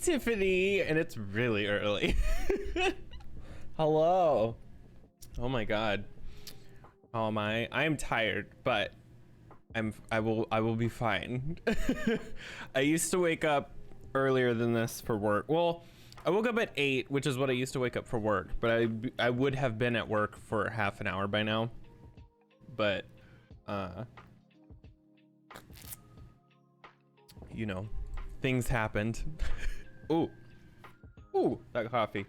Tiffany, and it's really early. Hello. Oh my god. How am I? I am tired, but I will be fine. I used to wake up earlier than this for work. Well, I woke up at 8, which is what I used to wake up for work, but I would have been at work for half an hour by now. But you know, things happened. Ooh, that coffee.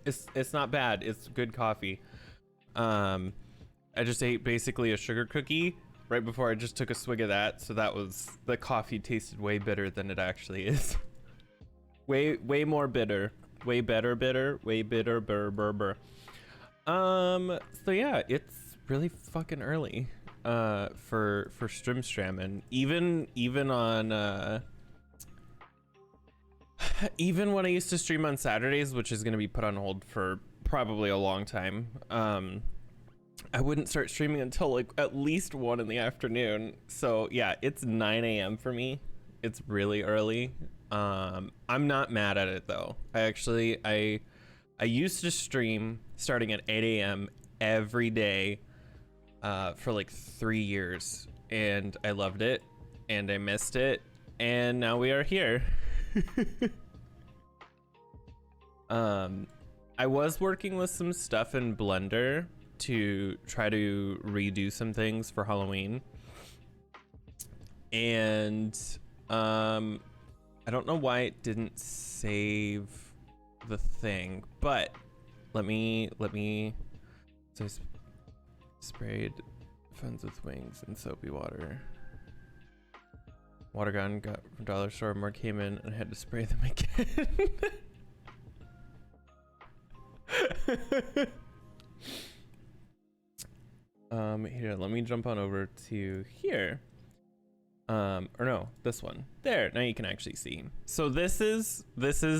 It's not bad. It's good coffee. I just ate basically a sugar cookie right before I just took a swig of that, so the coffee tasted way bitter than it actually is. way more bitter. Way better bitter. Way bitter burr. So yeah, it's really fucking early for Strimstram, and even on even when I used to stream on Saturdays, which is going to be put on hold for probably a long time, I wouldn't start streaming until like at least 1 in the afternoon. So yeah, it's 9 a.m. for me. It's really early. I'm not mad at it though. I used to stream starting at 8 a.m. every day for like 3 years, and I loved it and I missed it, and now we are here. I was working with some stuff in Blender to try to redo some things for Halloween, and I don't know why it didn't save the thing, but let me so I sprayed funds with wings and soapy water. Water gun got from dollar store. More came in and I had to spray them again. Here, let me jump on over to here. Or no, this one. There, now you can actually see. So this is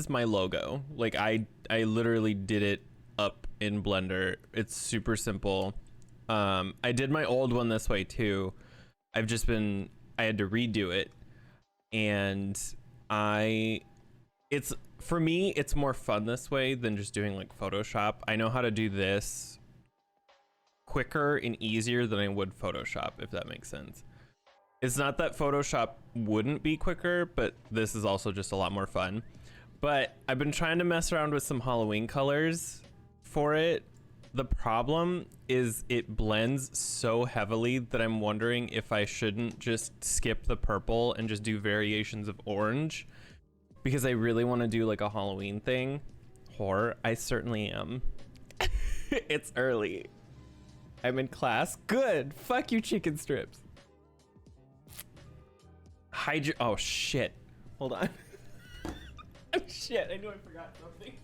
my logo. Like I literally did it up in Blender. It's super simple. I did my old one this way too. I had to redo it, and for me, it's more fun this way than just doing like Photoshop. I know how to do this quicker and easier than I would Photoshop, if that makes sense. It's not that Photoshop wouldn't be quicker, but this is also just a lot more fun. But I've been trying to mess around with some Halloween colors for it. The problem is it blends so heavily that I'm wondering if I shouldn't just skip the purple and just do variations of orange, because I really want to do like a Halloween thing. Horror, I certainly am. It's early. I'm in class. Good. Fuck you, chicken strips. Oh shit. Hold on. Shit, I knew I forgot something.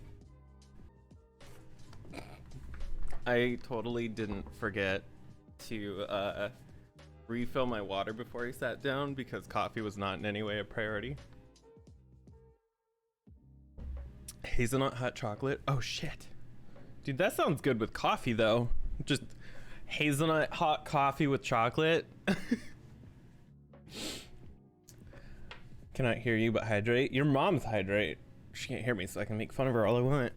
I totally didn't forget to refill my water before I sat down, because coffee was not in any way a priority. Hazelnut hot chocolate. Oh shit. Dude, that sounds good with coffee though. Just hazelnut hot coffee with chocolate. Cannot hear you but hydrate. Your mom's hydrate. She can't hear me, so I can make fun of her all I want.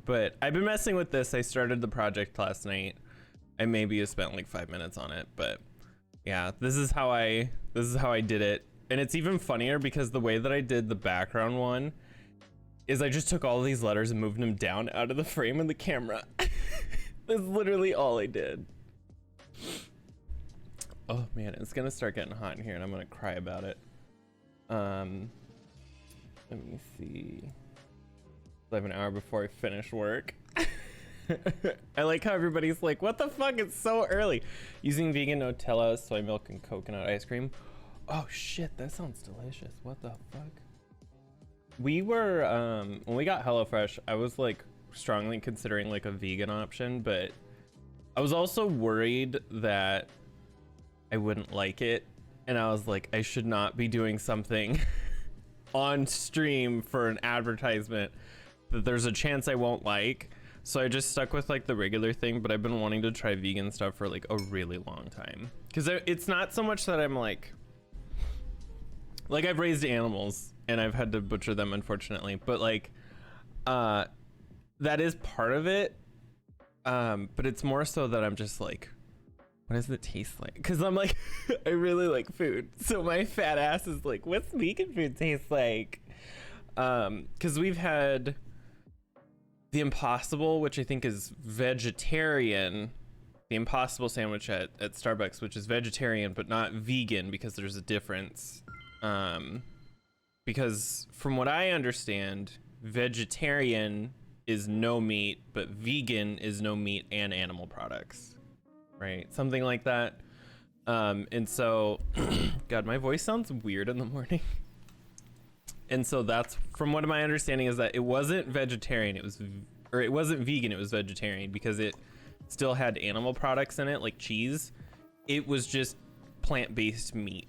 But I've been messing with this. I started the project last night. I maybe have spent like 5 minutes on it, but yeah, this is how I did it. And it's even funnier because the way that I did the background one is I just took all these letters and moved them down out of the frame of the camera. That's literally all I did. Oh man, it's gonna start getting hot in here and I'm gonna cry about it. Let me see. I have an hour before I finish work. I like how everybody's like, what the fuck, it's so early. Using vegan Nutella, soy milk, and coconut ice cream. Oh shit, that sounds delicious. What the fuck? We were, when we got HelloFresh, I was like strongly considering like a vegan option, but I was also worried that I wouldn't like it. And I was like, I should not be doing something on stream for an advertisement that there's a chance I won't like. So I just stuck with like the regular thing, but I've been wanting to try vegan stuff for like a really long time. Because it's not so much that I'm like I've raised animals and I've had to butcher them, unfortunately. But like, that is part of it. But it's more so that I'm just like, what does it taste like? Because I'm like, I really like food. So my fat ass is like, what's vegan food taste like? Because we've had the Impossible, which I think is vegetarian. The Impossible sandwich at Starbucks, which is vegetarian, but not vegan, because there's a difference. Because from what I understand, vegetarian is no meat, but vegan is no meat and animal products, right? Something like that. And so, God, my voice sounds weird in the morning. And so that's, from what my understanding is, that it wasn't vegetarian, it wasn't vegan, it was vegetarian, because it still had animal products in it, like cheese. It was just plant-based meat.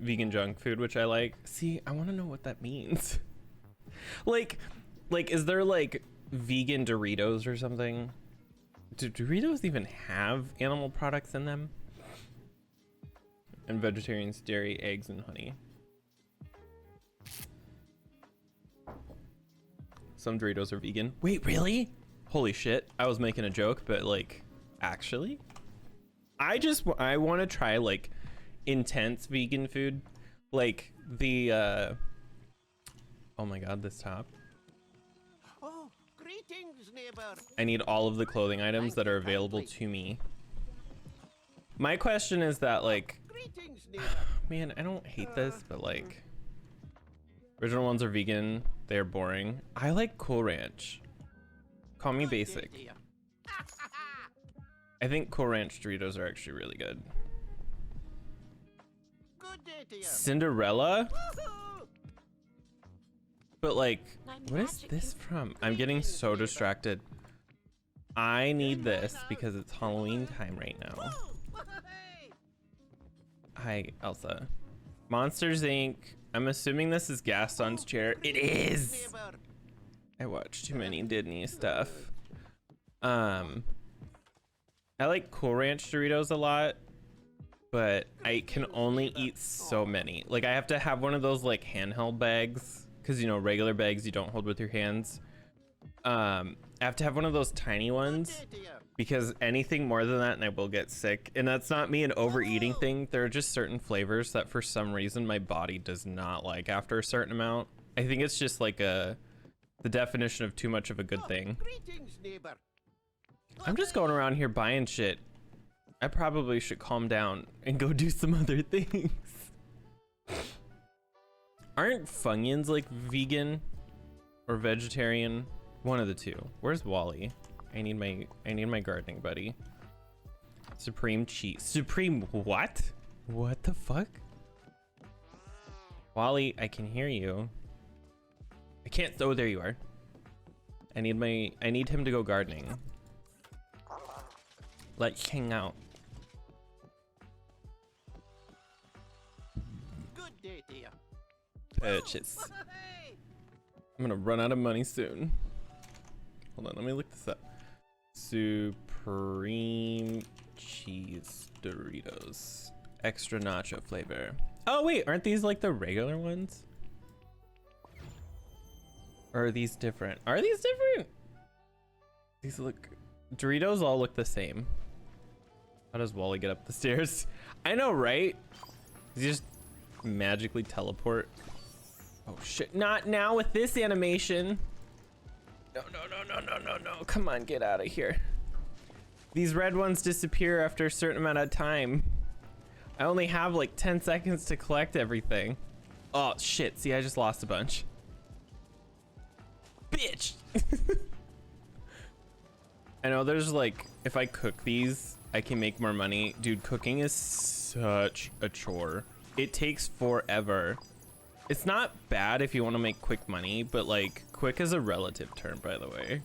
Vegan junk food, which I like. See, I want to know what that means. like, is there like vegan Doritos or something? Do Doritos even have animal products in them? And vegetarians, dairy, eggs, and honey. Some Doritos are vegan. Wait, really? Holy shit. I was making a joke, but like, actually? I want to try like intense vegan food. Like the, oh my God, this top. Oh, greetings, neighbor. I need all of the clothing items that are available to me. My question is that like, Greetings, neighbor. man, I don't hate this, but like, original ones are vegan. They're boring. I like Cool Ranch. Call me basic. I think Cool Ranch Doritos are actually really good. Good day to you. Cinderella? Woohoo! But like, what is this from? I'm getting so distracted. I need this because it's Halloween time right now. Hey. Hi, Elsa. Monsters Inc. I'm assuming this is Gaston's chair. It is! Neighbor. I watch too many Disney stuff. I like Cool Ranch Doritos a lot, but I can only eat so many. Like, I have to have one of those like handheld bags, because you know, regular bags you don't hold with your hands. I have to have one of those tiny ones, Good day to you. because anything more than that and I will get sick. And that's not me an overeating thing. There are just certain flavors that for some reason my body does not like after a certain amount. I think it's just like the definition of too much of a good thing. Greetings, neighbor. I'm just going around here buying shit. I probably should calm down and go do some other things. Aren't Funyuns like vegan or vegetarian? One of the two. Where's Wally? I need my gardening buddy. Supreme cheese. Supreme what? What the fuck? Wally, I can hear you. I can't. Oh, there you are. I need him to go gardening. Let's hang out. Good day to you. Purchase. Hey. I'm gonna run out of money soon. Hold on, let me look this up. Supreme cheese Doritos. Extra nacho flavor. Oh wait, aren't these like the regular ones? Or are these different? Are these different? These look... Doritos all look the same. How does Wally get up the stairs? I know, right? Does he just magically teleport? Oh shit, not now with this animation. No. Come on, get out of here. These red ones disappear after a certain amount of time. I only have like 10 seconds to collect everything. Oh shit, see, I just lost a bunch. Bitch! I know there's like, if I cook these, I can make more money. Dude, cooking is such a chore. It takes forever. It's not bad if you want to make quick money, but like, quick is a relative term, by the way.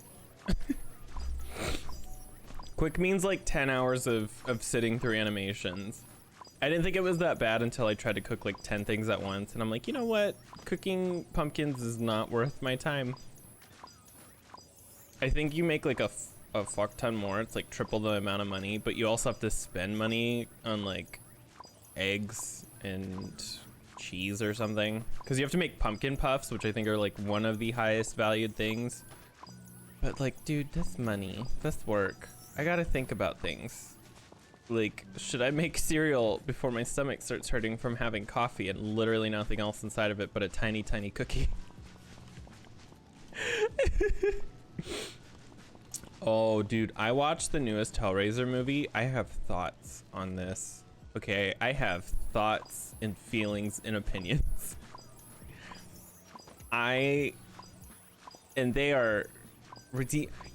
Quick means like 10 hours of sitting through animations. I didn't think it was that bad until I tried to cook like 10 things at once, and I'm like, you know what? Cooking pumpkins is not worth my time. I think you make like a fuck ton more. It's like triple the amount of money, but you also have to spend money on like eggs and cheese or something, because you have to make pumpkin puffs, which I think are like one of the highest valued things. But like, dude, that's money, that's work. I gotta think about things. Like, should I make cereal before my stomach starts hurting from having coffee and literally nothing else inside of it but a tiny, tiny cookie? Oh, dude, I watched the newest Hellraiser movie. I have thoughts on this. Okay, I have thoughts and feelings and opinions. And they are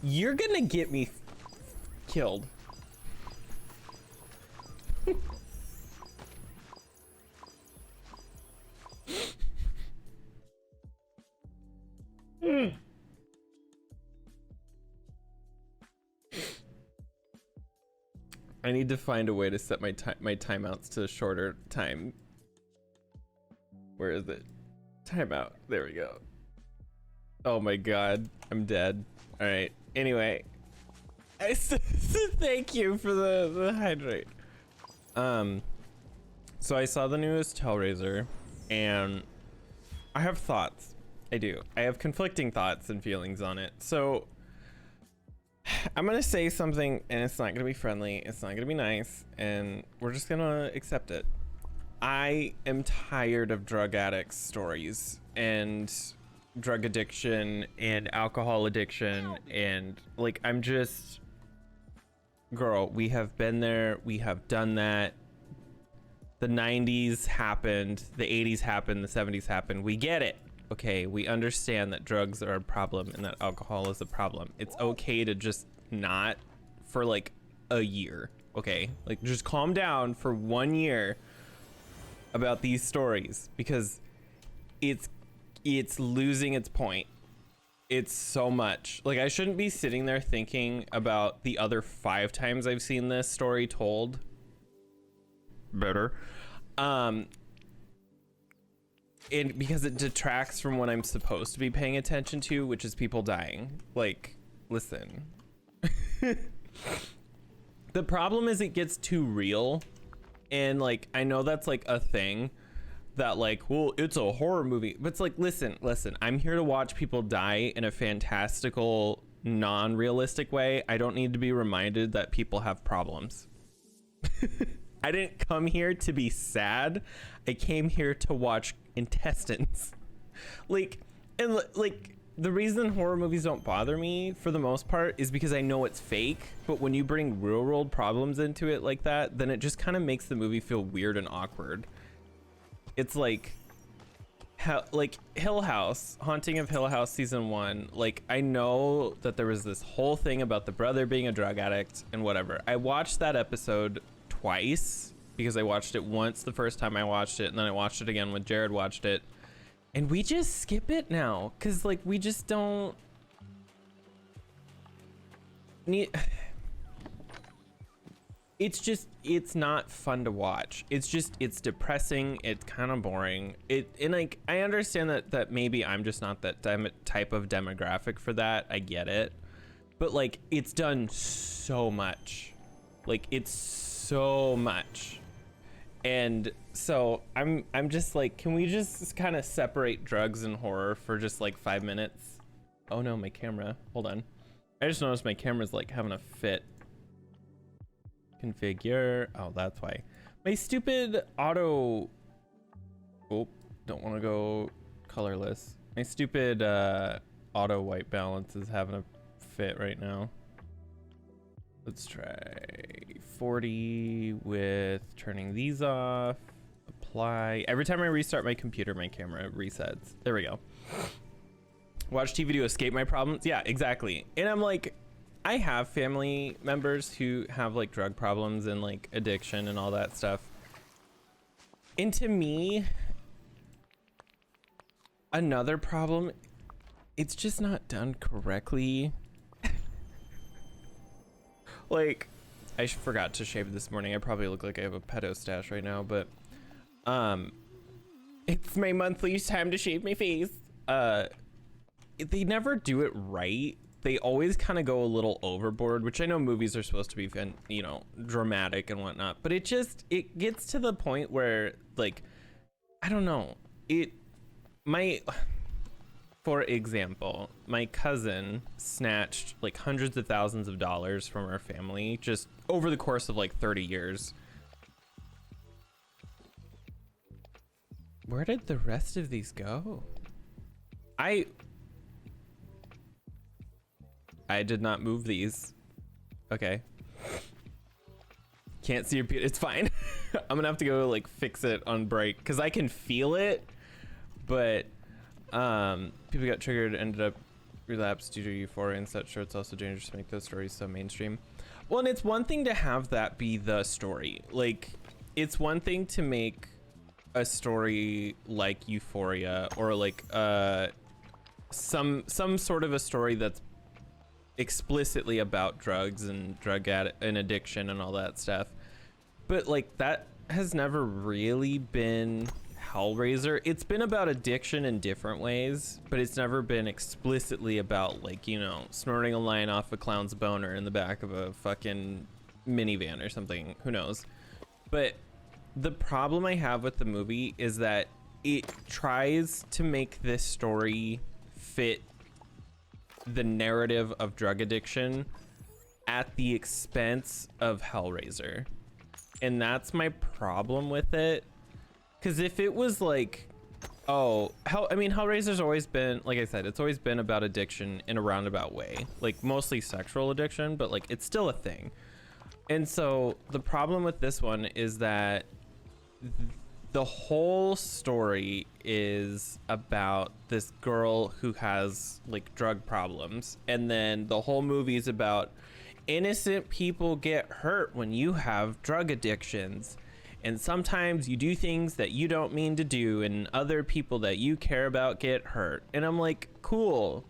you're gonna get me killed. I need to find a way to set my timeouts to a shorter time. Where is it? Timeout. There we go. Oh my god, I'm dead. All right. Anyway, thank you for the hydrate. So I saw the newest Hellraiser, and I have thoughts. I do. I have conflicting thoughts and feelings on it. So I'm gonna say something, and it's not gonna be friendly. It's not gonna be nice, and we're just gonna accept it. I am tired of drug addicts' stories and drug addiction and alcohol addiction, and like, I'm just, girl, we have been there, we have done that. The 90s happened, the 80s happened, the 70s happened. We get it. Okay, we understand that drugs are a problem and that alcohol is a problem. It's okay to just not for like a year. Okay, like, just calm down for 1 year about these stories, because it's losing its point. It's so much. Like, I shouldn't be sitting there thinking about the other 5 times I've seen this story told better, and because it detracts from what I'm supposed to be paying attention to, which is people dying. Like, listen. The problem is it gets too real, and like, I know that's like a thing that like, well, it's a horror movie, but it's like, listen, I'm here to watch people die in a fantastical, non-realistic way. I don't need to be reminded that people have problems. I didn't come here to be sad. I came here to watch intestines. Like, and like, the reason horror movies don't bother me for the most part is because I know it's fake, but when you bring real world problems into it like that, then it just kind of makes the movie feel weird and awkward. It's like Hill House, Haunting of Hill House season 1. Like, I know that there was this whole thing about the brother being a drug addict and whatever. I watched that episode twice, because I watched it once the first time I watched it, and then I watched it again when Jared watched it, and we just skip it now because like, we just don't need. It's not fun to watch. It's depressing. It's kind of boring. And like, I understand that maybe I'm just not that type of demographic for that. I get it, but like, it's done so much. Like, it's so much. And so I'm just like, can we just kind of separate drugs and horror for just like 5 minutes? Oh no, my camera. Hold on. I just noticed my camera's like having a fit. Configure. Oh, that's why. My stupid auto. Oh, don't want to go colorless. My stupid auto white balance is having a fit right now. Let's try 40 with turning these off. Apply. Every time I restart my computer, my camera resets. There we go. Watch TV to escape my problems. Yeah, exactly. And I'm like, I have family members who have like drug problems and like addiction and all that stuff. And to me, another problem, it's just not done correctly. Like, I forgot to shave this morning. I probably look like I have a pedo stash right now, but it's my monthly time to shave my face. They never do it right. They always kind of go a little overboard, which I know movies are supposed to be, you know, dramatic and whatnot, but it gets to the point where like, I don't know. For example, my cousin snatched like hundreds of thousands of dollars from our family just over the course of like 30 years. Where did the rest of these go? I did not move these. Okay. Can't see your it's fine. I'm gonna have to go like fix it on break because I can feel it, but people got triggered, ended up relapsed due to euphoria and such. So it's also dangerous to make those stories so mainstream. Well, and it's one thing to have that be the story. Like, it's one thing to make a story like Euphoria or like some sort of a story that's explicitly about drugs and and addiction and all that stuff, but like that has never really been Hellraiser. It's been about addiction in different ways, but it's never been explicitly about, like, you know, snorting a line off a clown's boner in the back of a fucking minivan or something. Who knows? But the problem I have with the movie is that it tries to make this story fit the narrative of drug addiction at the expense of Hellraiser. And that's my problem with it. Because if it was like, Hellraiser's always been, like I said, it's always been about addiction in a roundabout way. Like, mostly sexual addiction, but like, it's still a thing. And so the problem with this one is that the whole story is about this girl who has like drug problems, and then the whole movie is about innocent people get hurt when you have drug addictions, and sometimes you do things that you don't mean to do, and other people that you care about get hurt. And I'm like, cool.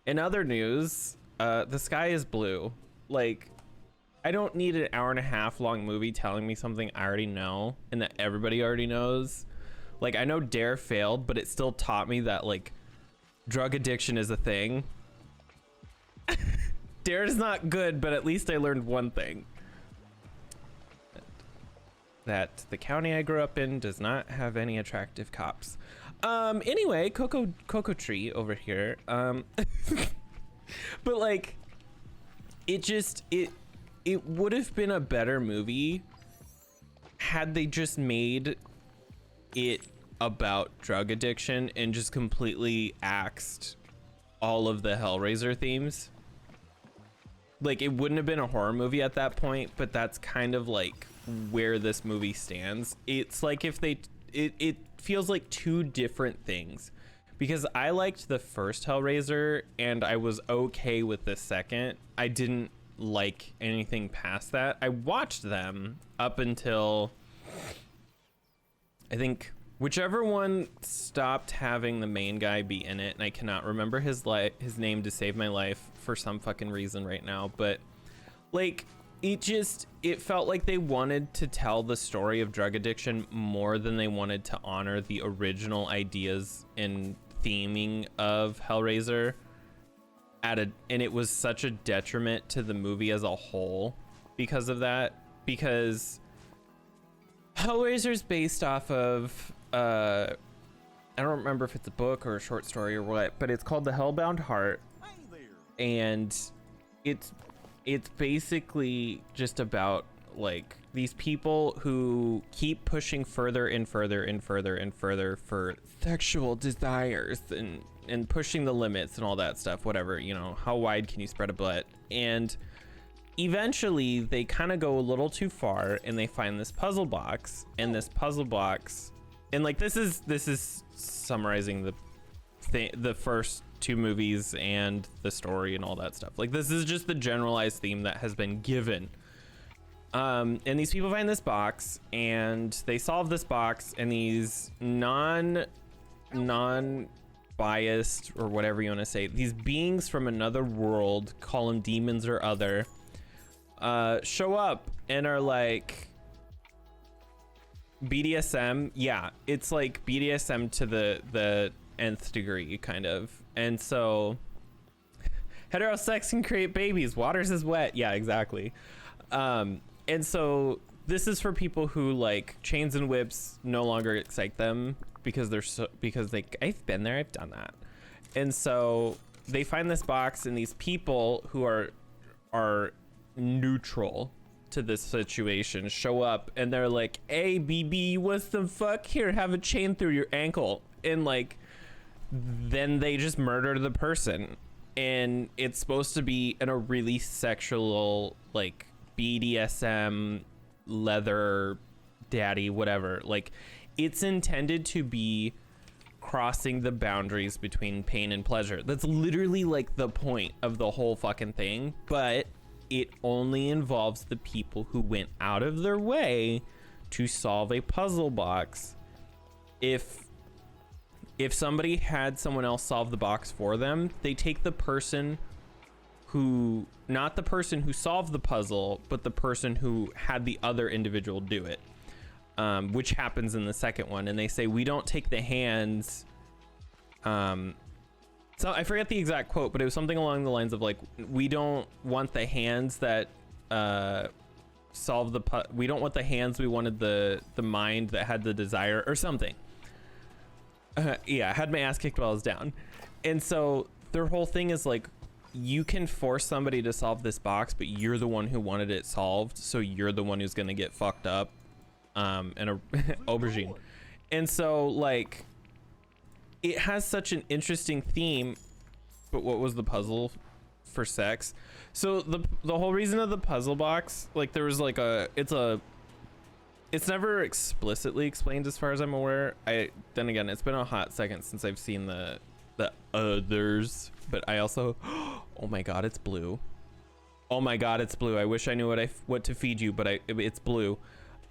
In other news, the sky is blue. Like, I don't need an hour and a half long movie telling me something I already know and that everybody already knows. Like, I know Dare failed, but it still taught me that, like, drug addiction is a thing. Dare is not good, but at least I learned one thing. That the county I grew up in does not have any attractive cops. Anyway, Cocoa Tree over here. But like, it would have been a better movie had they just made it about drug addiction and just completely axed all of the Hellraiser themes. Like, it wouldn't have been a horror movie at that point, but that's kind of like where this movie stands. It's like if it feels like two different things, because I liked the first Hellraiser and I was okay with the second. I didn't like anything past that. I watched them up until I think whichever one stopped having the main guy be in it, and I cannot remember his name to save my life for some fucking reason right now, but like, it felt like they wanted to tell the story of drug addiction more than they wanted to honor the original ideas and theming of Hellraiser and it was such a detriment to the movie as a whole because of that, because Hellraiser's based off of I don't remember if it's a book or a short story or what, but it's called The Hellbound Heart, and it's basically just about like these people who keep pushing further and further and further and further for sexual desires and pushing the limits and all that stuff, whatever, you know, how wide can you spread a butt? And eventually they kind of go a little too far and they find this puzzle box, and this puzzle box, and like, this is summarizing the first two movies and the story and all that stuff. Like, this is just the generalized theme that has been given. And these people find this box and they solve this box, and these non-biased, or whatever you want to say, these beings from another world, call them demons or other, show up and are like, BDSM. Yeah, it's like BDSM to the nth degree, kind of. And so heterosex can create babies, waters is wet. Yeah, exactly. And so this is for people who like chains and whips no longer excite them because I've been there, I've done that. And so they find this box, and these people who are neutral to this situation show up, and they're like, hey BB, what the fuck, here, have a chain through your ankle. And like, then they just murder the person. And it's supposed to be in a really sexual, like BDSM, leather daddy, whatever. Like, it's intended to be crossing the boundaries between pain and pleasure. That's literally like the point of the whole fucking thing. But it only involves the people who went out of their way to solve a puzzle box. If somebody had someone else solve the box for them, they take the person who, not the person who solved the puzzle, but the person who had the other individual do it, which happens in the second one. And they say, we don't take the hands. So I forget the exact quote, but it was something along the lines of like, we don't want the hands that solve the we don't want the hands, we wanted the mind that had the desire, or something. Yeah, I had my ass kicked while I was down. And so their whole thing is like, you can force somebody to solve this box, but you're the one who wanted it solved, so you're the one who's gonna get fucked up in a aubergine. And so like, it has such an interesting theme. But what was the puzzle for sex? So the whole reason of the puzzle box, like, there was like it's never explicitly explained as far as I'm aware. Then again, it's been a hot second since I've seen the others, but I also, oh my god, it's blue. Oh my god, it's blue. I wish I knew what to feed you, but it's blue.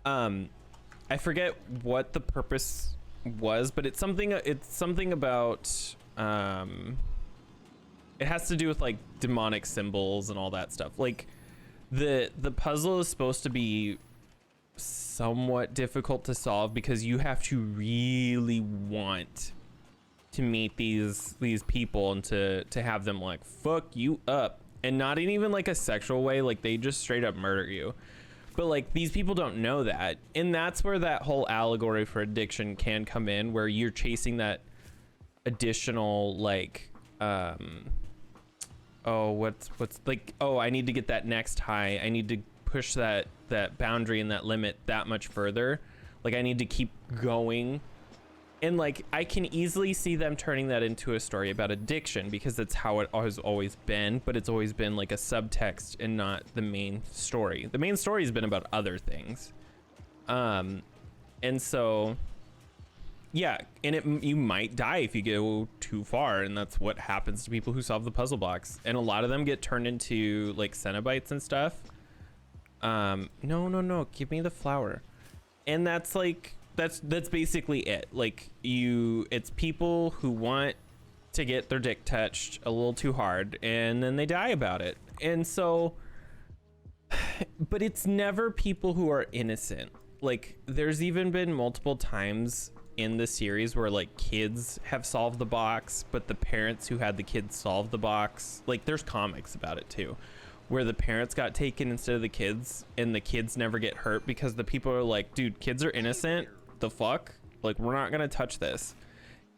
I forget what the purpose was, but it's something about it has to do with like demonic symbols and all that stuff. Like, the puzzle is supposed to be somewhat difficult to solve because you have to really want to meet these people and to have them like fuck you up, and not in even like a sexual way, like they just straight up murder you. But like, these people don't know that, and that's where that whole allegory for addiction can come in, where you're chasing that additional like what's like, oh, I need to get that next high, I need to push that boundary and that limit that much further, like I need to keep going. And like, I can easily see them turning that into a story about addiction, because that's how it has always been, but it's always been like a subtext and not the main story. The main story has been about other things. And so, yeah, and you might die if you go too far, and that's what happens to people who solve the puzzle box. And a lot of them get turned into like Cenobites and stuff. No, give me the flower. And that's like, that's basically it. Like, it's people who want to get their dick touched a little too hard, and then they die about it. And so, but it's never people who are innocent. Like, there's even been multiple times in the series where like kids have solved the box, but the parents who had the kids solve the box, like there's comics about it too, where the parents got taken instead of the kids, and the kids never get hurt because the people are like, dude, kids are innocent, the fuck, like we're not gonna touch this.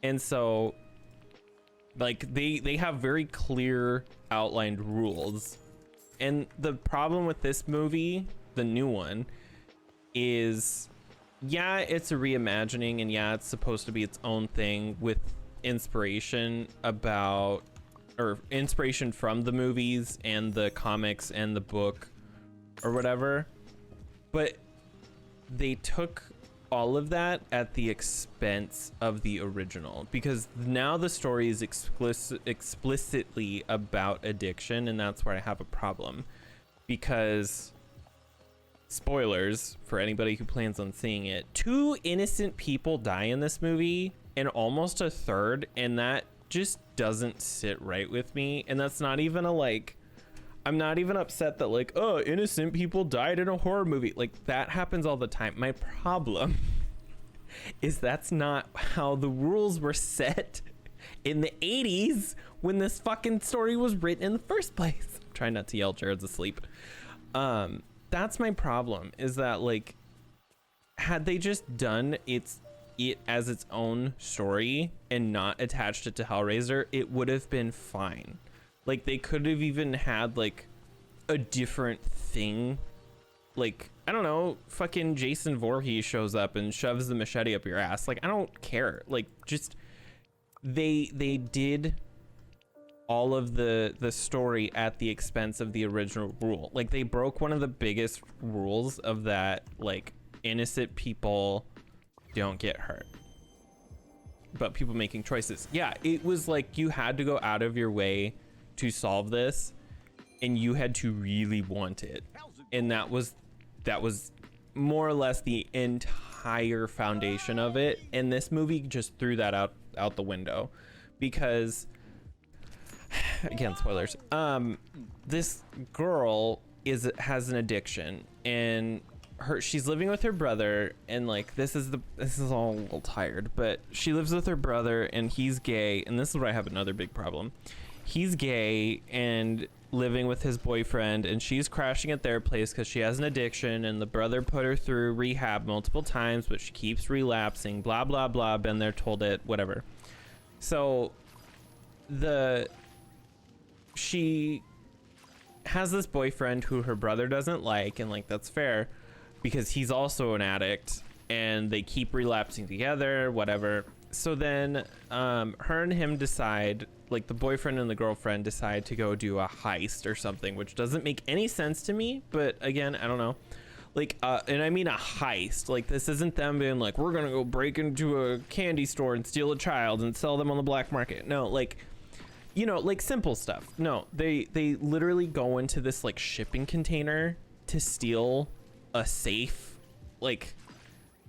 And so like, they have very clear outlined rules. And the problem with this movie, the new one, is, yeah, it's a reimagining, and yeah, it's supposed to be its own thing with inspiration about, or inspiration from the movies and the comics and the book or whatever, but they took all of that at the expense of the original, because now the story is explicitly about addiction, and that's where I have a problem. Because, spoilers for anybody who plans on seeing it, 2 innocent people die in this movie, and almost a third, and that just doesn't sit right with me. And that's not even a like, I'm not even upset that like, oh, innocent people died in a horror movie. Like, that happens all the time. My problem is that's not how the rules were set in the 80s when this fucking story was written in the first place. I'm trying not to yell, Jared's asleep. that's my problem, is that like, had they just done it as its own story and not attached it to Hellraiser, it would have been fine. Like, they could have even had like a different thing. Like, I don't know, fucking Jason Voorhees shows up and shoves the machete up your ass. Like, I don't care. Like, just they did all of the story at the expense of the original rule. Like, they broke one of the biggest rules of that, like, innocent people don't get hurt, but people making choices. Yeah, it was like you had to go out of your way to solve this, and you had to really want it, and that was more or less the entire foundation of it. And this movie just threw that out the window, because again, spoilers, this girl has an addiction, and she's living with her brother, and like this is all a little tired, but she lives with her brother, and he's gay, and this is where I have another big problem. He's gay and living with his boyfriend, and she's crashing at their place because she has an addiction, and the brother put her through rehab multiple times, but she keeps relapsing, blah blah blah, been there, told it, whatever. So she has this boyfriend who her brother doesn't like, and like that's fair because he's also an addict, and they keep relapsing together, whatever. So then her and him decide, like the boyfriend and the girlfriend decide to go do a heist or something, which doesn't make any sense to me, but again, I don't know. Like, and I mean a heist. Like, this isn't them being like, we're gonna go break into a candy store and steal a child and sell them on the black market. No, like, you know, like simple stuff. No, they literally go into this like shipping container to steal a safe. Like,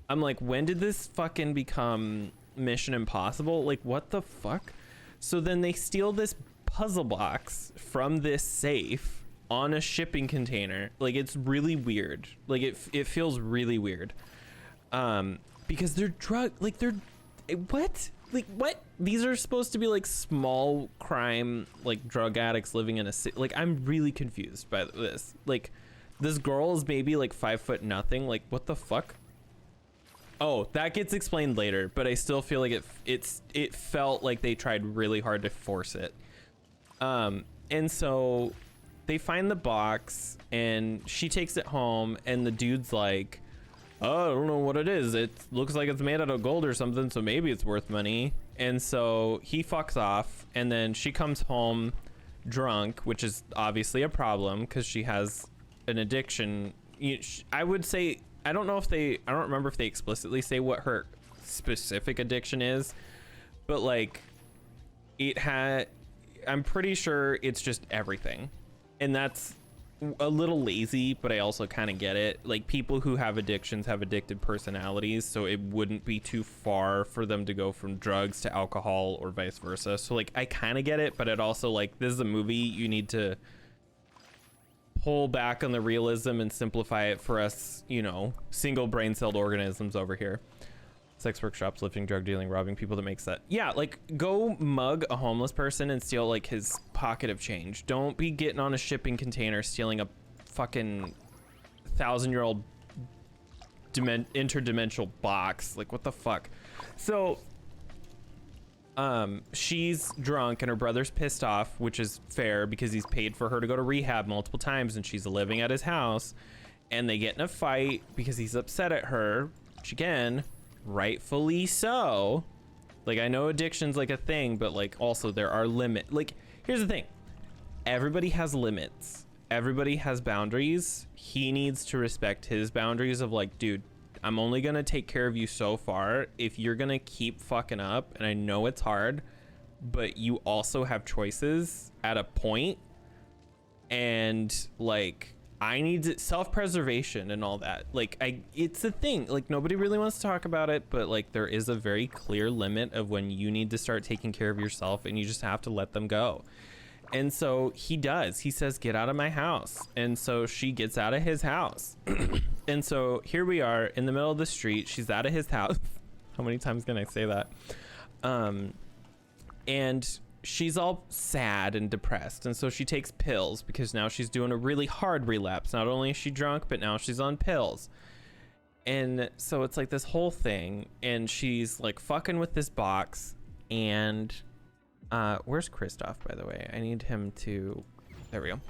I'm like, when did this fucking become Mission Impossible? Like, what the fuck? So then they steal this puzzle box from this safe on a shipping container. Like, it's really weird. Like, it feels really weird. Because they're what? Like, what? These are supposed to be like small crime, like drug addicts living in a city. Like, I'm really confused by this. Like, this girl is maybe like 5'0" nothing. Like, what the fuck? Oh, that gets explained later, but I still feel like it felt like they tried really hard to force it. And so they find the box, and she takes it home, and the dude's like, oh, I don't know what it is. It looks like it's made out of gold or something, so maybe it's worth money. And so he fucks off, and then she comes home drunk, which is obviously a problem because she has an addiction. I would say, I don't remember if they explicitly say what her specific addiction is, but like I'm pretty sure it's just everything. And that's a little lazy, but I also kind of get it. Like, people who have addictions have addicted personalities, so it wouldn't be too far for them to go from drugs to alcohol or vice versa. So like, I kind of get it, but it also, like, this is a movie, you need to pull back on the realism and simplify it for us, you know, single brain celled organisms over here. Sex workshops, lifting, drug dealing, robbing people that makes that. Yeah, like, go mug a homeless person and steal like his pocket of change. Don't be getting on a shipping container stealing a fucking 1,000-year-old interdimensional box. Like, what the fuck? So she's drunk and her brother's pissed off, which is fair because he's paid for her to go to rehab multiple times and she's living at his house, and they get in a fight because he's upset at her, which again, rightfully so. Like, I know addiction's like a thing, but like also there are limits. Like, here's the thing, everybody has limits, everybody has boundaries. He needs to respect his boundaries of like, dude, I'm only gonna take care of you so far. If you're gonna keep fucking up, and I know it's hard, but you also have choices at a point, and like, I need self-preservation and all that. Like, it's a thing. Like, nobody really wants to talk about it, but like, there is a very clear limit of when you need to start taking care of yourself, and you just have to let them go. And so he does. He says, get out of my house. And so she gets out of his house. And so here we are in the middle of the street. She's out of his house. How many times can I say that? And she's all sad and depressed, and so she takes pills because now she's doing a really hard relapse. Not only is she drunk, but now she's on pills. And so it's like this whole thing, and she's like fucking with this box. And where's Kristoff, by the way? I need him to, there we go.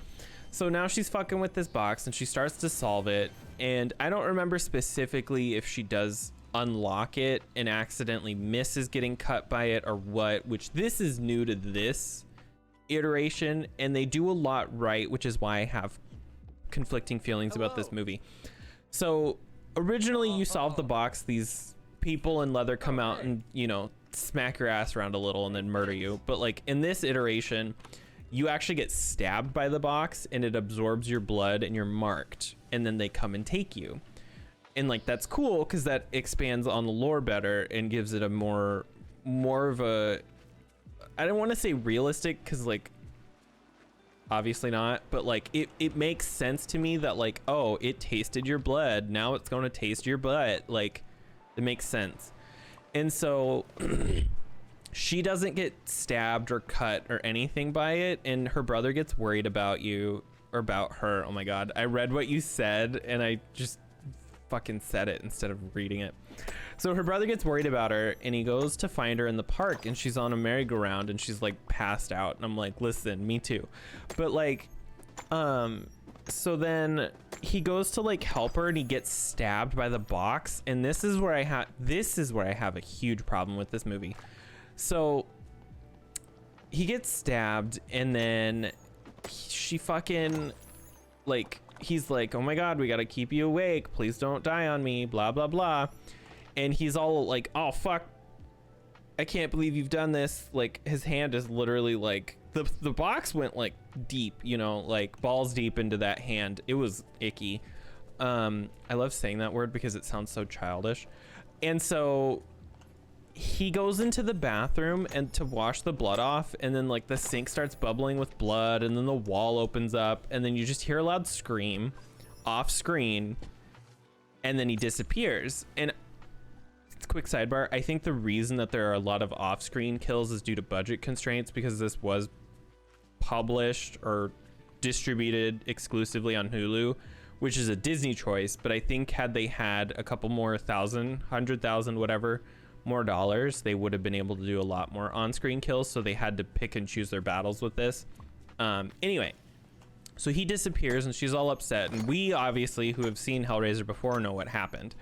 So now she's fucking with this box and she starts to solve it. And I don't remember specifically if she does unlock it and accidentally misses getting cut by it or what, which this is new to this iteration, and they do a lot right, which is why I have conflicting feelings about this movie. So originally you solve the box, these people in leather come out and, you know, smack your ass around a little and then murder you. But like in this iteration, you actually get stabbed by the box and it absorbs your blood and you're marked, and then they come and take you. And like that's cool because that expands on the lore better and gives it a more of a, I don't want to say realistic because like obviously not, but like it makes sense to me that like, oh, it tasted your blood, now it's going to taste your butt. Like it makes sense. And so she doesn't get stabbed or cut or anything by it, and her brother gets worried about you or about her. Oh my god, I read what you said and I just fucking said it instead of reading it. So her brother gets worried about her and he goes to find her in the park, and she's on a merry-go-round and she's like passed out, and I'm like, listen, me too. But like so then he goes to like help her and he gets stabbed by the box, and this is where I have a huge problem with this movie. So he gets stabbed, and then she fucking like, he's like, oh my god, we gotta keep you awake, please don't die on me, blah blah blah. And he's all like, oh fuck, I can't believe you've done this. Like his hand is literally like, the box went like deep, you know, like balls deep into that hand. It was icky. I love saying that word because it sounds so childish. And so he goes into the bathroom and to wash the blood off, and then like the sink starts bubbling with blood, and then the wall opens up, and then you just hear a loud scream off screen, and then he disappears. And quick sidebar, I think the reason that there are a lot of off-screen kills is due to budget constraints, because this was published or distributed exclusively on Hulu, which is a Disney choice. But I think had they had a couple more 100,000 whatever more dollars, they would have been able to do a lot more on-screen kills, so they had to pick and choose their battles with this. Anyway, so he disappears and she's all upset, and we obviously, who have seen Hellraiser before, know what happened,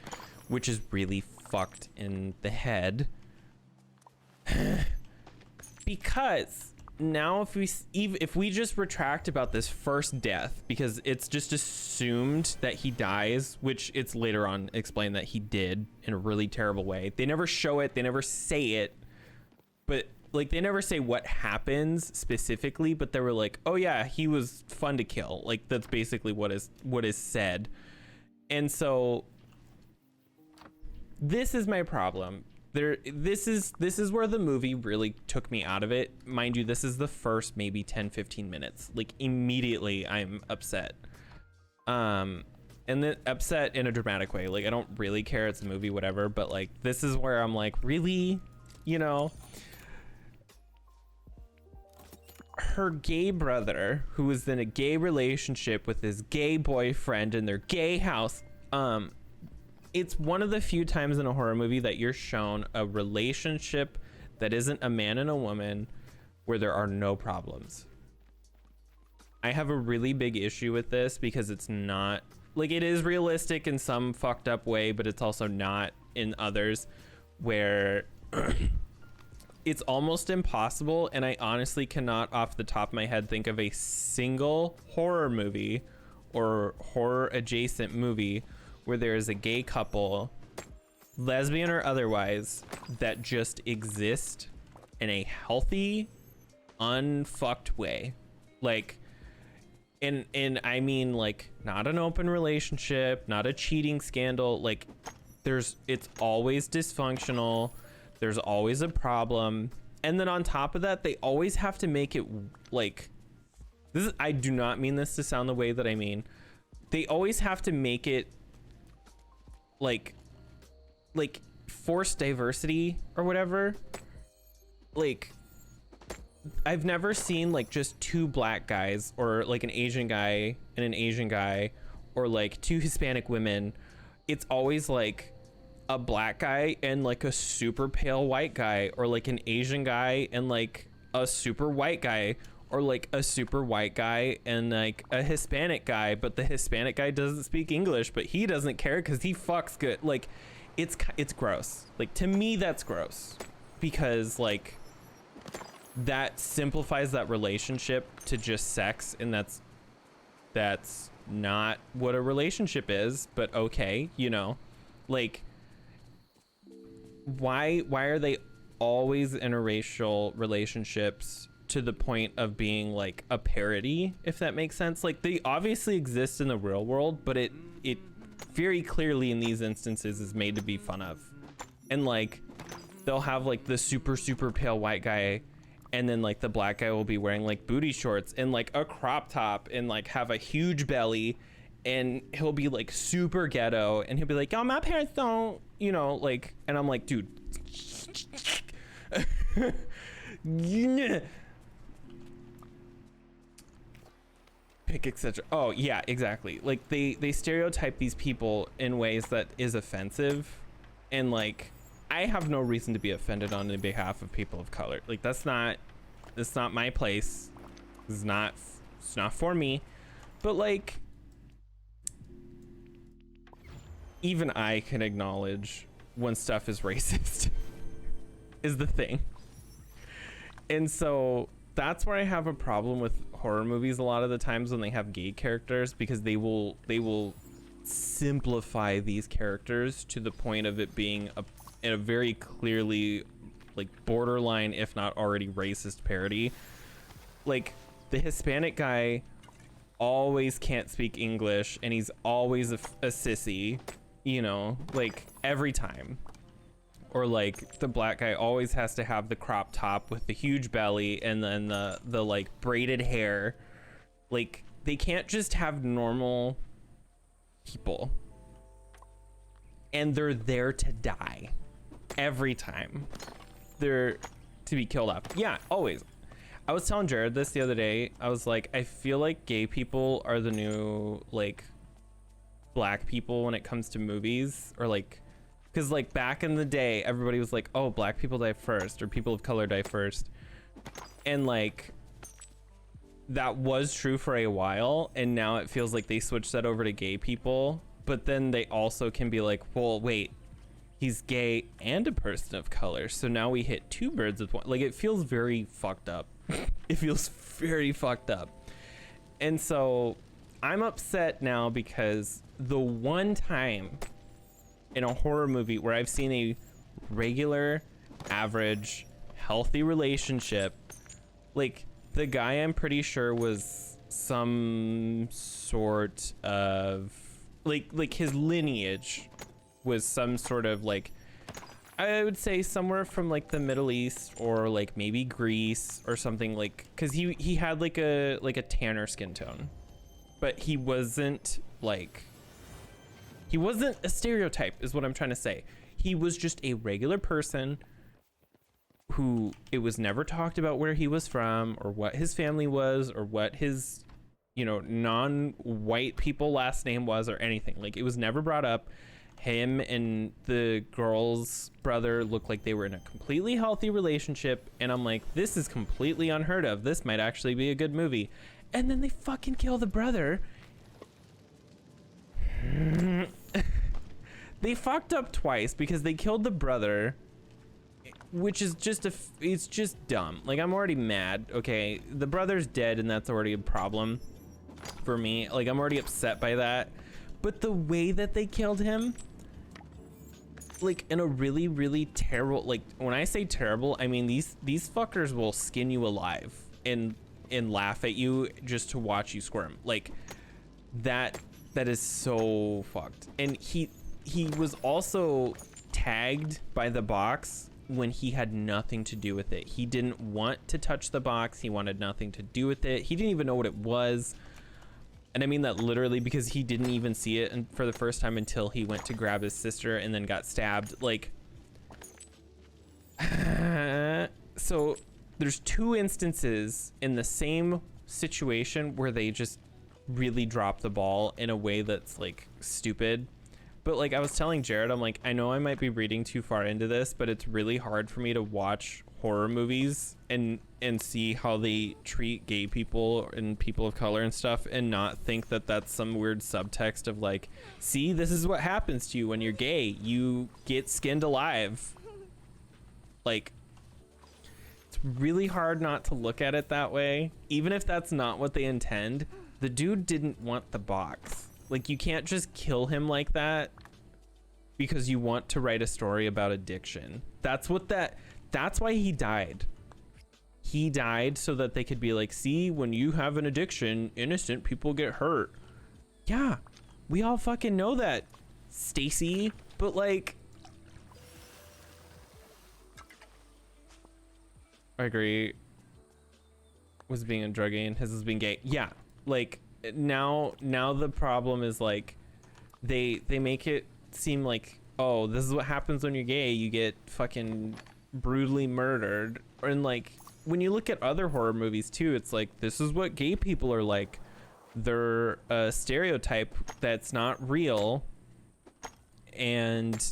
which is really fucked in the head. Because now if we just retract about this first death, because it's just assumed that he dies, which it's later on explained that he did in a really terrible way. They never show it, they never say it, but like they never say what happens specifically, but they were like, oh yeah, he was fun to kill. Like that's basically what is said. And so this is my problem. This is where the movie really took me out of it. Mind you, this is the first maybe 10-15 minutes. Like immediately I'm upset. And then upset in a dramatic way. Like I don't really care, it's a movie, whatever, but like this is where I'm like, really? You know? Her gay brother, who was in a gay relationship with his gay boyfriend in their gay house, it's one of the few times in a horror movie that you're shown a relationship that isn't a man and a woman where there are no problems. I have a really big issue with this because it's not, like, it is realistic in some fucked up way, but it's also not in others, where it's almost impossible. And I honestly cannot off the top of my head think of a single horror movie or horror adjacent movie where there is a gay couple, lesbian or otherwise, that just exist in a healthy, unfucked way. Like, and I mean, like, not an open relationship, not a cheating scandal. Like, it's always dysfunctional. There's always a problem. And then on top of that, they always have to make it like, I do not mean this to sound the way that I mean. They always have to make it like forced diversity or whatever. Like, I've never seen like just two black guys or like an Asian guy and an Asian guy or like two Hispanic women. It's always like a black guy and like a super pale white guy, or like an Asian guy and like a super white guy, or like a super white guy and like a Hispanic guy, but the Hispanic guy doesn't speak English, but he doesn't care because he fucks good. Like it's gross. Like to me that's gross, because like that simplifies that relationship to just sex, and that's not what a relationship is. But okay, you know, like why are they always interracial relationships to the point of being like a parody, if that makes sense? Like they obviously exist in the real world, but it very clearly in these instances is made to be fun of. And like they'll have like the super pale white guy, and then like the black guy will be wearing like booty shorts and like a crop top and like have a huge belly, and he'll be like super ghetto, and he'll be like, oh, my parents don't, you know, like, and I'm like, dude, pick etc. Oh yeah, exactly. Like they stereotype these people in ways that is offensive, and like I have no reason to be offended on the behalf of people of color. Like that's not my place. It's not for me. But like even I can acknowledge when stuff is racist is the thing. And so that's where I have a problem with horror movies a lot of the times when they have gay characters, because they will simplify these characters to the point of it being a very clearly like borderline, if not already racist parody. Like the Hispanic guy always can't speak English, and he's always a sissy, you know, like every time. Or like the black guy always has to have the crop top with the huge belly and then the like braided hair. Like they can't just have normal people, and they're there to die every time. They're to be killed off. Yeah, always. I was telling Jared this the other day. I was like, I feel like gay people are the new like black people when it comes to movies, or like, because like back in the day everybody was like, oh, black people die first, or people of color die first, and like that was true for a while, and now it feels like they switched that over to gay people. But then they also can be like, well, wait, he's gay and a person of color, so now we hit two birds with one. Like it feels very fucked up. It feels very fucked up. And so I'm upset now because the one time in a horror movie where I've seen a regular, average, healthy relationship, like the guy I'm pretty sure was some sort of like his lineage was some sort of like, I would say somewhere from like the Middle East, or like maybe Greece or something, like, because he had like a tanner skin tone, but he wasn't a stereotype is what I'm trying to say. He was just a regular person who it was never talked about where he was from or what his family was or what his, you know, non-white people last name was or anything. Like it was never brought up. Him and the girl's brother looked like they were in a completely healthy relationship, and I'm like, this is completely unheard of. This might actually be a good movie. And then they fucking kill the brother. They fucked up twice because they killed the brother, which is just it's just dumb. Like I'm already mad. Okay, the brother's dead, and that's already a problem for me. Like I'm already upset by that. But the way that they killed him, like in a really, really terrible, like when I say terrible, I mean these fuckers will skin you alive and laugh at you just to watch you squirm. Like that is so fucked. And he was also tagged by the box when he had nothing to do with it. He didn't want to touch the box. He wanted nothing to do with it. He didn't even know what it was. And I mean that literally, because he didn't even see it for the first time until he went to grab his sister and then got stabbed. Like, so there's two instances in the same situation where they just really drop the ball in a way that's like stupid. But like I was telling Jared, I'm like, I know I might be reading too far into this, but it's really hard for me to watch horror movies and see how they treat gay people and people of color and stuff and not think that that's some weird subtext of like, see, this is what happens to you when you're gay. You get skinned alive. Like, it's really hard not to look at it that way. Even if that's not what they intend, the dude didn't want the box. Like, you can't just kill him like that because you want to write a story about addiction. That's why he died. He died so that they could be like, see, when you have an addiction, innocent people get hurt. Yeah, we all fucking know that, Stacy. But like, I agree. Was being a druggie and his is being gay. Yeah, like now the problem is like they make it seem like, oh, this is what happens when you're gay, you get fucking brutally murdered. And like when you look at other horror movies too, it's like, this is what gay people are like. They're a stereotype that's not real and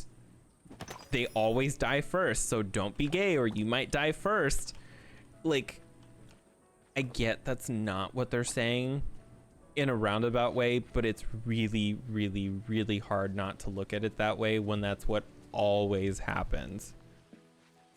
they always die first, so don't be gay or you might die first. Like, I get that's not what they're saying in a roundabout way, but it's really, really, really hard not to look at it that way when that's what always happens.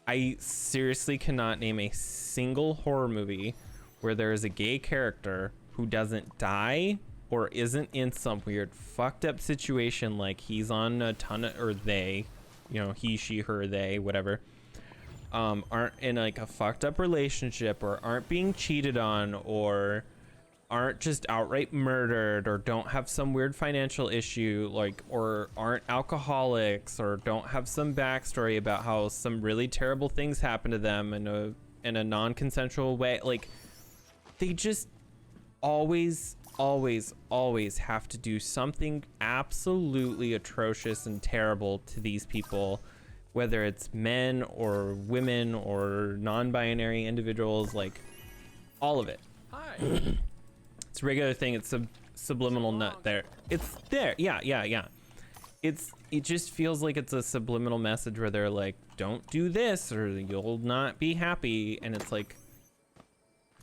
I seriously cannot name a single horror movie where there is a gay character who doesn't die or isn't in some weird fucked up situation, like he's on a ton of, or they, you know, he, she, her, they, whatever, aren't in like a fucked up relationship or aren't being cheated on or aren't just outright murdered or don't have some weird financial issue, like, or aren't alcoholics or don't have some backstory about how some really terrible things happen to them in a non-consensual way. Like, they just always have to do something absolutely atrocious and terrible to these people, whether it's men or women or non-binary individuals, like all of it. Hi. It's a regular thing. It's a subliminal nut there. It's there. Yeah. It just feels like it's a subliminal message where they're like, don't do this or you'll not be happy. And it's like,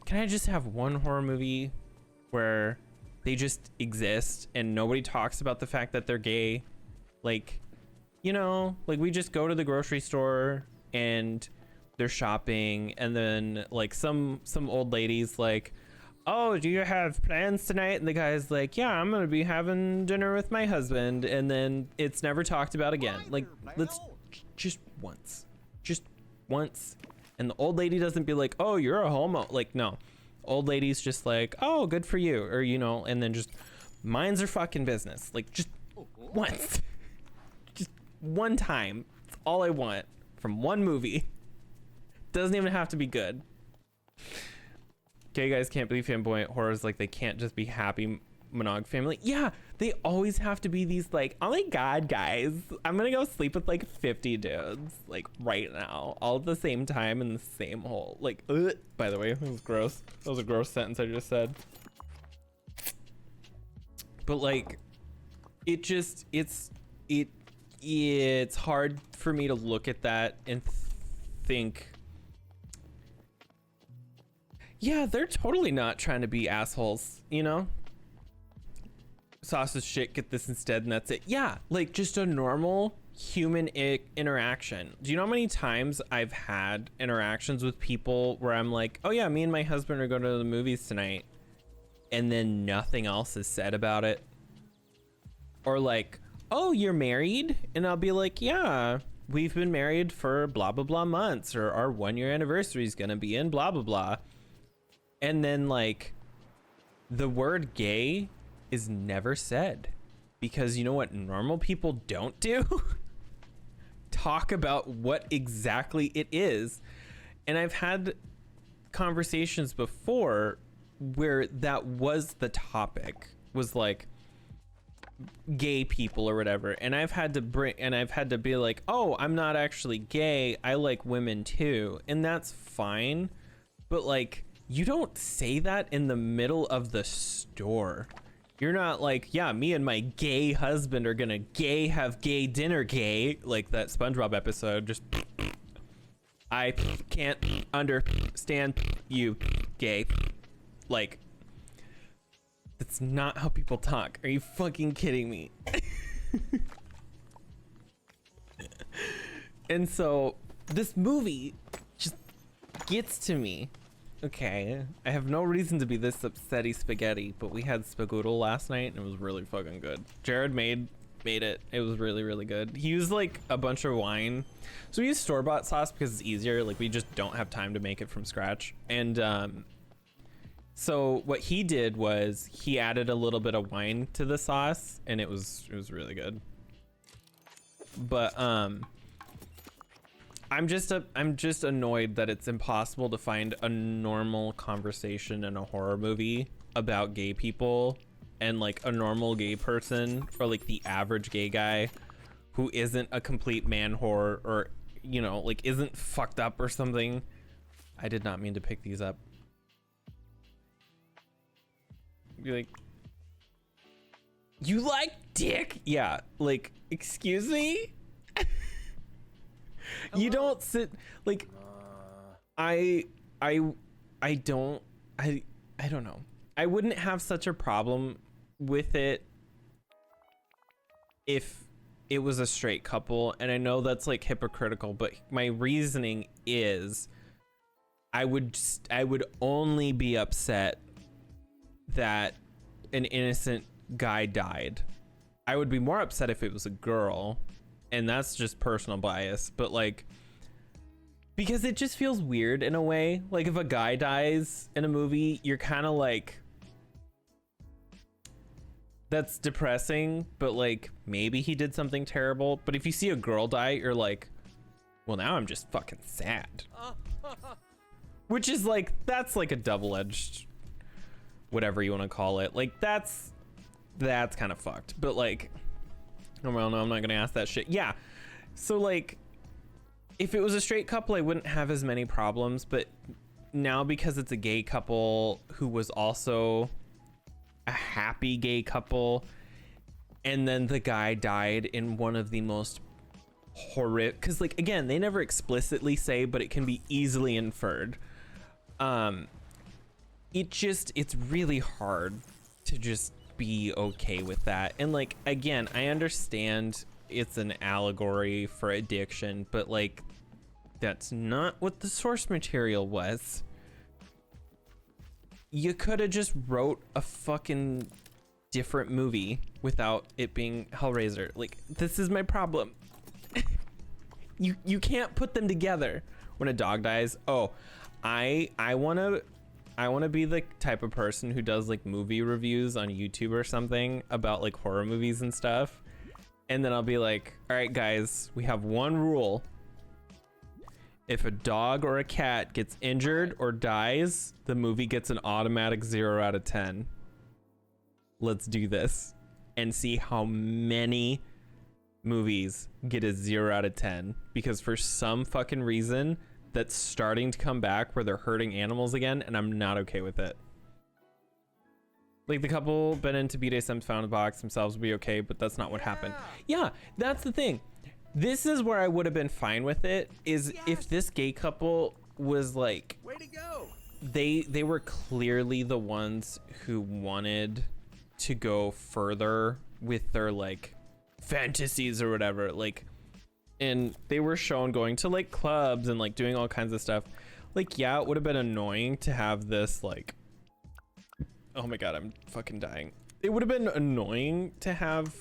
can I just have one horror movie where they just exist and nobody talks about the fact that they're gay? Like, you know, like we just go to the grocery store and they're shopping and then like some old lady's like, oh, do you have plans tonight? And the guy's like, yeah, I'm gonna be having dinner with my husband. And then it's never talked about again. Like, let's just once. And the old lady doesn't be like, oh, you're a homo. Like, no. Old lady's just like, oh, good for you. Or, you know, and then just minds her fucking business. Like, just once. Just one time. That's all I want from one movie. Doesn't even have to be good. Gay guys can't be fanboy horrors, like they can't just be happy monog family. Yeah, they always have to be these like, oh my god, guys, I'm gonna go sleep with like 50 dudes like right now, all at the same time in the same hole. Like, ugh. By the way, that was gross. That was a gross sentence I just said. But like, it's hard for me to look at that and think, yeah, they're totally not trying to be assholes, you know? Sausage shit, get this instead, and that's it. Yeah, like just a normal human interaction. Do you know how many times I've had interactions with people where I'm like, oh yeah, me and my husband are going to the movies tonight, and then nothing else is said about it? Or like, oh, you're married? And I'll be like, yeah, we've been married for blah, blah, blah months, or our 1-year anniversary is going to be in blah, blah, blah. And then like the word gay is never said, because you know what normal people don't do? Talk about what exactly it is. And I've had conversations before where that was the topic, was like gay people or whatever, and I've had to be like, oh, I'm not actually gay, I like women too. And that's fine, but like, you don't say that in the middle of the store. You're not like, yeah, me and my gay husband are gonna have gay dinner like that SpongeBob episode. Just, I can't understand you, gay. Like, that's not how people talk. Are you fucking kidding me? And so this movie just gets to me. Okay, I have no reason to be this upsetty spaghetti, but we had spagoodle last night and it was really fucking good. Jared made it. It was really, really good. He used like a bunch of wine. So we use store-bought sauce because it's easier. Like, we just don't have time to make it from scratch. And so what he did was he added a little bit of wine to the sauce and it was really good. But I'm just annoyed that it's impossible to find a normal conversation in a horror movie about gay people and like a normal gay person, or like the average gay guy who isn't a complete man whore, or, you know, like isn't fucked up or something. I did not mean to pick these up. Be like, you like dick? Yeah, like, excuse me? You don't sit like, I don't know. I wouldn't have such a problem with it if it was a straight couple, and I know that's like hypocritical, but my reasoning is I would only be upset that an innocent guy died. I would be more upset if it was a girl, and that's just personal bias, but like, because it just feels weird in a way. Like, if a guy dies in a movie, you're kind of like, that's depressing, but like, maybe he did something terrible. But if you see a girl die, you're like, well, now I'm just fucking sad. Which is like, that's like a double-edged, whatever you want to call it. Like, that's kind of fucked. But like, oh, well, no, I'm not gonna ask that shit. Yeah, so like, if it was a straight couple, I wouldn't have as many problems, but now because it's a gay couple who was also a happy gay couple, and then the guy died in one of the most horrific, because like, again, they never explicitly say, but it can be easily inferred. It's really hard to just be okay with that. And like, again, I understand it's an allegory for addiction, but like, that's not what the source material was. You could have just wrote a fucking different movie without it being Hellraiser. Like, this is my problem. You can't put them together. When a dog dies, oh, I want to be the type of person who does like movie reviews on YouTube or something about like horror movies and stuff. And then I'll be like, all right, guys, we have one rule. If a dog or a cat gets injured or dies, the movie gets an automatic 0 out of 10. Let's do this and see how many movies get a 0 out of 10. Because for some fucking reason, that's starting to come back where they're hurting animals again, and I'm not okay with it. Like, the couple been into BDSM found a box themselves would be okay, but that's not what happened. Yeah, that's the thing. This is where I would have been fine with it, is if this gay couple was like, Way to go! They were clearly the ones who wanted to go further with their like fantasies or whatever, like, and they were shown going to like clubs and like doing all kinds of stuff. Like, yeah, it would have been annoying to have this like, oh my god, I'm fucking dying. It would have been annoying to have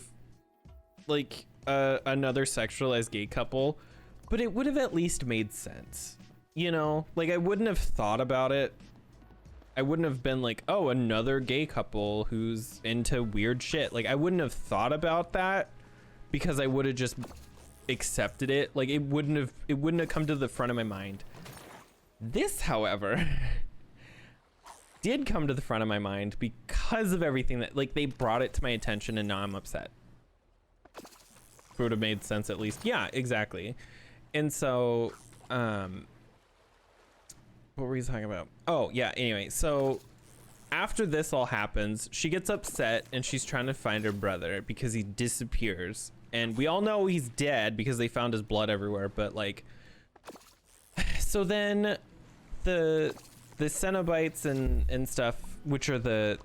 like another sexualized gay couple, but it would have at least made sense, you know? Like, I wouldn't have thought about it. I wouldn't have been like, oh, another gay couple who's into weird shit. Like, I wouldn't have thought about that because I would have just accepted it. Like, it wouldn't have come to the front of my mind. This, however, did come to the front of my mind because of everything that, like, they brought it to my attention, and now I'm upset. It would have made sense at least. Yeah, exactly. And so, what were we talking about? Oh yeah, anyway, so after this all happens, she gets upset and she's trying to find her brother because he disappears, and we all know he's dead because they found his blood everywhere. But like, so then the Cenobites and stuff, which are the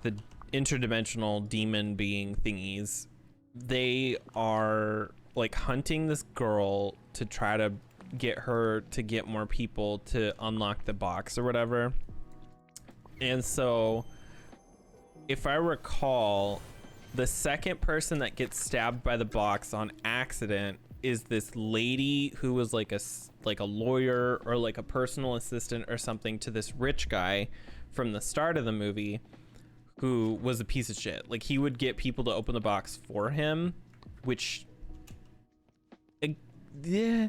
interdimensional demon being thingies, they are like hunting this girl to try to get her to get more people to unlock the box or whatever. And so if I recall, the second person that gets stabbed by the box on accident is this lady who was like a lawyer or like a personal assistant or something to this rich guy from the start of the movie, who was a piece of shit. Like, he would get people to open the box for him, which yeah.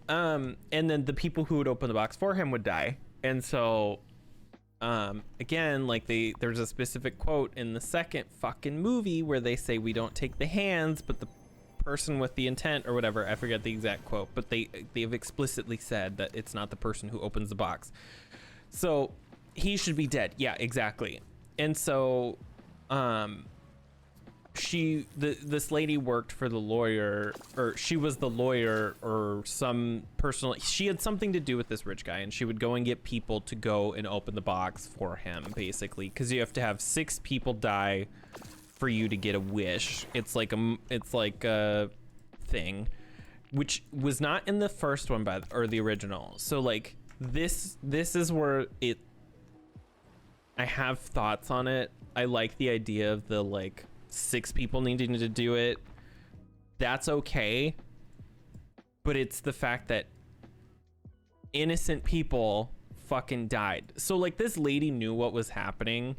And then the people who would open the box for him would die. And so again, like, there's a specific quote in the second fucking movie where they say we don't take the hands but the person with the intent or whatever. I forget the exact quote, but they've explicitly said that it's not the person who opens the box. So he should be dead. Yeah, exactly. And so this lady worked for the lawyer, or she was the lawyer or some personal, she had something to do with this rich guy, and she would go and get people to go and open the box for him, basically, because you have to have 6 people die for you to get a wish. It's like a thing, which was not in the first one or the original. So like this is where I have thoughts on it. I like the idea of the like 6 people needing to do it. That's okay, but it's the fact that innocent people fucking died. So like, this lady knew what was happening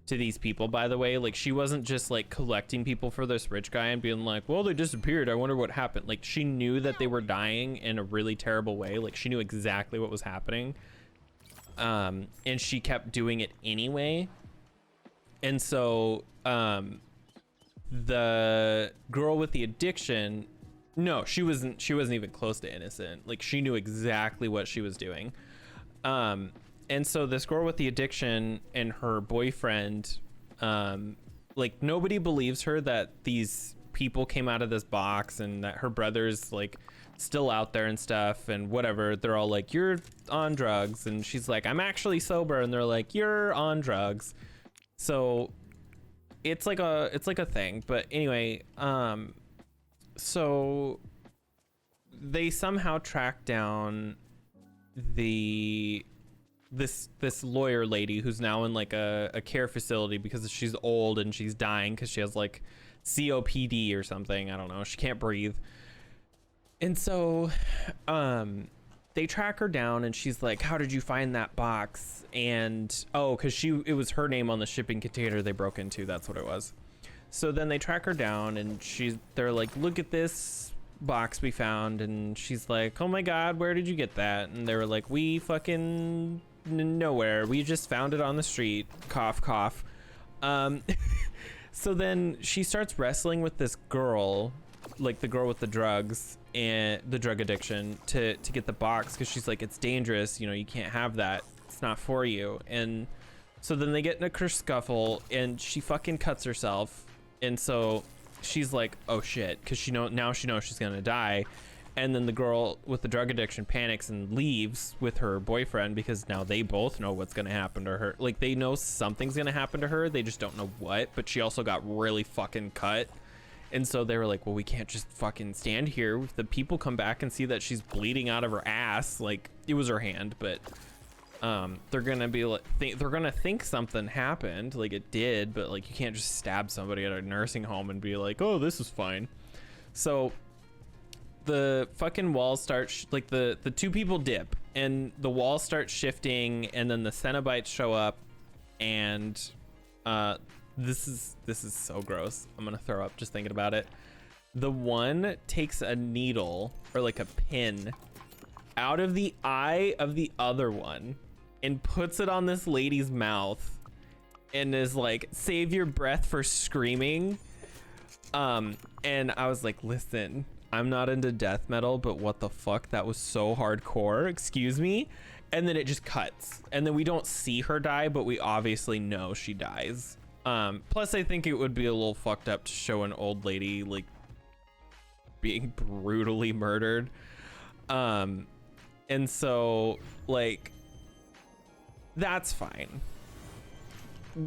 to these people, by the way. Like, she wasn't just like collecting people for this rich guy and being like, well, they disappeared, I wonder what happened. Like, she knew that they were dying in a really terrible way. Like, she knew exactly what was happening, and she kept doing it anyway. And so the girl with the addiction, no, she wasn't even close to innocent. Like, she knew exactly what she was doing. And so this girl with the addiction and her boyfriend, like, nobody believes her that these people came out of this box and that her brother's like still out there and stuff and whatever. They're all like, you're on drugs, and she's like, I'm actually sober, and they're like, you're on drugs. So it's like a thing. But anyway, so they somehow track down this lawyer lady who's now in like a care facility because she's old and she's dying because she has like COPD or something. I don't know. She can't breathe. And so they track her down, and she's like, how did you find that box? And because it was her name on the shipping container they broke into. That's what it was. So then they track her down, and they're like, look at this box we found. And she's like, oh my god, where did you get that? And they were like, we fucking nowhere, we just found it on the street, cough cough. So then she starts wrestling with this girl, like the girl with the drugs and the drug addiction, to get the box, because she's like, it's dangerous, you know, you can't have that, it's not for you. And so then they get in a kerfuffle, and she fucking cuts herself. And so she's like, oh shit, because now she knows she's gonna die. And then the girl with the drug addiction panics and leaves with her boyfriend, because now they both know what's gonna happen to her. Like, they know something's gonna happen to her, they just don't know what. But she also got really fucking cut. And so they were like, well, we can't just fucking stand here. If the people come back and see that she's bleeding out of her ass, like, it was her hand, but they're gonna be like, they're gonna think something happened, like it did, but like, you can't just stab somebody at a nursing home and be like, oh, this is fine. So the fucking walls start like the 2 people dip, and the walls start shifting, and then the Cenobites show up, and this is so gross. I'm gonna throw up just thinking about it. The one takes a needle, or like a pin, out of the eye of the other one and puts it on this lady's mouth and is like, save your breath for screaming. And I was like, listen, I'm not into death metal, but what the fuck? That was so hardcore. Excuse me. And then it just cuts. And then we don't see her die, but we obviously know she dies. Plus, I think it would be a little fucked up to show an old lady, like, being brutally murdered. And so, like, that's fine.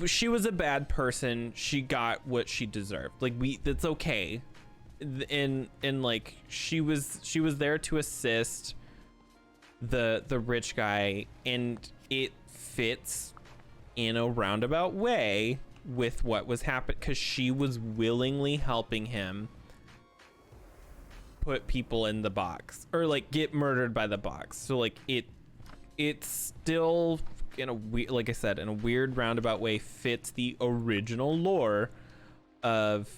She was a bad person. She got what she deserved. Like, that's okay. And like, she was there to assist the rich guy, and it fits in a roundabout way with what was happening, because she was willingly helping him put people in the box, or like get murdered by the box. So like it's still in a weird, like I said, in a weird roundabout way, fits the original lore of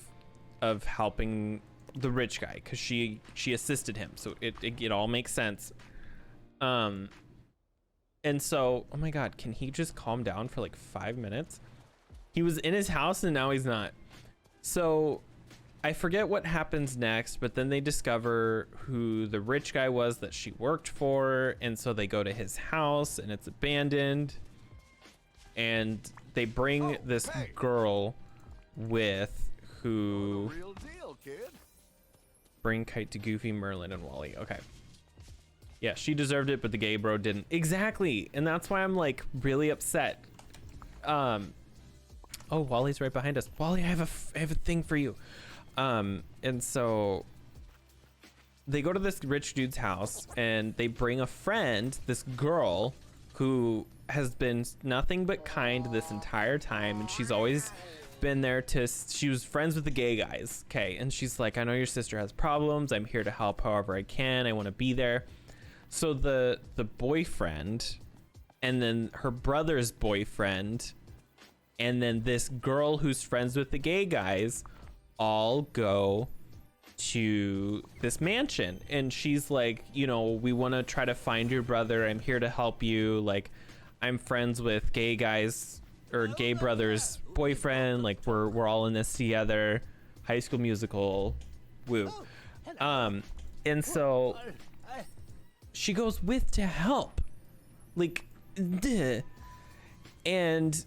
helping the rich guy, because she assisted him, so it all makes sense. And so, oh my god, can he just calm down for like 5 minutes? He was in his house and now he's not. So I forget what happens next, but then they discover who the rich guy was that she worked for, and so they go to his house and it's abandoned, and they bring this girl with who Real deal, kid. bring Kite to Goofy, Merlin, and Wally. Okay. Yeah, she deserved it, but the gay bro didn't. Exactly. And that's why I'm like really upset. Oh, Wally's right behind us. Wally, I have a thing for you. And so they go to this rich dude's house and they bring a friend, this girl who has been nothing but kind this entire time, and she's always been there she was friends with the gay guys. Okay. And she's like, I know your sister has problems. I'm here to help however I can. I want to be there. So the boyfriend, and then her brother's boyfriend, and then this girl who's friends with the gay guys all go to this mansion. And she's like, you know, we want to try to find your brother. I'm here to help you. Like, I'm friends with gay guys, or gay brother's boyfriend. Like, we're all in this together. High School Musical. Woo. And so she goes with to help, like, duh. And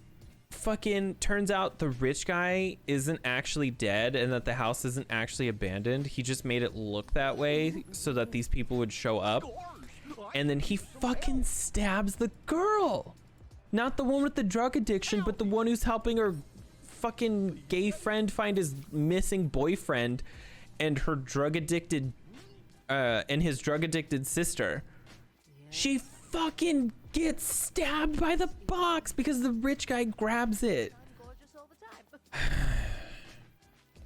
fucking turns out the rich guy isn't actually dead, and that the house isn't actually abandoned. He just made it look that way so that these people would show up. And then he fucking stabs the girl, not the one with the drug addiction, but the one who's helping her fucking gay friend find his missing boyfriend, and her drug addicted and his drug addicted sister. She fucking gets stabbed by the box because the rich guy grabs it.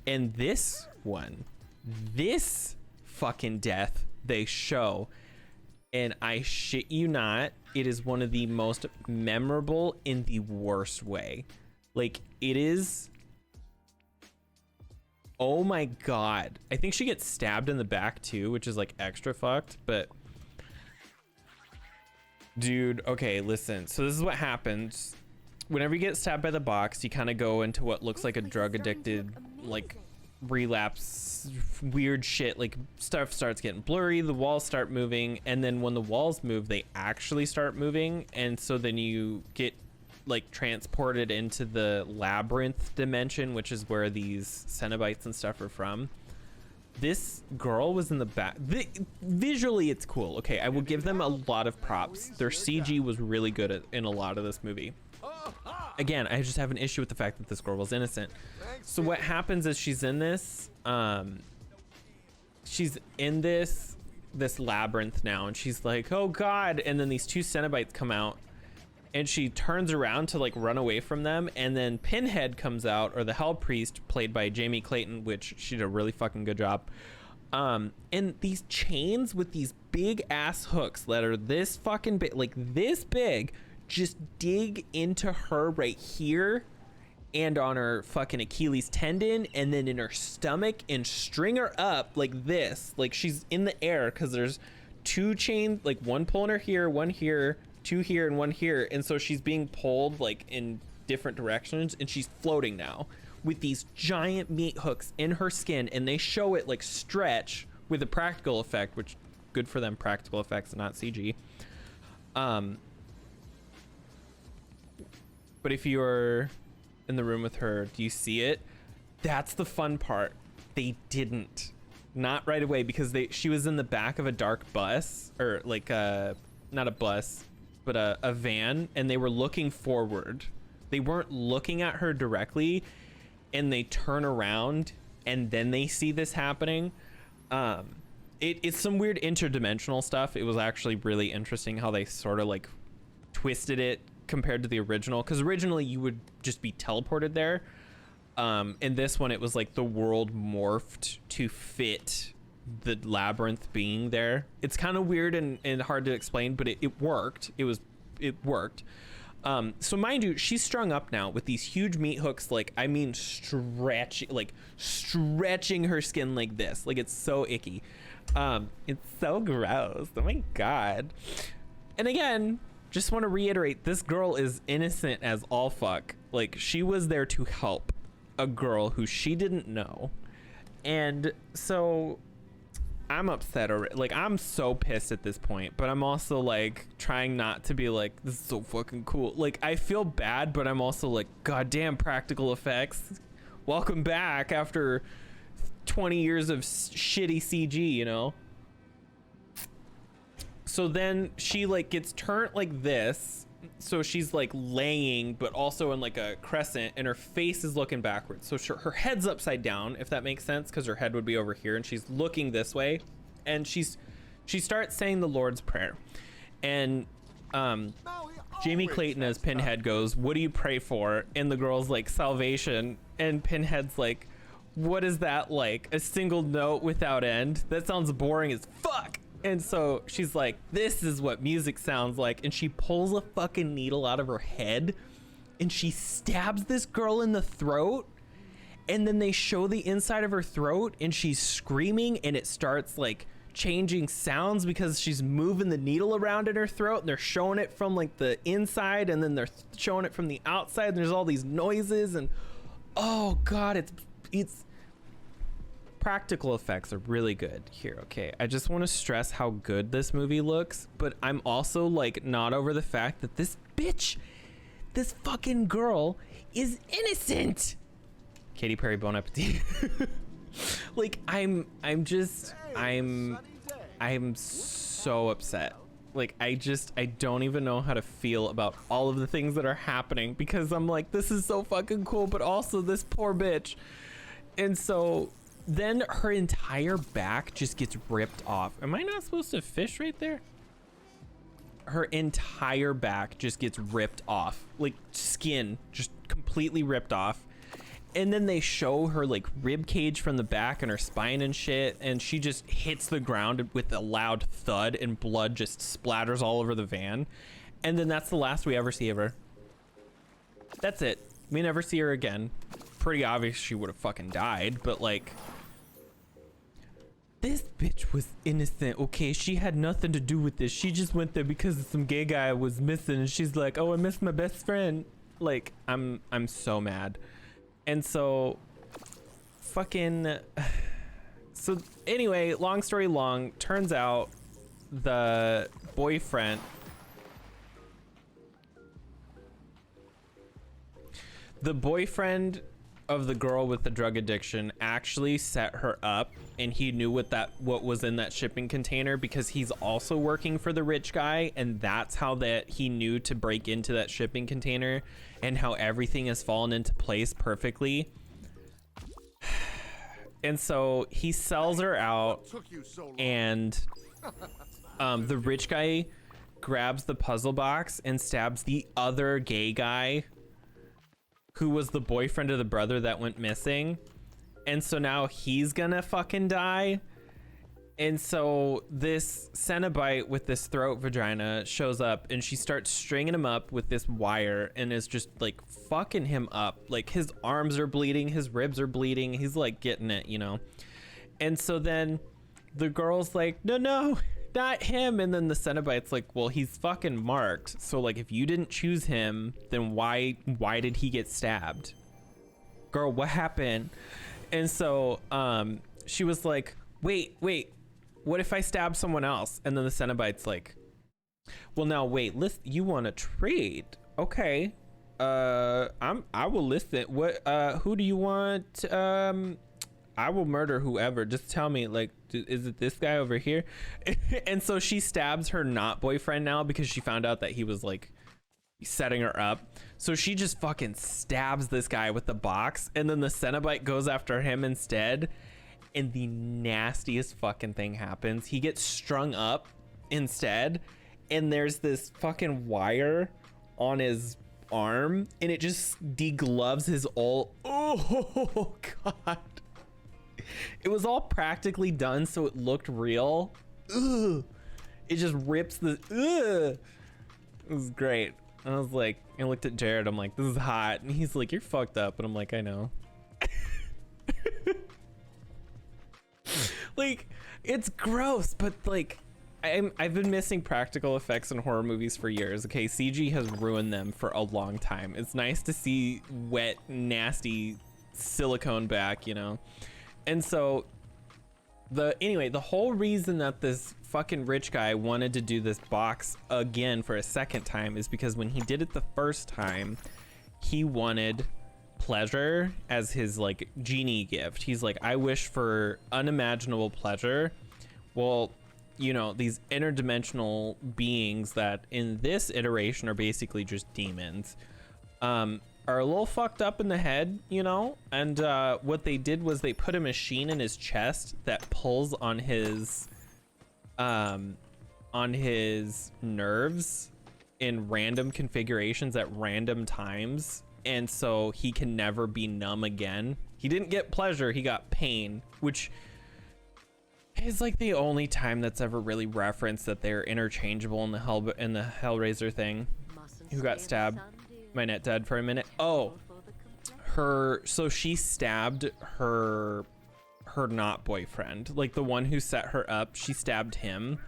And this fucking death they show, and I shit you not, it is one of the most memorable in the worst way. Like, it is, oh my god. I think she gets stabbed in the back too, which is like extra fucked, but dude, okay, listen. So this is what happens. Whenever you get stabbed by the box, you kind of go into what looks like a drug addicted, like, relapse, weird shit. Like, stuff starts getting blurry, the walls start moving, and then when the walls move, they actually start moving, and so then you get, like, transported into the labyrinth dimension, which is where these Cenobites and stuff are from. This girl was in the back. Visually, it's cool. Okay, I will give them a lot of props. Their CG was really good in a lot of this movie. Again, I just have an issue with the fact that this girl was innocent. So what happens is she's in this, this labyrinth now, and she's like, oh god, and then these two Cenobites come out, and she turns around to like run away from them, and then Pinhead comes out, or the Hell Priest, played by Jamie Clayton, which she did a really fucking good job. And these chains with these big ass hooks that are this fucking big, like this big, just dig into her right here, and on her fucking Achilles tendon, and then in her stomach, and string her up like this, like she's in the air, because there's two chains, like one pulling her here, one here, two here, and one here, and so she's being pulled like in different directions, and she's floating now with these giant meat hooks in her skin, and they show it like stretch with a practical effect, which good for them, practical effects, not CG. But if you're in the room with her, do you see it? That's the fun part. They didn't. Not right away, because she was in the back of a dark bus, or like not a bus, but a van, and they were looking forward. They weren't looking at her directly, and they turn around and then they see this happening. It's some weird interdimensional stuff. It was actually really interesting how they sort of like twisted it compared to the original, because originally you would just be teleported there. In this one, it was like the world morphed to fit the labyrinth being there. It's kind of weird and hard to explain, but it worked. It worked. So mind you, she's strung up now with these huge meat hooks. Like, I mean, stretching her skin like this. Like, it's so icky. It's so gross. Oh my God. And again, just want to reiterate, this girl is innocent as all fuck. Like, she was there to help a girl who she didn't know. And so I'm upset already. Like, I'm so pissed at this point, but I'm also like trying not to be like, this is so fucking cool. Like, I feel bad, but I'm also like, goddamn, practical effects, welcome back after 20 years of shitty CG, you know? So then she like gets turned like this, so she's like laying but also in like a crescent, and her face is looking backwards, so her head's upside down, if that makes sense, because her head would be over here, and she's looking this way, and she starts saying the Lord's Prayer. And Jamie Clayton as Pinhead goes, what do you pray for? And the girl's like, salvation. And Pinhead's like, what is that, like a single note without end? That sounds boring as fuck. And so she's like, this is what music sounds like. And she pulls a fucking needle out of her head and she stabs this girl in the throat. And then they show the inside of her throat and she's screaming, and it starts like changing sounds because she's moving the needle around in her throat, and they're showing it from like the inside, and then they're showing it from the outside, and there's all these noises, and oh God, it's practical effects are really good here. Okay, I just want to stress how good this movie looks, but I'm also like not over the fact that this fucking girl is innocent. Katy Perry, bon appetit. Like, I'm so upset. Like, I don't even know how to feel about all of the things that are happening, because I'm like, this is so fucking cool, but also this poor bitch. And so then her entire back just gets ripped off. Am I not supposed to fish right there? Her entire back just gets ripped off, like skin just completely ripped off. And then they show her like rib cage from the back and her spine and shit, and she just hits the ground with a loud thud and blood just splatters all over the van. And then that's the last we ever see of her. That's it. We never see her again. Pretty obvious she would have fucking died, but like, this bitch was innocent, okay? She had nothing to do with this. She just went there because some gay guy was missing, and she's like, oh, I missed my best friend. Like, I'm so mad. And so fucking, so anyway, long story long, turns out the boyfriend of the girl with the drug addiction actually set her up, and he knew what was in that shipping container, because he's also working for the rich guy, and that's how that he knew to break into that shipping container, and how everything has fallen into place perfectly. And so he sells her out, and the rich guy grabs the puzzle box and stabs the other gay guy who was the boyfriend of the brother that went missing. And so now he's gonna fucking die. And so this Cenobite with this throat vagina shows up, and she starts stringing him up with this wire and is just like fucking him up. Like, his arms are bleeding, his ribs are bleeding, he's like getting it, you know? And so then the girl's like, no, not him. And then the Cenobite's like, well, he's fucking marked, so like, if you didn't choose him, then why did he get stabbed? Girl, what happened? And so she was like, wait, what if I stab someone else? And then the Cenobite's like, well, now wait, listen, you want to trade? Okay. I will listen. What, who do you want? I will murder whoever. Just tell me, like, is it this guy over here? And so she stabs her not boyfriend now because she found out that he was like setting her up. So she just fucking stabs this guy with the box, and then the Cenobite goes after him instead. And the nastiest fucking thing happens. He gets strung up instead, and there's this fucking wire on his arm, and it just degloves his all. Oh god. It was all practically done so it looked real. Ugh. It just rips the ugh. It was great. I was like, I looked at Jared, I'm like, this is hot, and he's like, you're fucked up, and I'm like, I know. Like, it's gross, but like, I've been missing practical effects in horror movies for years. Okay, CG has ruined them for a long time. It's nice to see wet, nasty silicone back, you know. And so the whole reason that this fucking rich guy wanted to do this box again for a second time is because when he did it the first time, he wanted pleasure as his like genie gift. He's like, I wish for unimaginable pleasure. Well, you know, these interdimensional beings that in this iteration are basically just demons, are a little fucked up in the head, you know. And what they did was they put a machine in his chest that pulls on his nerves in random configurations at random times, and so he can never be numb again. He didn't get pleasure, he got pain, which is like the only time that's ever really referenced that they're interchangeable in the Hellraiser thing. Who got stabbed? My net dead for a minute. Oh, so she stabbed her not boyfriend, like the one who set her up. She stabbed him,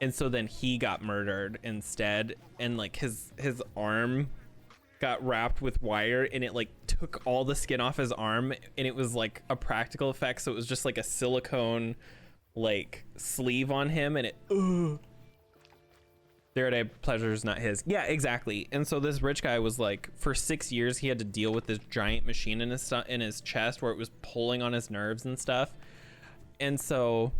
and so then he got murdered instead, and like his arm got wrapped with wire, and it like took all the skin off his arm, and it was like a practical effect, so it was just like a silicone like sleeve on him, and it their pleasure is not his. Yeah, exactly. And so this rich guy was like, for 6 years he had to deal with this giant machine in his chest where it was pulling on his nerves and stuff. And so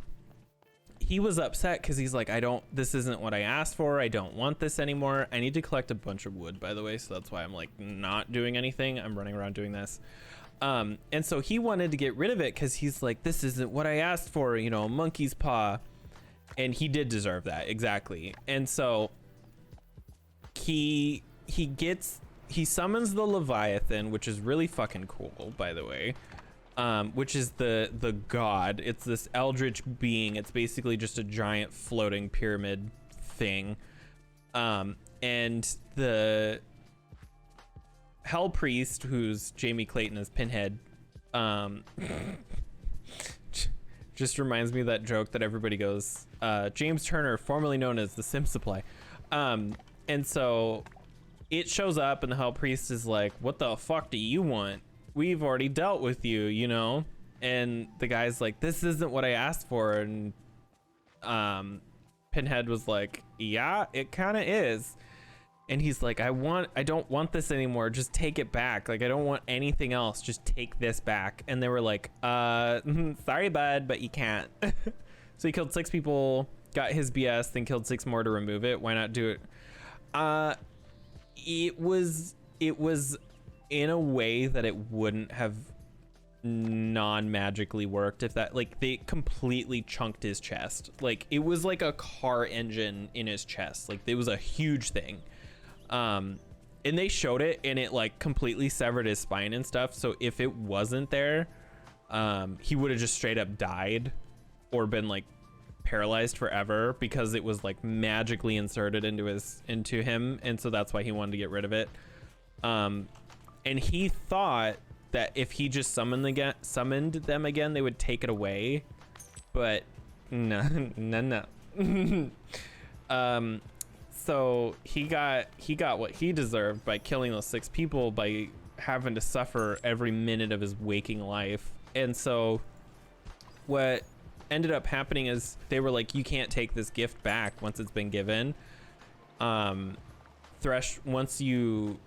he was upset because he's like, this isn't what I asked for. I don't want this anymore. I need to collect a bunch of wood, by the way, so that's why I'm like not doing anything. I'm running around doing this. And so he wanted to get rid of it because he's like, this isn't what I asked for, you know, monkey's paw. And he did deserve that, exactly. And so he summons the Leviathan, which is really fucking cool, by the way. Which is the god. It's this eldritch being. It's basically just a giant floating pyramid thing. And the Hell Priest, who's Jamie Clayton as Pinhead, just reminds me of that joke that everybody goes, James Turner, formerly known as the Sim Supply. And so it shows up, and the Hell Priest is like, what the fuck do you want? We've already dealt with you, you know? And the guy's like, this isn't what I asked for. And Pinhead was like, yeah, it kind of is. And he's like, I don't want this anymore. Just take it back. Like, I don't want anything else. Just take this back. And they were like, sorry, bud, but you can't. So he killed 6 people, got his BS, then killed 6 more to remove it. Why not do it? It was in a way that it wouldn't have non-magically worked if that, like, they completely chunked his chest. Like, it was like a car engine in his chest. Like, it was a huge thing. And they showed it, and it like completely severed his spine and stuff. So if it wasn't there, he would have just straight up died or been like paralyzed forever, because it was like magically inserted into him. And so that's why he wanted to get rid of it. And he thought that if he just summoned them again, they would take it away. But no. So he got what he deserved by killing those 6 people, by having to suffer every minute of his waking life. And so what ended up happening is they were like, you can't take this gift back once it's been given. Once you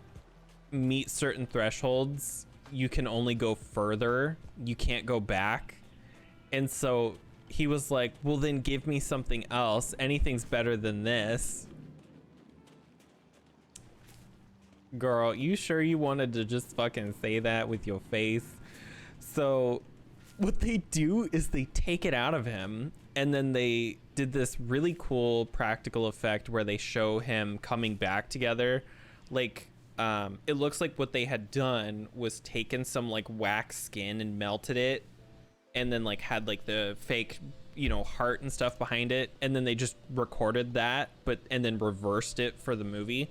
meet certain thresholds, you can only go further. You can't go back. And so he was like, well, then give me something else. Anything's better than this. Girl, you sure you wanted to just fucking say that with your face? So what they do is they take it out of him, and then they did this really cool practical effect where they show him coming back together. Like, it looks like what they had done was taken some like wax skin and melted it, and then like had like the fake, you know, heart and stuff behind it, and then they just recorded that, and then reversed it for the movie.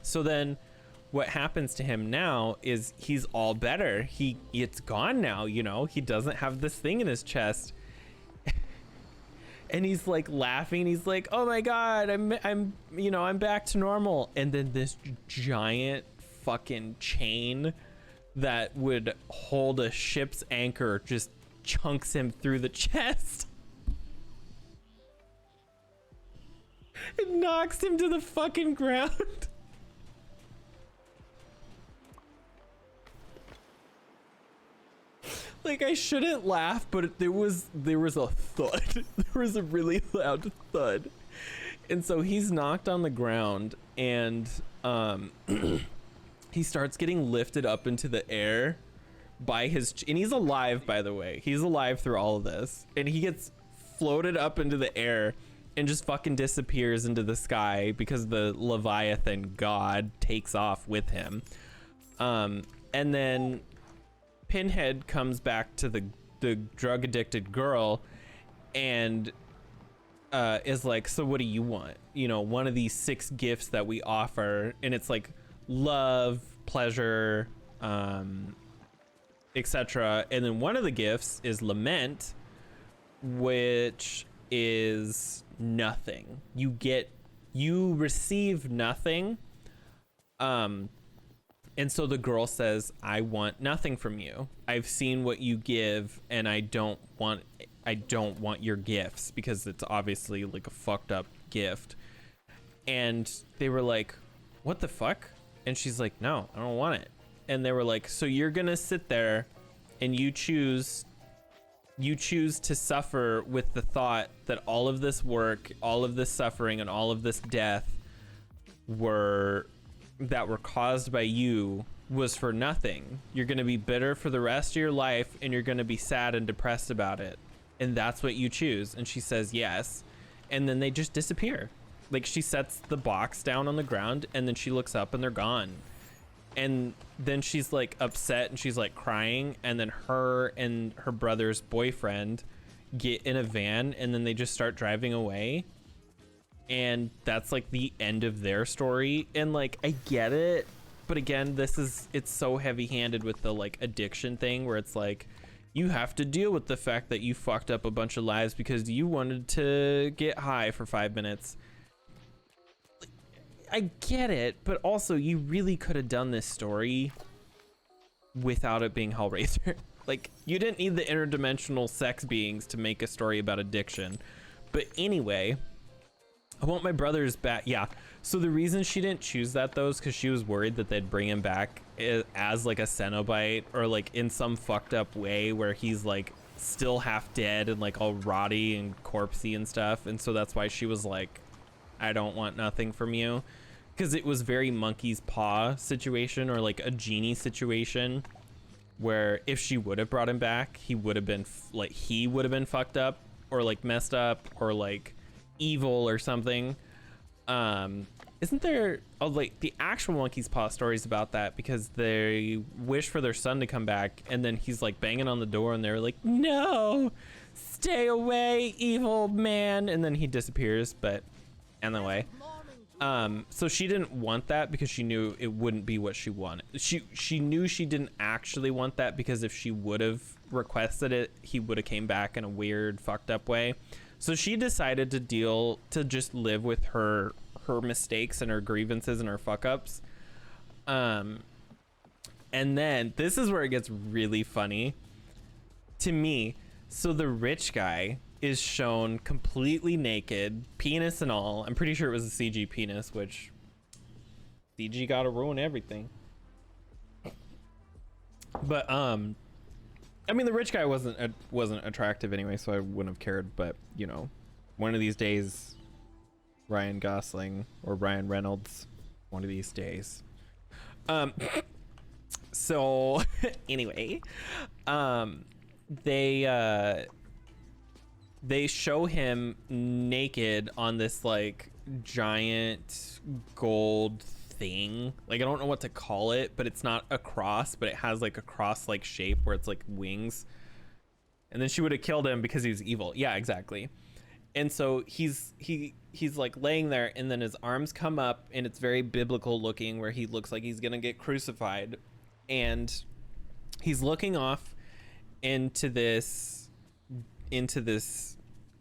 So then what happens to him now is he's all better. It's gone now, you know, he doesn't have this thing in his chest. And he's like laughing. He's like, oh my God, I'm back to normal. And then this giant fucking chain that would hold a ship's anchor just chunks him through the chest. It knocks him to the fucking ground. Like, I shouldn't laugh, but there was a thud. There was a really loud thud. And so he's knocked on the ground, and he starts getting lifted up into the air by and he's alive, by the way. He's alive through all of this. And he gets floated up into the air and just fucking disappears into the sky because the Leviathan god takes off with him. And then Pinhead comes back to the drug addicted girl and is like, so what do you want? You know, one of these 6 gifts that we offer, and it's like love, pleasure, etc. And then one of the gifts is lament, which is nothing. You receive nothing. And so the girl says, I want nothing from you. I've seen what you give, and I don't want your gifts, because it's obviously like a fucked up gift. And they were like, what the fuck? And she's like, no, I don't want it. And they were like, so you're gonna sit there and you choose to suffer with the thought that all of this work, all of this suffering, and all of this death were caused by you was for nothing. You're going to be bitter for the rest of your life, and you're going to be sad and depressed about it. And that's what you choose. And she says yes. And then they just disappear. Like, she sets the box down on the ground, and then she looks up and they're gone. And then she's like upset and she's like crying. And then her and her brother's boyfriend get in a van, and then they just start driving away. And that's like the end of their story. And like, I get it, but again, it's so heavy handed with the like addiction thing, where it's like, you have to deal with the fact that you fucked up a bunch of lives because you wanted to get high for 5 minutes. I get it, but also you really could have done this story without it being Hellraiser. Like, you didn't need the interdimensional sex beings to make a story about addiction. But anyway, I want my brothers back. Yeah. So the reason she didn't choose that, though, is because she was worried that they'd bring him back as like a Cenobite, or like in some fucked up way where he's like still half dead and like all rotty and corpsey and stuff. And so that's why she was like, I don't want nothing from you. Because it was very monkey's paw situation, or like a genie situation, where if she would have brought him back, he would have been fucked up, or like messed up, or like evil or something. Isn't there like the actual monkey's paw stories about that, because they wish for their son to come back, and then he's like banging on the door and they're like, no, stay away, evil man, and then he disappears. But anyway, so she didn't want that because she knew it wouldn't be what she wanted. She knew she didn't actually want that, because if she would have requested it, he would have came back in a weird fucked up way. So she decided to just live with her mistakes and her grievances and her fuck ups. And then this is where it gets really funny. to me. So the rich guy is shown completely naked, penis and all. I'm pretty sure it was a CG penis, which CG gotta ruin everything. But I mean, the rich guy wasn't attractive anyway, so I wouldn't have cared. But you know, one of these days, Ryan Gosling or Ryan Reynolds, one of these days. So anyway, they show him naked on this like giant gold thing. Like, I don't know what to call it, but it's not a cross, but it has like a cross like shape where it's like wings. And then she would have killed him because he was evil. Yeah, exactly. And so he's like laying there, and then his arms come up, and it's very biblical looking, where he looks like he's gonna get crucified, and he's looking off into this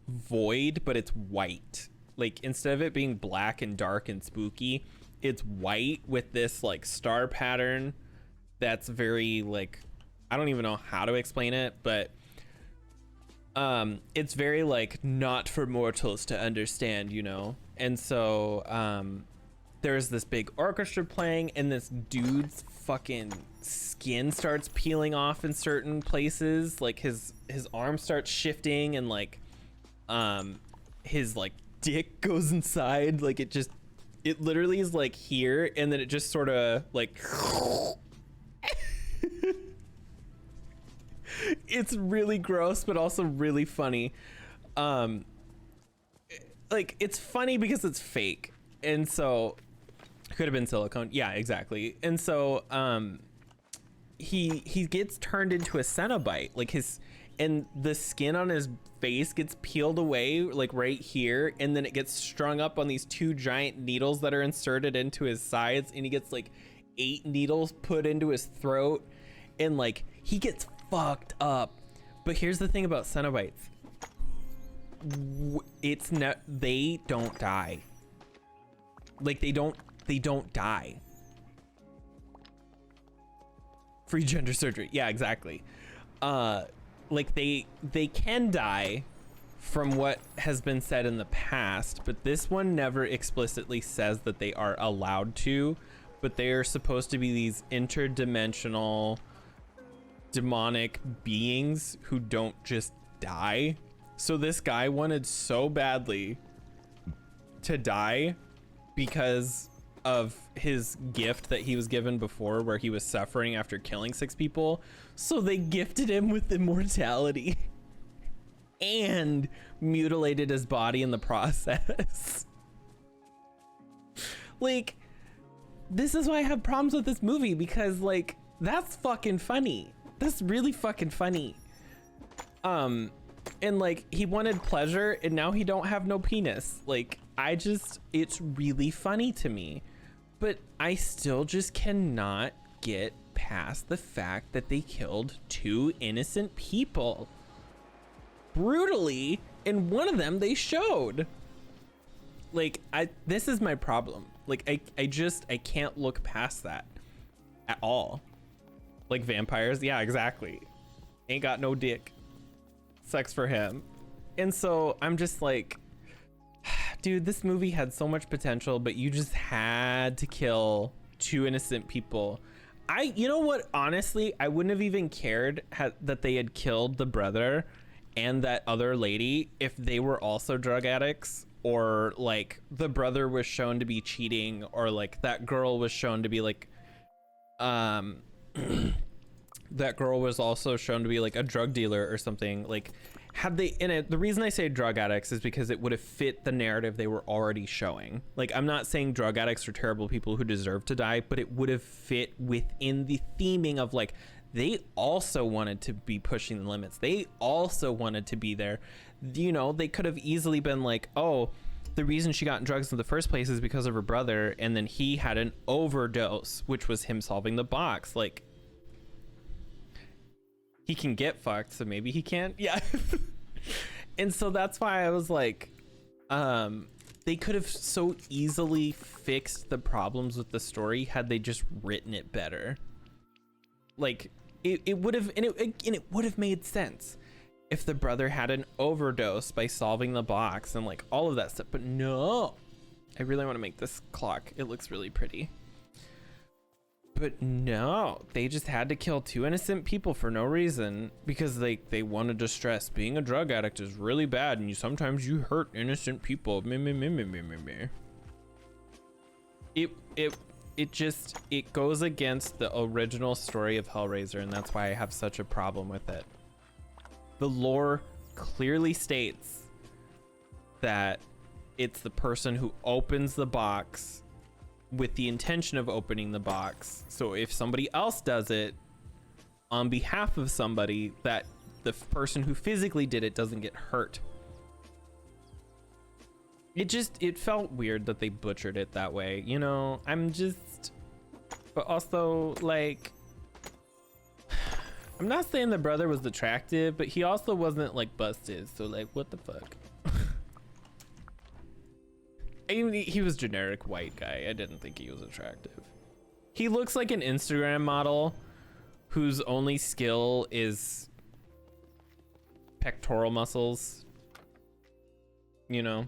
void, but it's white. Like, instead of it being black and dark and spooky, it's white with this like star pattern that's very like, I don't even know how to explain it, but it's very like not for mortals to understand, you know. And so there's this big orchestra playing, and this dude's fucking skin starts peeling off in certain places. Like his arm starts shifting, and like his like dick goes inside. Like it literally is like here, and then it just sort of like it's really gross, but also really funny. Like, it's funny because it's fake, and so could have been silicone. Yeah, exactly. And so he gets turned into a Cenobite, like and the skin on his face gets peeled away, like right here, and then it gets strung up on these two giant needles that are inserted into his sides, and he gets like 8 needles put into his throat, and like he gets fucked up. But here's the thing about Cenobites, it's not, they don't die. Like, they don't die. Free gender surgery. Yeah, exactly. Like they can die from what has been said in the past, but this one never explicitly says that they are allowed to, but they are supposed to be these interdimensional demonic beings who don't just die. So this guy wanted so badly to die because of his gift that he was given before, where he was suffering after killing 6 people. So they gifted him with immortality and mutilated his body in the process. Like, this is why I have problems with this movie, because like, that's fucking funny. That's really fucking funny. And like, he wanted pleasure, and now he don't have no penis. Like, it's really funny to me, but I still just cannot get past the fact that they killed 2 innocent people brutally, and one of them they showed. Like, this is my problem. Like, I can't look past that at all. Like, vampires, yeah, exactly, ain't got no dick, sucks for him. And so I'm just like, dude, this movie had so much potential, but you just had to kill 2 innocent people. You know what, honestly, I wouldn't have even cared that they had killed the brother and that other lady if they were also drug addicts, or like the brother was shown to be cheating, or like that girl was shown to be like that girl was also shown to be like a drug dealer or something. Like, had they in it, the reason I say drug addicts is because it would have fit the narrative they were already showing. Like, I'm not saying drug addicts are terrible people who deserve to die, but it would have fit within the theming of like, they also wanted to be pushing the limits, they also wanted to be there. You know, they could have easily been like, oh, the reason she got in drugs in the first place is because of her brother, and then he had an overdose, which was him solving the box. Like, he can get fucked, so maybe he can't. Yeah. And so that's why I was like, they could have so easily fixed the problems with the story had they just written it better. Like, it would have, and it would have made sense if the brother had an overdose by solving the box and like all of that stuff. But no, I really want to make this clock. It looks really pretty. But no, they just had to kill 2 innocent people for no reason because they wanted to stress being a drug addict is really bad and sometimes you hurt innocent people. It goes against the original story of Hellraiser, and that's why I have such a problem with it. The lore clearly states that it's the person who opens the box with the intention of opening the box. So if somebody else does it on behalf of somebody, that the person who physically did it doesn't get hurt. It felt weird that they butchered it that way, you know. But also, like, I'm not saying the brother was attractive, but he also wasn't like busted, so like, what the fuck. I mean, he was generic white guy. I didn't think he was attractive. He looks like an Instagram model whose only skill is pectoral muscles, you know.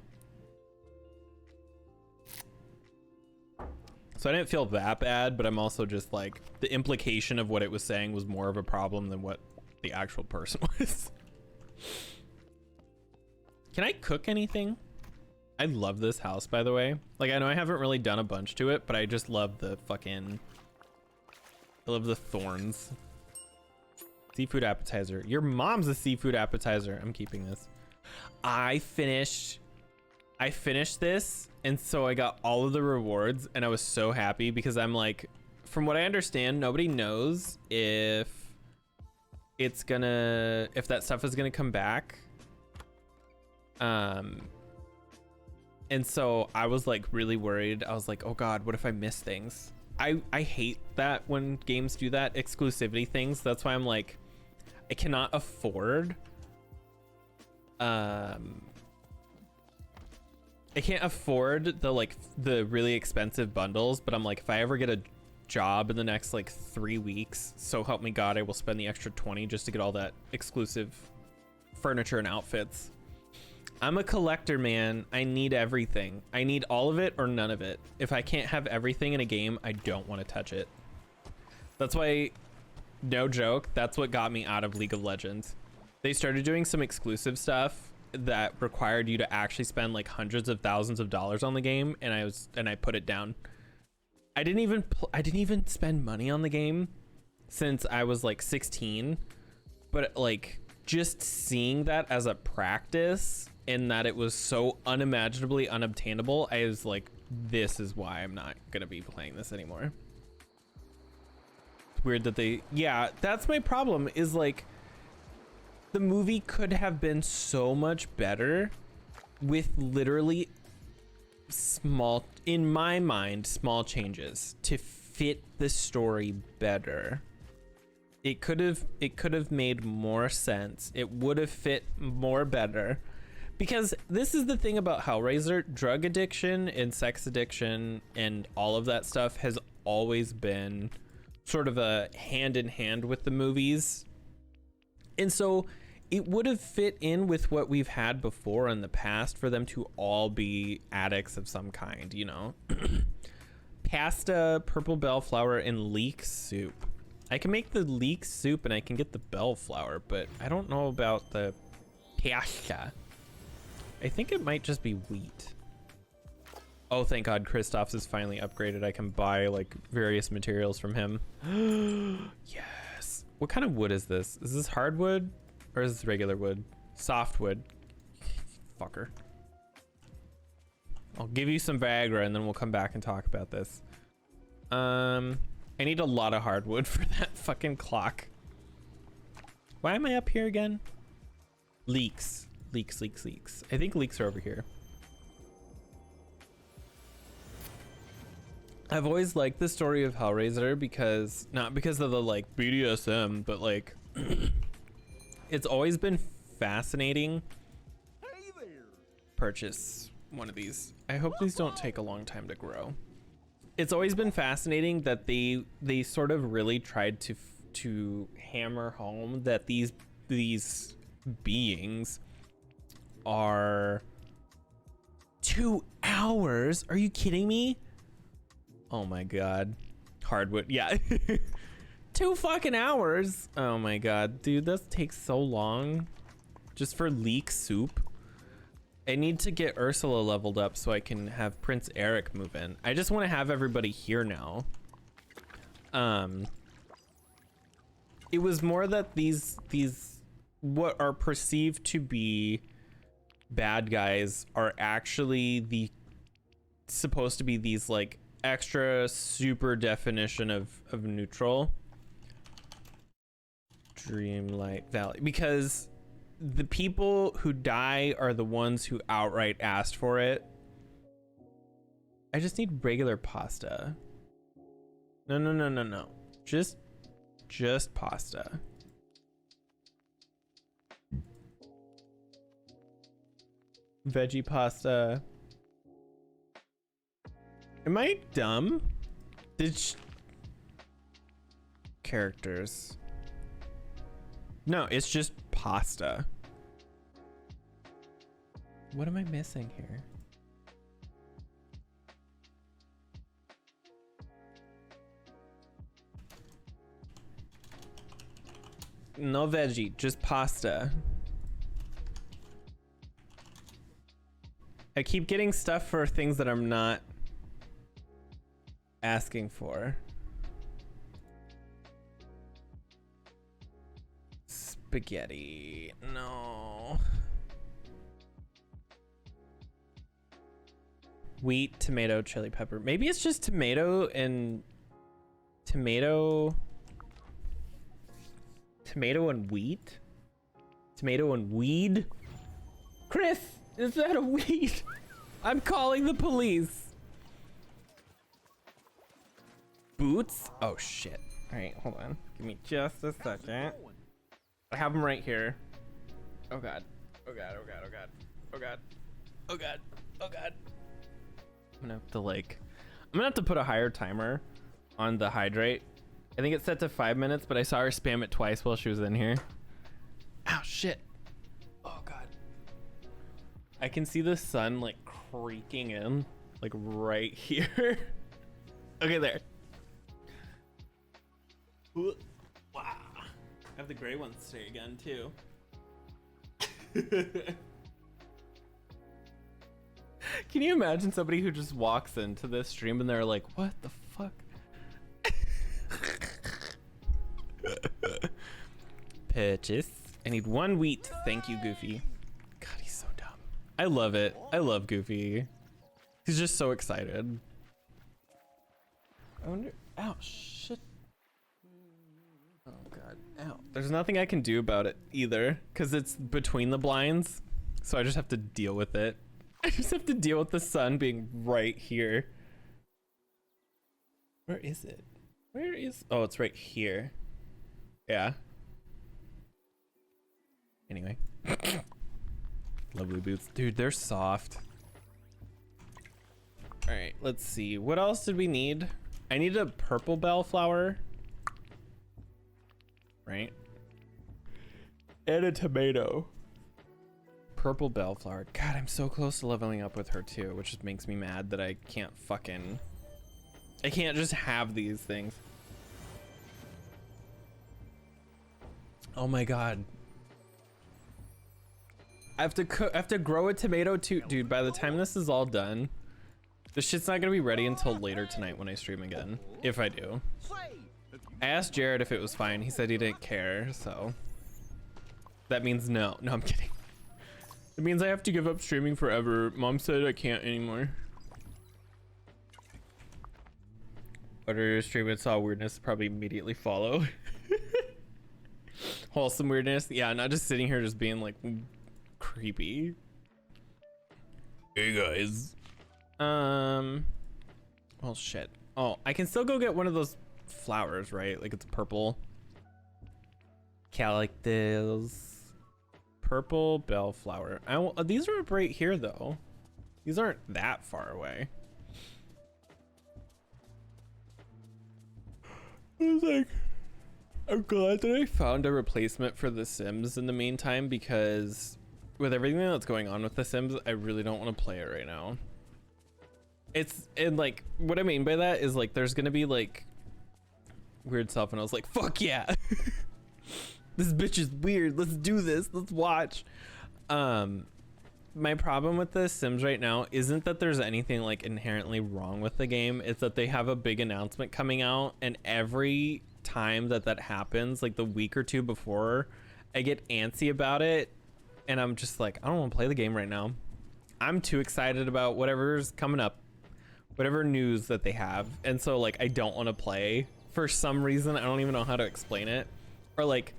So I didn't feel that bad, but I'm also just like, the implication of what it was saying was more of a problem than what the actual person was. Can I cook anything? I love this house, by the way. Like, I know I haven't really done a bunch to it, but I just love the fucking, I love the thorns. Seafood appetizer. Your mom's a seafood appetizer. I'm keeping this. I finished this, and so I got all of the rewards, and I was so happy because I'm like, from what I understand, nobody knows if that stuff is gonna come back. And so I was like really worried. I was like, oh God, what if I miss things? I hate that when games do that, exclusivity things. That's why I'm like, I cannot afford I can't afford the really expensive bundles, but I'm like, if I ever get a job in the next like 3 weeks, so help me God, I will spend the extra 20 just to get all that exclusive furniture and outfits. I'm a collector, man. I need everything. I need all of it or none of it. If I can't have everything in a game, I don't want to touch it. That's why, no joke, that's what got me out of League of Legends. They started doing some exclusive stuff that required you to actually spend like hundreds of thousands of dollars on the game, and I put it down. I didn't even spend money on the game since I was like 16, but like just seeing that as a practice and that it was so unimaginably unobtainable, I was like, this is why I'm not gonna be playing this anymore. It's weird that that's my problem, is like, the movie could have been so much better with literally small, in my mind, small changes to fit the story better. It could have made more sense. It would have fit more better. Because this is the thing about Hellraiser, drug addiction and sex addiction and all of that stuff has always been sort of a hand in hand with the movies. And so it would have fit in with what we've had before in the past for them to all be addicts of some kind, you know? Pasta, purple bellflower, and leek soup. I can make the leek soup and I can get the bellflower, but I don't know about the pasta. I think it might just be wheat. Oh, thank God, Kristoff's is finally upgraded. I can buy like various materials from him. Yes. What kind of wood is this? Is this hardwood or is this regular wood? Softwood. Fucker. I'll give you some Viagra and then we'll come back and talk about this. I need a lot of hardwood for that fucking clock. Why am I up here again? Leaks. Leaks. I think leaks are over here. I've always liked the story of Hellraiser because, not because of the like BDSM, but like it's always been fascinating. Hey there. Purchase one of these. I hope these don't take a long time to grow. It's always been fascinating that they sort of really tried to to hammer home that these beings are 2 hours. Are you kidding me? Oh my god. Hardwood, yeah. 2 fucking hours. Oh my god, dude, that takes so long just for leek soup. I need to get Ursula leveled up so I can have Prince Eric move in. I just want to have everybody here now. It was more that these what are perceived to be bad guys are actually supposed to be these like extra super definition of neutral. Dreamlight Valley, because the people who die are the ones who outright asked for it. I just need regular pasta. No. Just pasta. Veggie pasta. Am I dumb? Characters. No, it's just pasta. What am I missing here? No veggie, just pasta. I keep getting stuff for things that I'm not asking for. Spaghetti, no. Wheat, tomato, chili pepper. Maybe it's just tomato and wheat? Tomato and weed? Chris, is that a weed? I'm calling the police. Boots? Oh shit. All right, hold on. Give me just a second. I have them right here. Oh god. Oh god, oh god, oh god. Oh god. Oh god. Oh god. I'm gonna have to put a higher timer on the hydrate. I think it's set to 5 minutes, but I saw her spam it twice while she was in here. Ow, shit. Oh god. I can see the sun like creaking in, like right here. Okay, there. Ooh, wow. I have the gray ones today again too. Can you imagine somebody who just walks into this stream and they're like, what the fuck? Purchase. I need 1 wheat. Thank you, Goofy. God, he's so dumb. I love it. I love Goofy. He's just so excited. I wonder. Ow, shit. Oh, God. Ow. There's nothing I can do about it either, because it's between the blinds. So I just have to deal with it. I just have to deal with the sun being right here. Where is it? Where is... Oh, it's right here. Yeah. Anyway. Lovely boots. Dude, they're soft. Alright, let's see. What else did we need? I need a purple bellflower. Right? And a tomato. Purple bellflower. God, I'm so close to leveling up with her too, which just makes me mad that I can't fucking... I can't just have these things. Oh my god. I have to grow a tomato too. Dude, by the time this is all done, this shit's not gonna be ready until later tonight when I stream again. If I do. I asked Jared if it was fine. He said he didn't care, so... That means no. No, I'm kidding. It means I have to give up streaming forever. Mom said I can't anymore. Order your stream and saw weirdness, probably immediately follow. Wholesome weirdness. Yeah, not just sitting here just being like creepy. Hey guys. Well shit. Oh, I can still go get one of those flowers, right? Like it's purple. Calyctis. Purple bellflower. These are right here though. These aren't that far away. I was like, I'm glad that I found a replacement for The Sims in the meantime, because with everything that's going on with The Sims, I really don't want to play it right now. And like, what I mean by that is like, there's gonna be like weird stuff, and I was like, fuck yeah. This bitch is weird. Let's do this. Let's watch. My problem with The Sims right now isn't that there's anything like inherently wrong with the game. It's that they have a big announcement coming out, and every time that happens, like the week or two before, I get antsy about it, and I'm just like, I don't want to play the game right now. I'm too excited about whatever's coming up, whatever news that they have, and so like I don't want to play for some reason. I don't even know how to explain it. Or like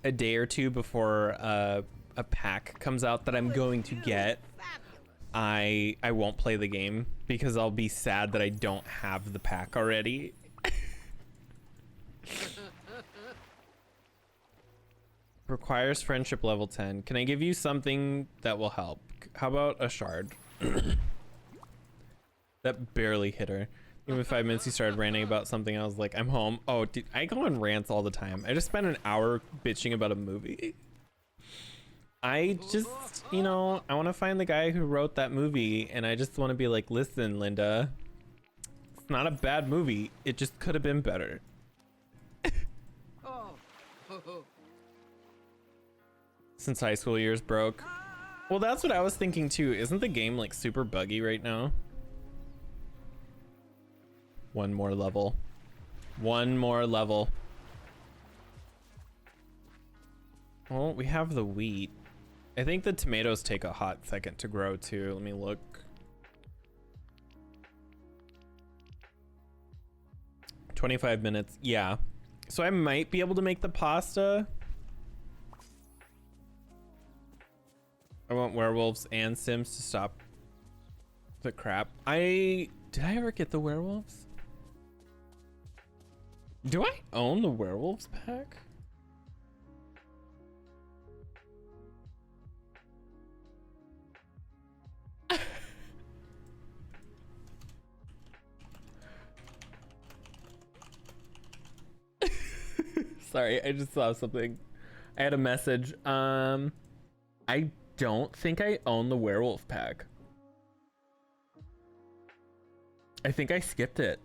a day or two before a pack comes out that I'm going to get, I won't play the game because I'll be sad that I don't have the pack already. Requires friendship level 10. Can I give you something that will help? How about a shard? That barely hit her. Even 5 minutes he started ranting about something, I was like, I'm home. Oh, dude, I go on rants all the time. I just spent an hour bitching about a movie. I just, you know, I want to find the guy who wrote that movie, and I just want to be like, listen, Linda, it's not a bad movie. It just could have been better. Since high school years broke. Well, that's what I was thinking too. Isn't the game like super buggy right now? One more level. One more level. Well, we have the wheat. I think the tomatoes take a hot second to grow too. Let me look. "25 minutes. Yeah. So I might be able to make the pasta. I want werewolves and Sims to stop the crap. Did I ever get the werewolves? Do I own the werewolves pack? Sorry, I just saw something. I had a message. I don't think I own the werewolf pack. I think I skipped it.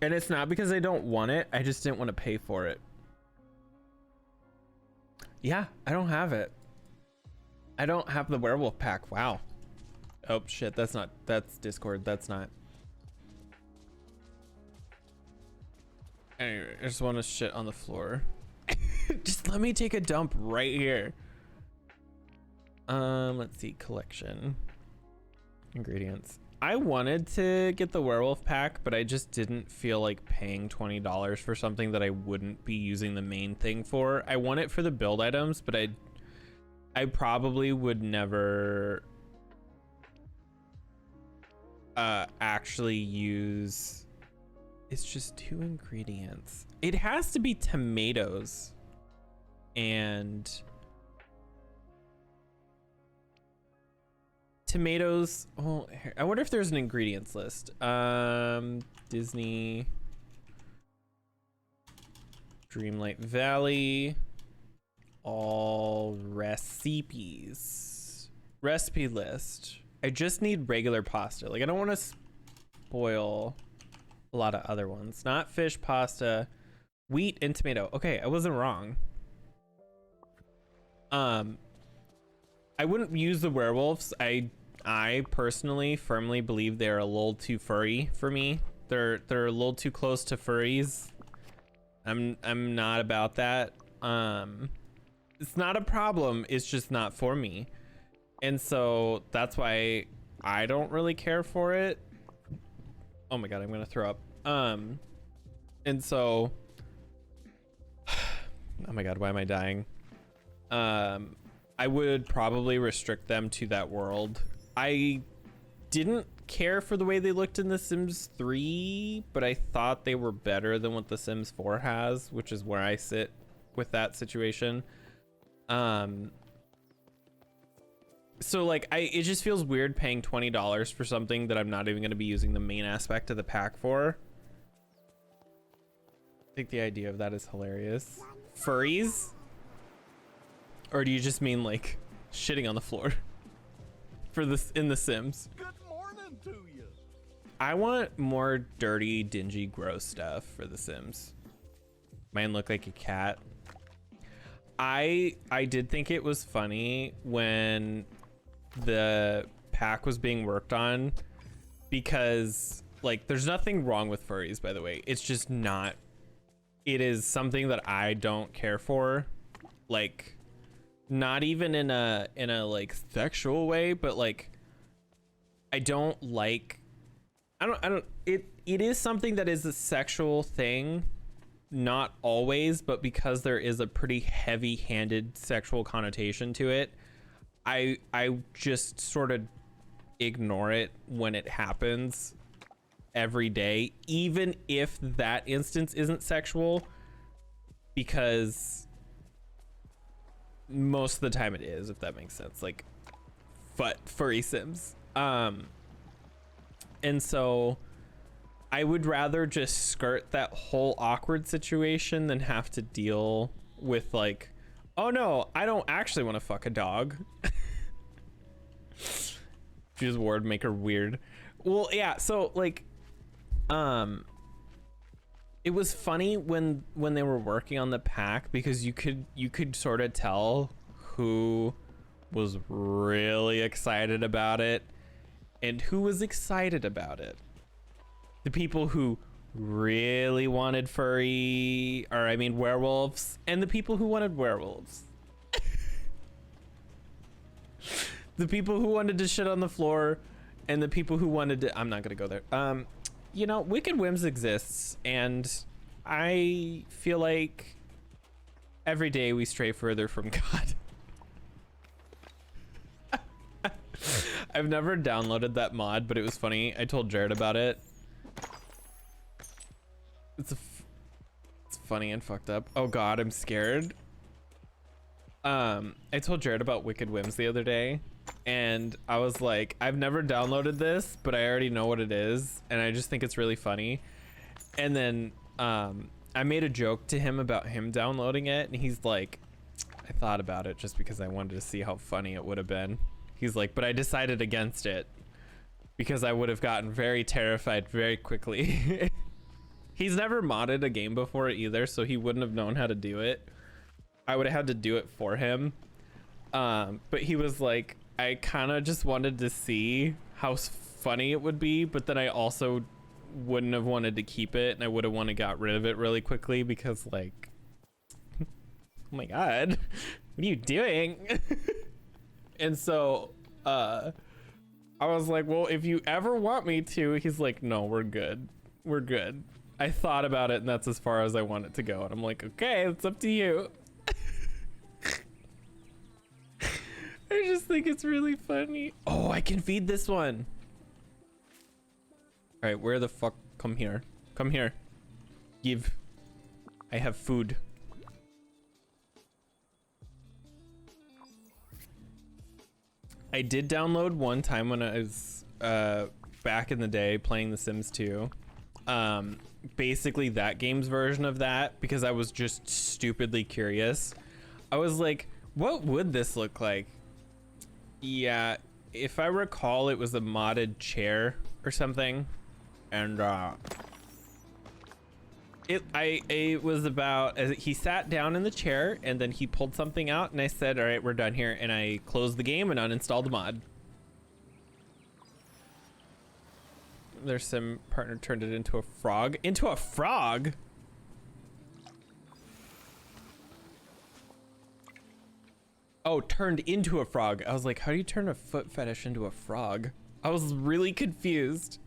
And it's not because I don't want it, I just didn't want to pay for it. Yeah, I don't have it. I don't have the werewolf pack. Wow. Oh shit, that's Discord. That's not. Anyway, I just want to shit on the floor. Just let me take a dump right here. Let's see, collection. Ingredients. I wanted to get the werewolf pack, but I just didn't feel like paying $20 for something that I wouldn't be using the main thing for. I want it for the build items, but I probably would never actually use. It's just 2 ingredients. It has to be tomatoes and tomatoes. Oh, I wonder if there's an ingredients list. Disney, Dreamlight Valley, all recipes, recipe list. I just need regular pasta. Like, I don't want to spoil a lot of other ones. Not fish, pasta, wheat, and tomato. Okay, I wasn't wrong. I wouldn't use the werewolves. I personally firmly believe they're a little too furry for me. They're a little too close to furries. I'm not about that. It's not a problem, it's just not for me. And so that's why I don't really care for it. Oh my god, I'm gonna throw up. And so oh my god, why am I dying? I would probably restrict them to that world. I didn't care for the way they looked in The Sims 3, but I thought they were better than what The Sims 4 has, which is where I sit with that situation. So like, it just feels weird paying $20 for something that I'm not even going to be using the main aspect of the pack for. think the idea of that is hilarious. Furries? Or do you just mean like shitting on the floor for this in The Sims? Good morning to you. I want more dirty, dingy, gross stuff for The Sims. Mine look like a cat. I did think it was funny when the pack was being worked on, because like there's nothing wrong with furries, by the way. It's just not, it is something that I don't care for. Like not even in a like sexual way, but like I don't like, it is something that is a sexual thing, not always, but because there is a pretty heavy-handed sexual connotation to it, I just sort of ignore it when it happens every day, even if that instance isn't sexual, because most of the time it is, if that makes sense. Like furry Sims. And so I would rather just skirt that whole awkward situation than have to deal with like, oh no, I don't actually want to fuck a dog. Just word make her weird. Well, yeah, so like it was funny when they were working on the pack, because you could sort of tell who was really excited about it and who was excited about it. The people who really wanted werewolves, and the people who wanted werewolves. The people who wanted to shit on the floor, and the people who wanted to, I'm not gonna go there. You know, Wicked Whims exists, and I feel like every day we stray further from God. I've never downloaded that mod, but it was funny. I told Jared about it. It's funny and fucked up. Oh God, I'm scared. I told Jared about Wicked Whims the other day, and I was like, I've never downloaded this, but I already know what it is, and I just think it's really funny. And then I made a joke to him about him downloading it, and he's like, I thought about it just because I wanted to see how funny it would have been. He's like, but I decided against it because I would have gotten very terrified very quickly. He's never modded a game before either, so he wouldn't have known how to do it. I would have had to do it for him. But he was like, I kind of just wanted to see how funny it would be, but then I also wouldn't have wanted to keep it, and I would have wanted to got rid of it really quickly because like, oh my God, what are you doing? And so I was like, well, if you ever want me to, he's like, no, we're good. We're good. I thought about it, and that's as far as I want it to go. And I'm like, okay, it's up to you. I just think it's really funny. Oh, I can feed this one. All right, where the fuck? Come here. Come here. Give. I have food. I did download one time when I was back in the day playing The Sims 2. Basically that game's version of that, because I was just stupidly curious. I was like, what would this look like? Yeah, if I recall, it was a modded chair or something, and it was about, he sat down in the chair and then he pulled something out, and I said, all right, we're done here, and I closed the game and uninstalled the mod. Their sim partner turned it into a frog. Into a frog? Oh, turned into a frog. I was like, how do you turn a foot fetish into a frog? I was really confused.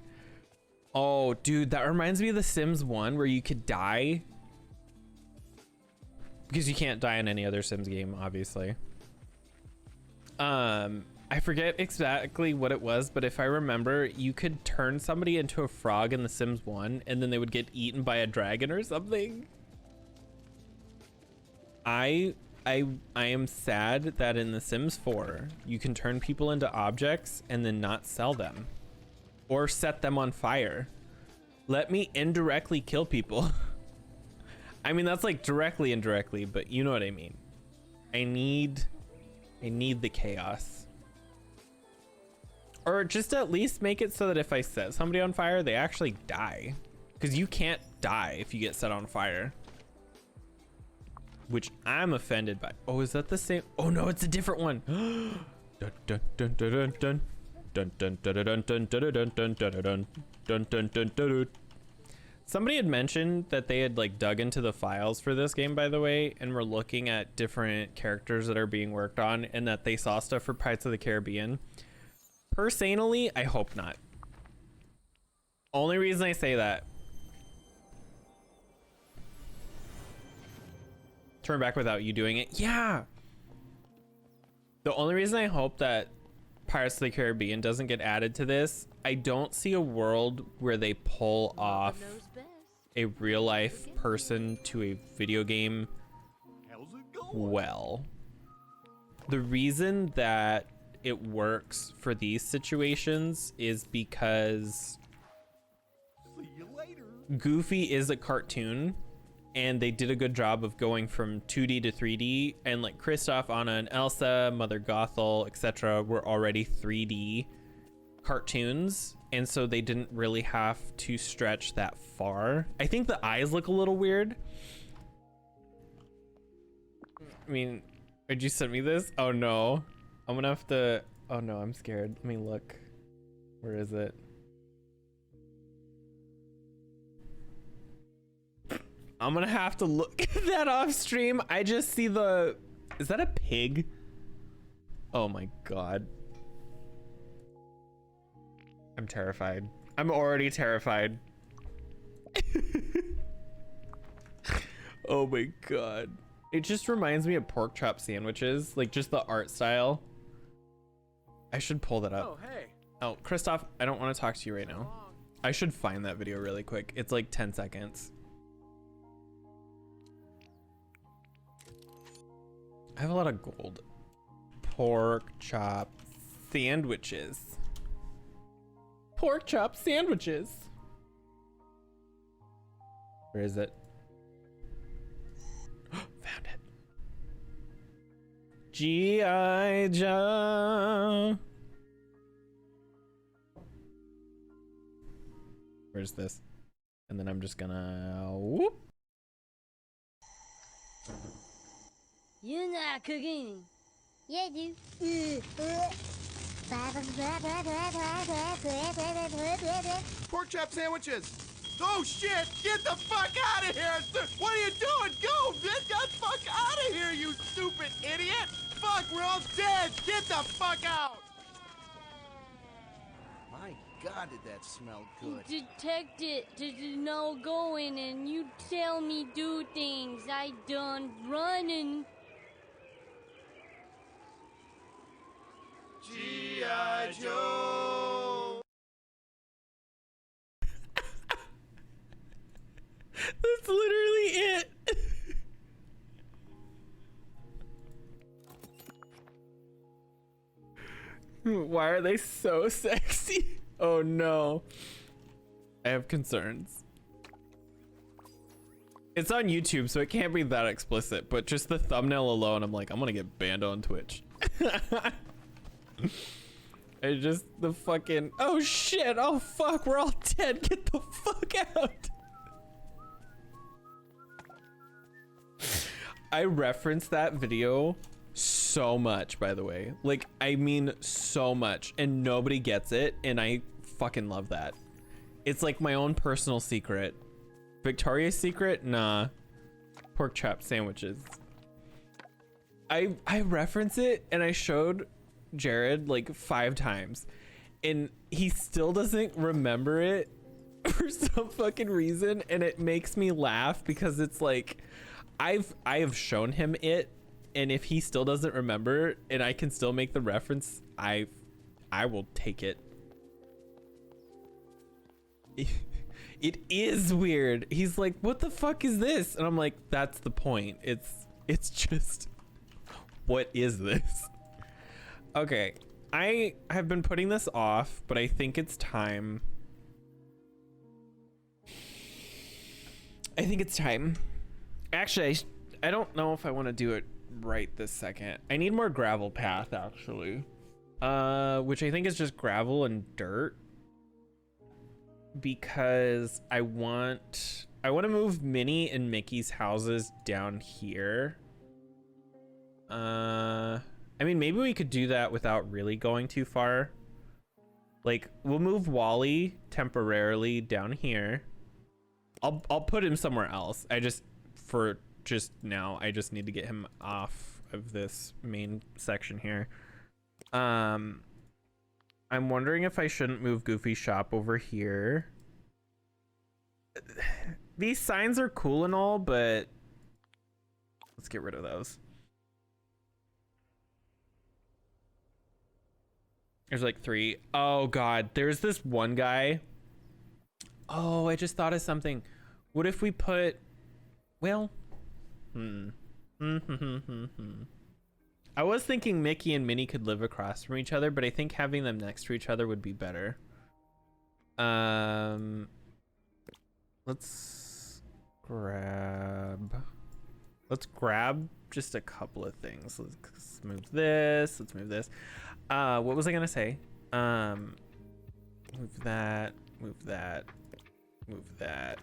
Oh, dude, that reminds me of The Sims 1 where you could die. Because you can't die in any other Sims game, obviously. I forget exactly what it was, but if I remember, you could turn somebody into a frog in The Sims 1 and then they would get eaten by a dragon or something. I am sad that in The Sims 4, you can turn people into objects and then not sell them or set them on fire. Let me indirectly kill people. I mean, that's like directly, indirectly, but you know what I mean. I need the chaos. Or just at least make it so that if I set somebody on fire, they actually die. Because you can't die if you get set on fire. Which I'm offended by. Oh, is that the same? Oh no, it's a different one. Dun, dun, dun, dun, dun, dun, dun, dun, dun, dun, dun, dun, dun, dun, dun, dun, dun, dun, dun. Somebody had mentioned that they had like dug into the files for this game, by the way, and were looking at different characters that are being worked on, and that they saw stuff for Pirates of the Caribbean. Personally, I hope not. Only reason I say that. Turn back without you doing it. Yeah. The only reason I hope that Pirates of the Caribbean doesn't get added to this, I don't see a world where they pull off a real life person to a video game well. The reason that it works for these situations is because Goofy is a cartoon, and they did a good job of going from 2D to 3D, and like Kristoff, Anna, and Elsa, Mother Gothel, etc. were already 3D cartoons, and so they didn't really have to stretch that far. I think the eyes look a little weird. I mean, did you send me this? Oh no, I'm gonna have to, oh no, I'm scared. Let me look. Where is it? I'm gonna have to look at that off stream. I just see the, is that a pig? Oh my God. I'm terrified. I'm already terrified. Oh my God. It just reminds me of pork chop sandwiches, like just the art style. I should pull that up. Oh, hey. Oh, Kristoff, I don't want to talk to you right now. I should find that video really quick. It's like 10 seconds. I have a lot of gold. Pork chop sandwiches. Pork chop sandwiches. Where is it? Found it. G.I. Joe. Where's this? And then I'm just gonna whoop. You're not cooking. Yeah, dude. Pork chop sandwiches. Oh shit! Get the fuck out of here! What are you doing? Go! Get the fuck out of here, you stupid idiot! Fuck, we're all dead! Get the fuck out! My God, did that smell good? Detect it. There's no going, and you tell me do things. I done running. G.I. Joe! That's literally it. Why are they so sexy? Oh no. I have concerns. It's on YouTube, so it can't be that explicit, but just the thumbnail alone, I'm like, I'm gonna get banned on Twitch. I just, the fucking, oh shit, oh fuck, we're all dead, get the fuck out. I referenced that video so much, by the way. Like, I mean so much, and nobody gets it, and I fucking love that. It's like my own personal secret. Victoria's Secret? Nah. Pork chop sandwiches. I reference it, and I showed Jared like 5 times, and he still doesn't remember it for some fucking reason, and it makes me laugh because it's like I have shown him it, and if he still doesn't remember and I can still make the reference, I will take it. It is weird. He's like, what the fuck is this? And I'm like, that's the point. It's just, what is this? Okay, I have been putting this off, but I think it's time. I think it's time. Actually, I don't know if I want to do it right this second. I need more gravel path, actually. Which I think is just gravel and dirt. Because I want to move Minnie and Mickey's houses down here. I mean, maybe we could do that without really going too far. Like, we'll move Wally temporarily down here. I'll put him somewhere else. For just now, I just need to get him off of this main section here. I'm wondering if I shouldn't move Goofy Shop over here. These signs are cool and all, but let's get rid of those. There's like 3. Oh god, there's this one guy. Oh, I just thought of something. What if we put, well, I was thinking Mickey and Minnie could live across from each other, but I think having them next to each other would be better. Let's grab just a couple of things. Let's move this. Let's move this. What was I gonna say? Move that. Move that. Move that.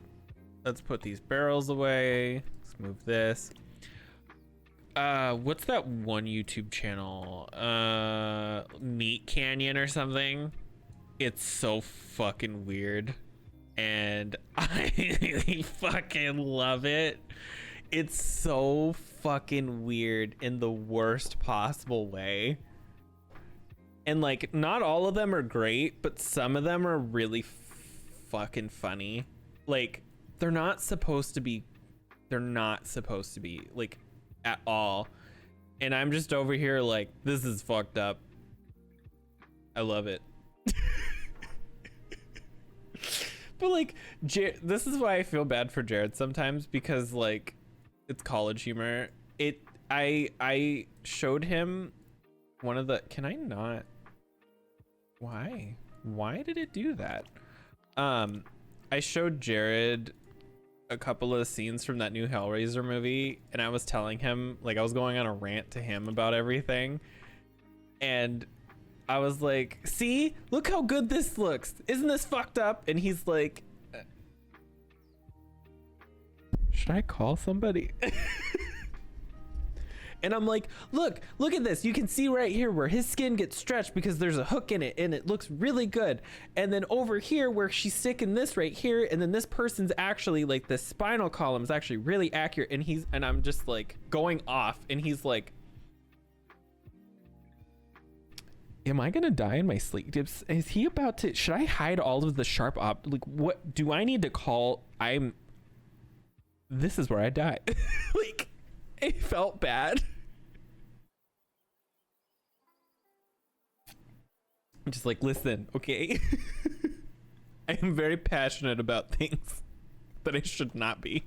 Let's put these barrels away. Let's move this. What's that one YouTube channel? Meat Canyon or something? It's so fucking weird. And I fucking love it. It's so fucking weird in the worst possible way. And like, not all of them are great, but some of them are really fucking funny. Like, they're not supposed to be like at all. And I'm just over here like, this is fucked up. I love it. But like, this is why I feel bad for Jared sometimes, because like, it's college humor. I showed him one of the, can I not? Why did it do that? I showed Jared a couple of scenes from that new Hellraiser movie, and I was telling him, like, I was going on a rant to him about everything, and I was like, see, look how good this looks, isn't this fucked up? And he's like, should I call somebody? And I'm like, look at this. You can see right here where his skin gets stretched because there's a hook in it and it looks really good. And then over here where she's sticking this right here, and then this person's actually like, the spinal column is actually really accurate. And I'm just like going off, and he's like, am I gonna die in my sleep? Is he about to, should I hide all of the sharp like, what do I need to call? This is where I die. Like, I felt bad. I'm just like, listen, okay? I am very passionate about things that I should not be.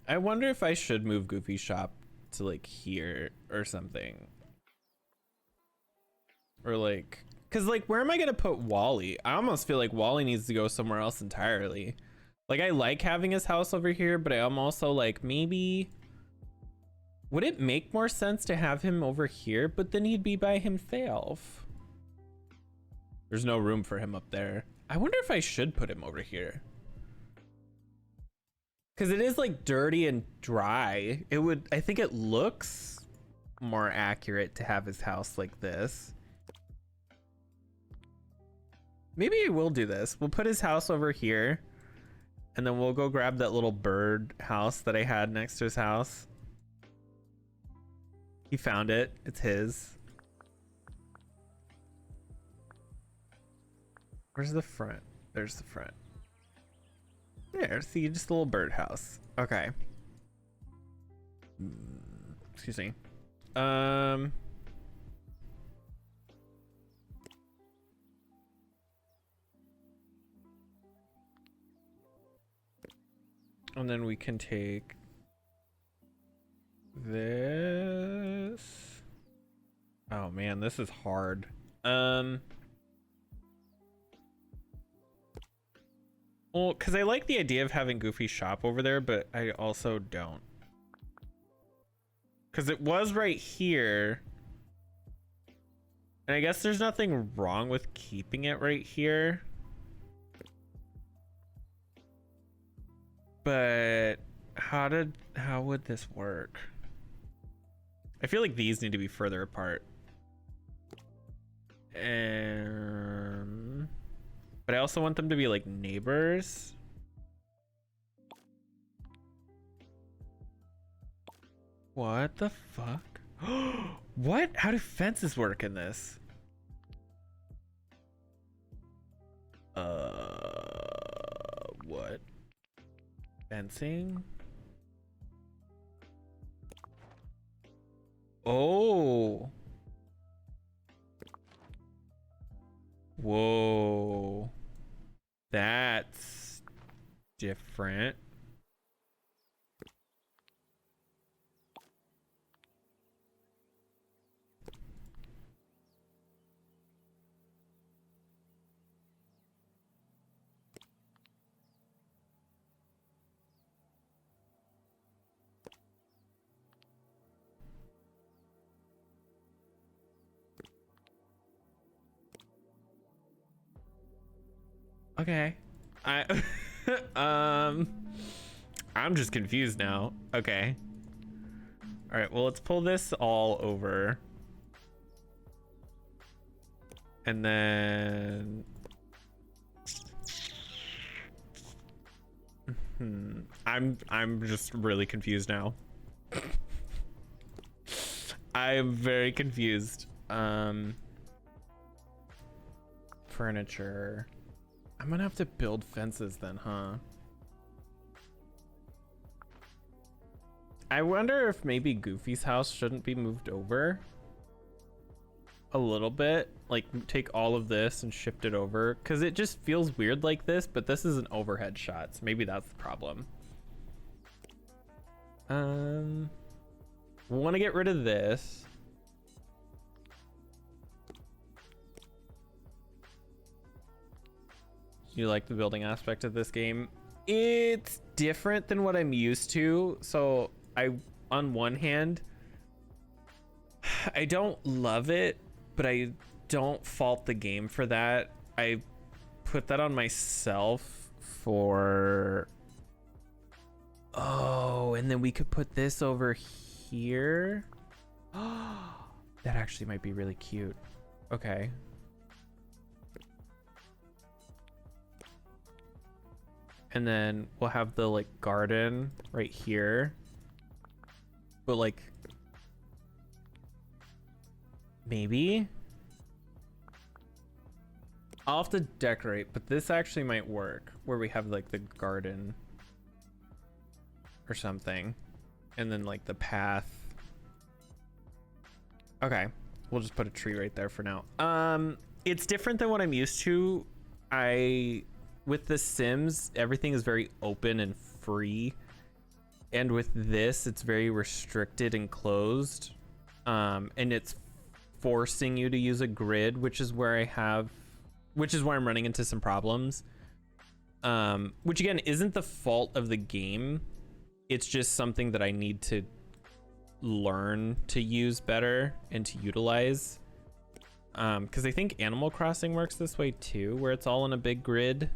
I wonder if I should move Goofy Shop to like here or something. Or like, cause like, where am I gonna put Wally? I almost feel like Wally needs to go somewhere else entirely. Like, I like having his house over here, but I'm also like, maybe, would it make more sense to have him over here? But then he'd be by himself. There's no room for him up there. I wonder if I should put him over here. Cause it is like dirty and dry. I think it looks more accurate to have his house like this. Maybe I will do this. We'll put his house over here. And then we'll go grab that little bird house that I had next to his house. He found it. It's his. Where's the front? There's the front. There, see, just a little bird house. Okay. Excuse me. And then we can take this. Oh man, this is hard. Well, Well, because I like the idea of having Goofy's shop over there, but I also don't. Because it was right here. And I guess there's nothing wrong with keeping it right here. But how would this work? I feel like these need to be further apart. But I also want them to be like neighbors. What the fuck? What? How do fences work in this? What? Fencing? Oh. Whoa. That's different. Okay. I'm just confused now. Okay. All right, well, let's pull this all over. And then I'm just really confused now. I'm very confused. Furniture. I'm gonna have to build fences then, huh? I wonder if maybe Goofy's house shouldn't be moved over a little bit, like take all of this and shift it over, because it just feels weird like this, but this is an overhead shot, so maybe that's the problem. We want to get rid of this. You like the building aspect of this game? It's different than what I'm used to. So on one hand, I don't love it, but I don't fault the game for that. I put that on myself for... Oh, and then we could put this over here. That actually might be really cute. Okay. And then we'll have the like garden right here. But like maybe I'll have to decorate, but this actually might work where we have like the garden or something. And then like the path. Okay. We'll just put a tree right there for now. It's different than what I'm used to. With The Sims, everything is very open and free. And with this, it's very restricted and closed. And it's forcing you to use a grid, which is where I'm running into some problems. Which again, isn't the fault of the game. It's just something that I need to learn to use better and to utilize. Because I think Animal Crossing works this way too, where it's all in a big grid.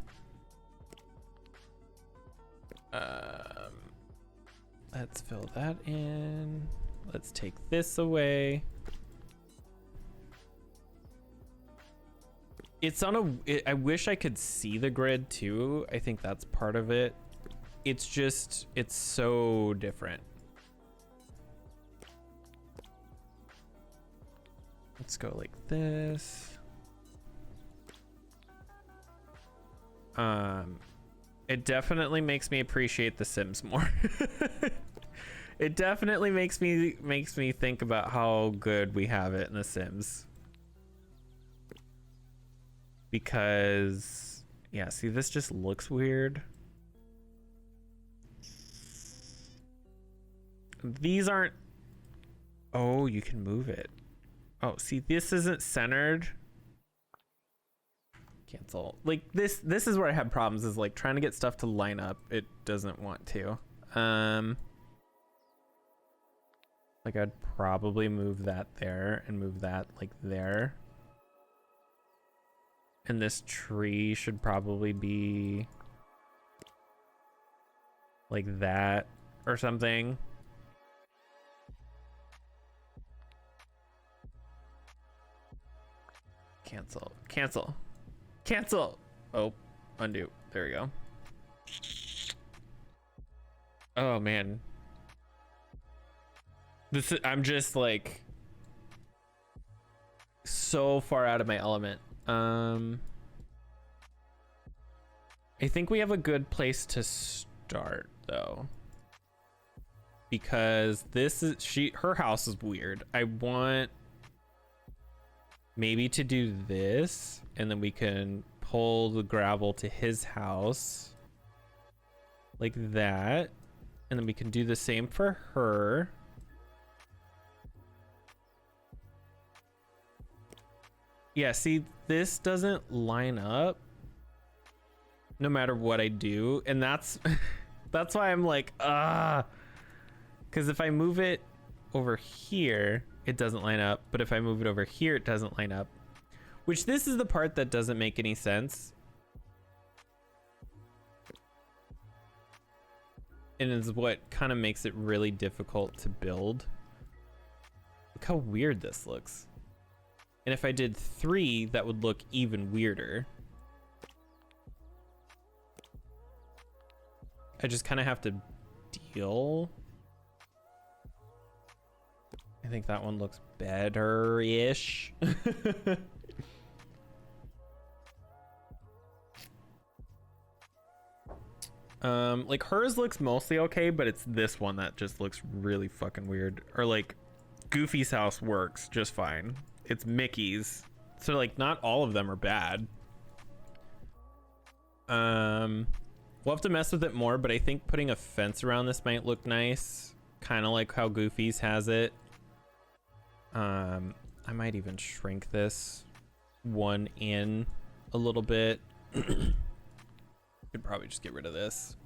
Let's fill that in. Let's take this away. It's on I wish I could see the grid too. I think that's part of it. It's just, it's so different. Let's go like this. It definitely makes me appreciate The Sims more. It definitely makes me think about how good we have it in The Sims. Because yeah, see, this just looks weird. These aren't... Oh, you can move it. Oh, see, this isn't centered. Cancel. Like this is where I have problems, is like trying to get stuff to line up. It doesn't want to. Like I'd probably move that there and move that like there. And this tree should probably be like that or something. Cancel. Cancel. Cancel. Oh, undo. There we go. Oh man. This is, I'm just like so far out of my element. I think we have a good place to start though, because this is her house is weird. I want maybe to do this, and then we can pull the gravel to his house like that, and then we can do the same for her. Yeah, see, this doesn't line up no matter what I do, and that's that's why I'm like, because if I move it over here, it doesn't line up, but if I move it over here, it doesn't line up, which this is the part that doesn't make any sense, and is what kind of makes it really difficult to build. Look how weird this looks. And if I did 3, that would look even weirder. I just kind of have to deal. I think that one looks better-ish. Like hers looks mostly okay, but it's this one that just looks really fucking weird. Or like Goofy's house works just fine. It's Mickey's, so like not all of them are bad. We'll have to mess with it more, but I think putting a fence around this might look nice, kind of like how Goofy's has it. I might even shrink this one in a little bit. Could probably just get rid of this.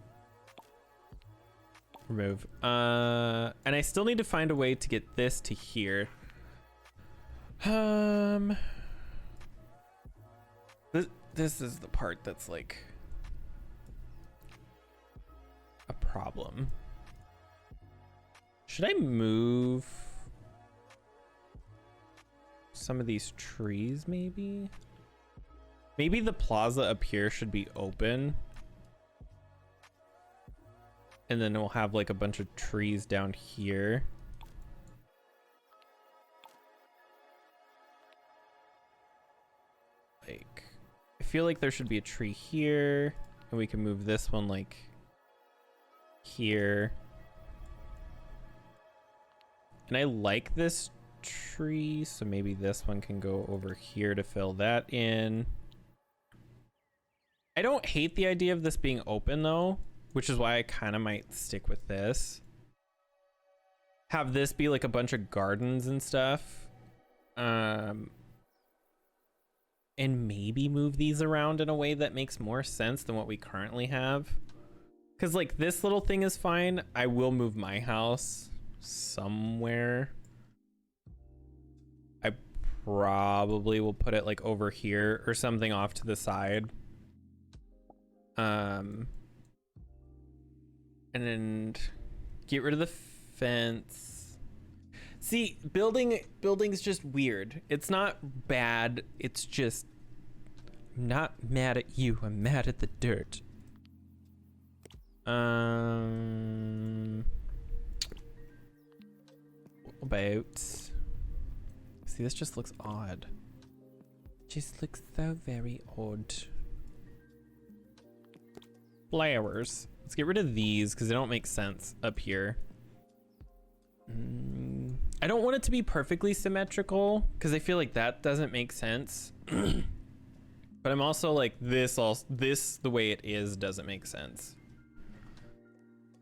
Remove. And I still need to find a way to get this to here. This is the part that's like a problem. Should I move some of these trees maybe? Maybe the plaza up here should be open. And then we'll have like a bunch of trees down here. Like, I feel like there should be a tree here, and we can move this one like here. And I like this tree, so maybe this one can go over here to fill that in. I don't hate the idea of this being open though, which is why I kind of might stick with this. Have this be like a bunch of gardens and stuff. And maybe move these around in a way that makes more sense than what we currently have. Because like this little thing is fine. I will move my house somewhere. I probably will put it like over here or something off to the side. And then get rid of the fence. See, building's just weird. It's not bad. It's just, I'm not mad at you. I'm mad at the dirt. About. See, this just looks odd. Just looks so very odd. Flowers. Let's get rid of these because they don't make sense up here. I don't want it to be perfectly symmetrical because I feel like that doesn't make sense. But I'm also like this the way it is doesn't make sense.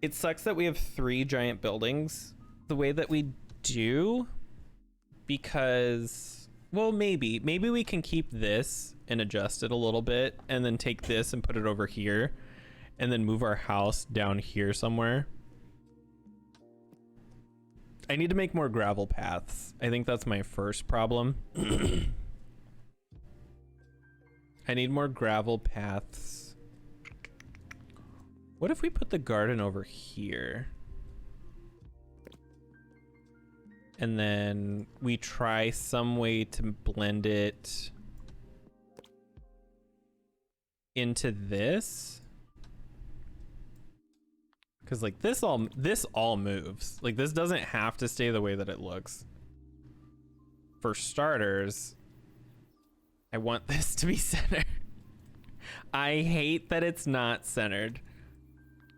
It sucks that we have 3 giant buildings the way that we do, because Well, maybe we can keep this and adjust it a little bit, and then take this and put it over here, and then move our house down here somewhere. I need to make more gravel paths. I think that's my first problem. I need more gravel paths. What if we put the garden over here? And then we try some way to blend it into this. Cause like this all moves. Like this doesn't have to stay the way that it looks. For starters, I want this to be centered. I hate that it's not centered.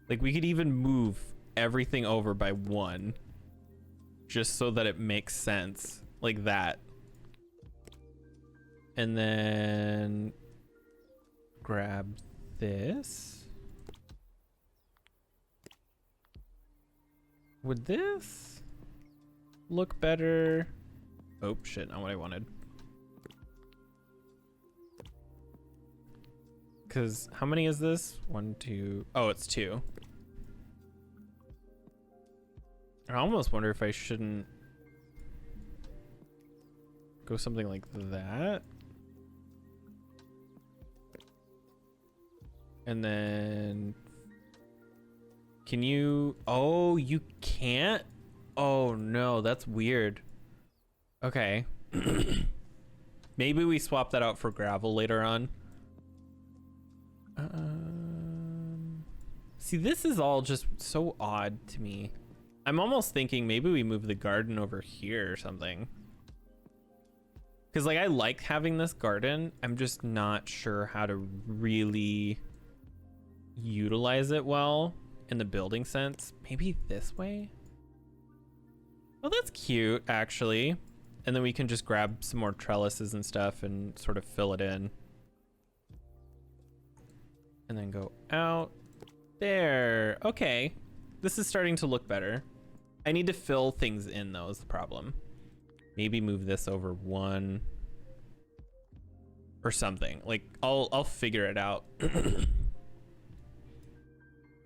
Like we could even move everything over by 1. Just so that it makes sense. Like that. And then grab this. Would this look better? Oh shit, not what I wanted. Cause how many is this? 1, 2. Oh, it's 2. I almost wonder if I shouldn't go something like that. And then can you, oh, you can't? Oh no, that's weird. Okay. Maybe we swap that out for gravel later on. See, this is all just so odd to me. I'm almost thinking maybe we move the garden over here or something. Cause like I like having this garden. I'm just not sure how to really utilize it well in the building sense. Maybe this way? Oh, that's cute actually. And then we can just grab some more trellises and stuff and sort of fill it in. And then go out. There. Okay. This is starting to look better. I need to fill things in though is the problem. Maybe move this over 1 or something. Like I'll figure it out.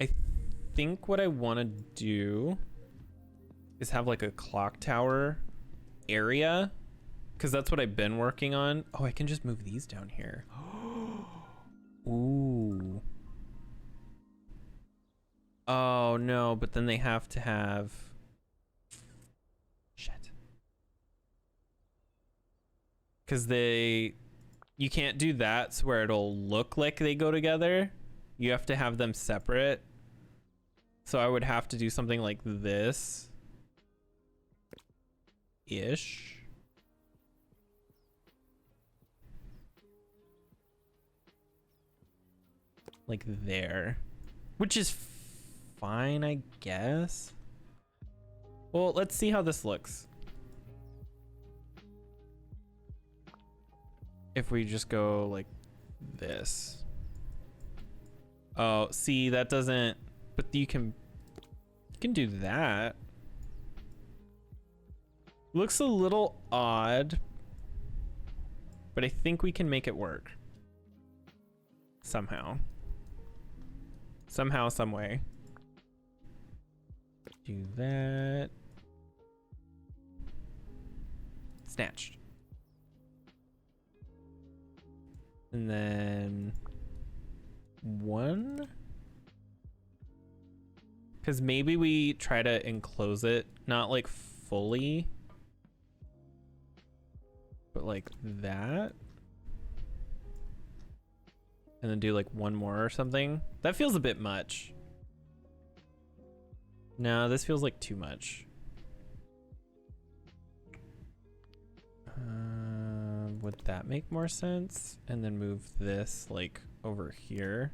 I think what I want to do is have like a clock tower area, because that's what I've been working on. Oh, I can just move these down here. Ooh. Oh no, but then they have to have, shit, because you can't do that so where it'll look like they go together. You have to have them separate. So I would have to do something like this ish. Like there, which is fine, I guess. Well, let's see how this looks. If we just go like this. Oh, see, that doesn't, but you can do that. Looks a little odd, but I think we can make it work. Somehow, some way. Do that. Snatched. And then 1. Because maybe we try to enclose it, not like fully, but like that. And then do like 1 more or something. That feels a bit much. No, this feels like too much. Would that make more sense? And then move this like over here.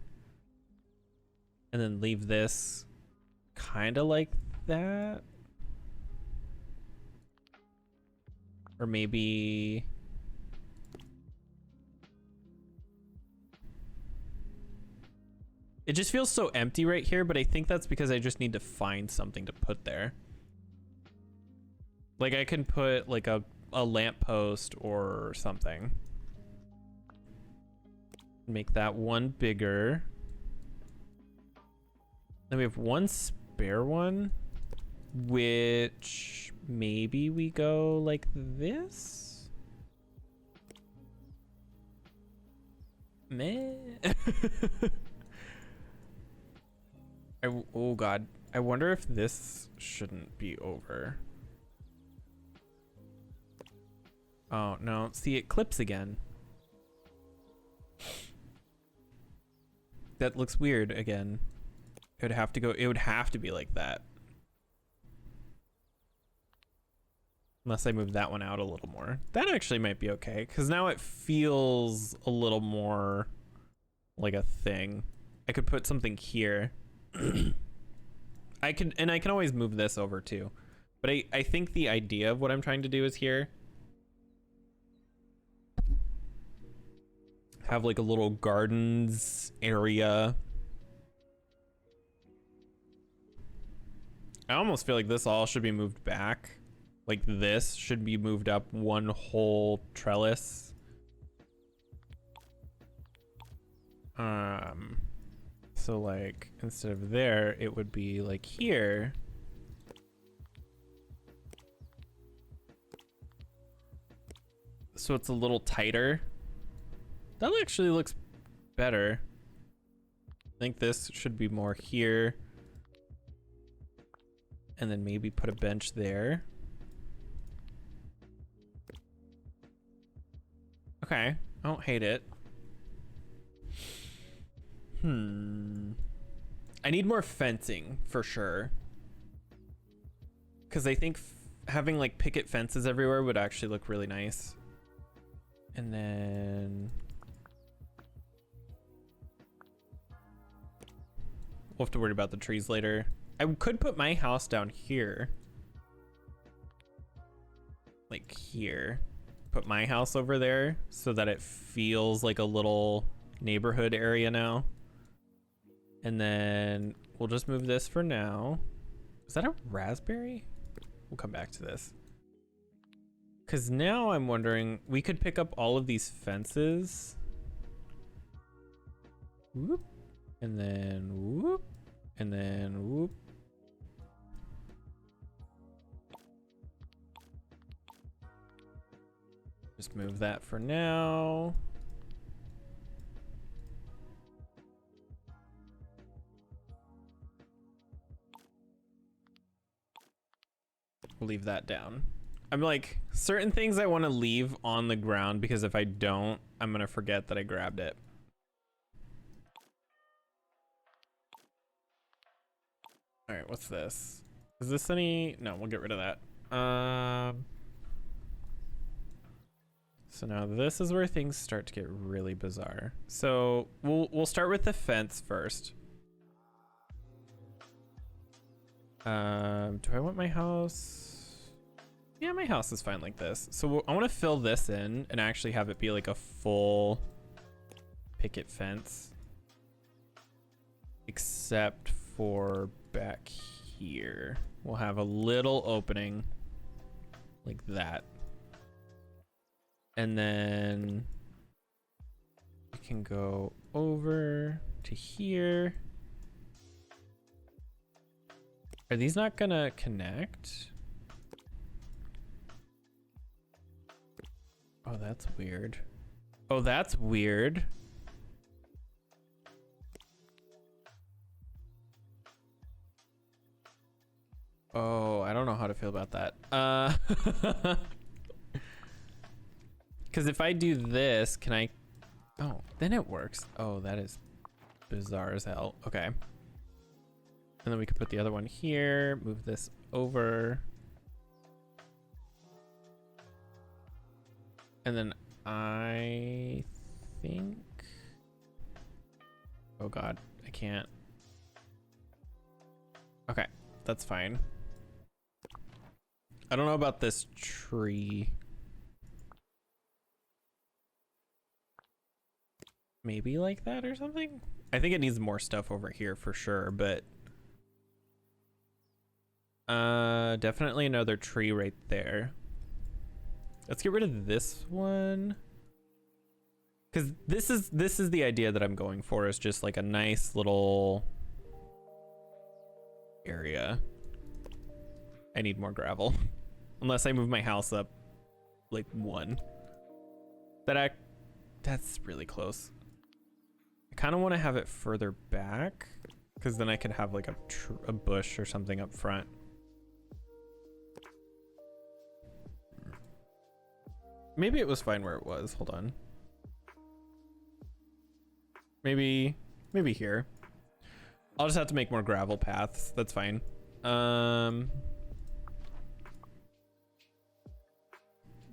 And then leave this kind of like that. Or maybe... It just feels so empty right here, but I think that's because I just need to find something to put there. Like I can put like a a lamppost or something. Make that one bigger. Then we have one spare one, which maybe we go like this. Meh. Oh God, I wonder if this shouldn't be over. Oh no, see, it clips again. That looks weird again. It would have to go, it would have to be like that. Unless I move that one out a little more. That actually might be okay, because now it feels a little more like a thing. I could put something here. I can always move this over too. But I think the idea of what I'm trying to do is here. Have like a little gardens area. I almost feel like this all should be moved back. Like this should be moved up one whole trellis. So like instead of there, it would be like here. So it's a little tighter. That actually looks better. I think this should be more here. And then maybe put a bench there. Okay, I don't hate it. I need more fencing for sure. Because I think having like picket fences everywhere would actually look really nice. And then we'll have to worry about the trees later. I could put my house down here. Like here. Put my house over there so that it feels like a little neighborhood area now. And then we'll just move this for now. Is that a raspberry? We'll come back to this. Because now I'm wondering, we could pick up all of these fences. Whoop. And then whoop. And then whoop. Just move that for now. We'll leave that down. I'm like, certain things I want to leave on the ground because if I don't, I'm going to forget that I grabbed it. All right, what's this? Is this any? No, we'll get rid of that. So now this is where things start to get really bizarre. So we'll start with the fence first. Do I want my house? Yeah, my house is fine like this. So I want to fill this in and actually have it be like a full picket fence. Except for back here. We'll have a little opening like that. And then we can go over to here. Are these not gonna connect? Oh, that's weird. Oh, that's weird. Oh, I don't know how to feel about that. Because if I do this, can I? Oh, then it works. Oh, that is bizarre as hell. Okay. And then we could put the other one here, move this over. And then I think, oh God, I can't. Okay, that's fine. I don't know about this tree. Maybe like that or something? I think it needs more stuff over here for sure, but definitely another tree right there. Let's get rid of this one. Because this is the idea that I'm going for, is just like a nice little area. I need more gravel. Unless I move my house up like 1. That's really close. I kind of want to have it further back, because then I could have like a bush or something up front. Maybe it was fine where it was. Hold on. Maybe here. I'll just have to make more gravel paths. That's fine.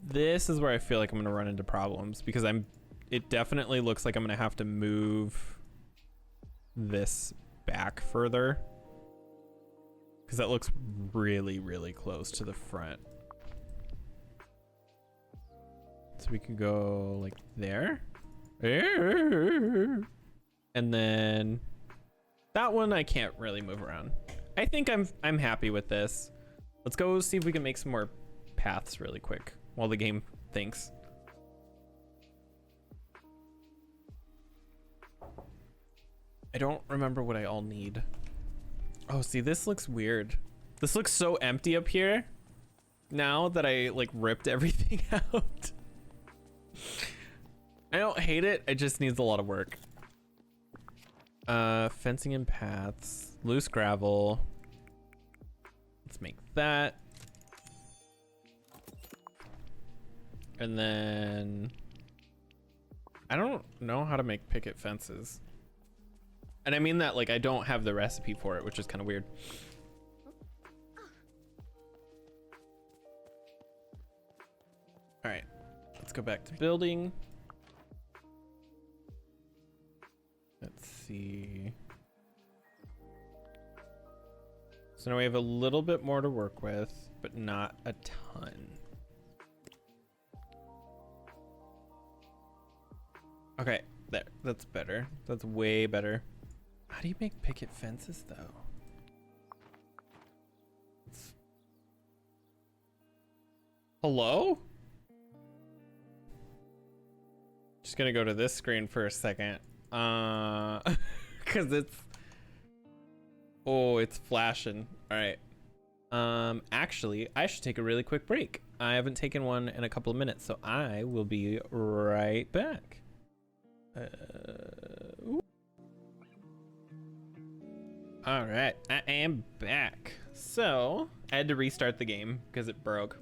This is where I feel like I'm gonna run into problems, because it definitely looks like I'm gonna have to move this back further, because that looks really, really close to the front. So we can go like there. And then that one I can't really move around. I think I'm happy with this. Let's go see if we can make some more paths really quick while the game thinks. I don't remember what I all need. Oh, see, this looks weird. This looks so empty up here now that I like ripped everything out. I don't hate it, it just needs a lot of work. Fencing and paths, loose gravel. Let's make that. And then I don't know how to make picket fences. And I mean that like I don't have the recipe for it, which is kind of weird. All right, let's go back to building. Let's see. So now we have a little bit more to work with, but not a ton. Okay, there, that's better. That's way better. How do you make picket fences though? Hello? Just gonna go to this screen for a second. Cause it's flashing. All right. Actually, I should take a really quick break. I haven't taken one in a couple of minutes, so I will be right back. All right, I am back. So I had to restart the game because it broke.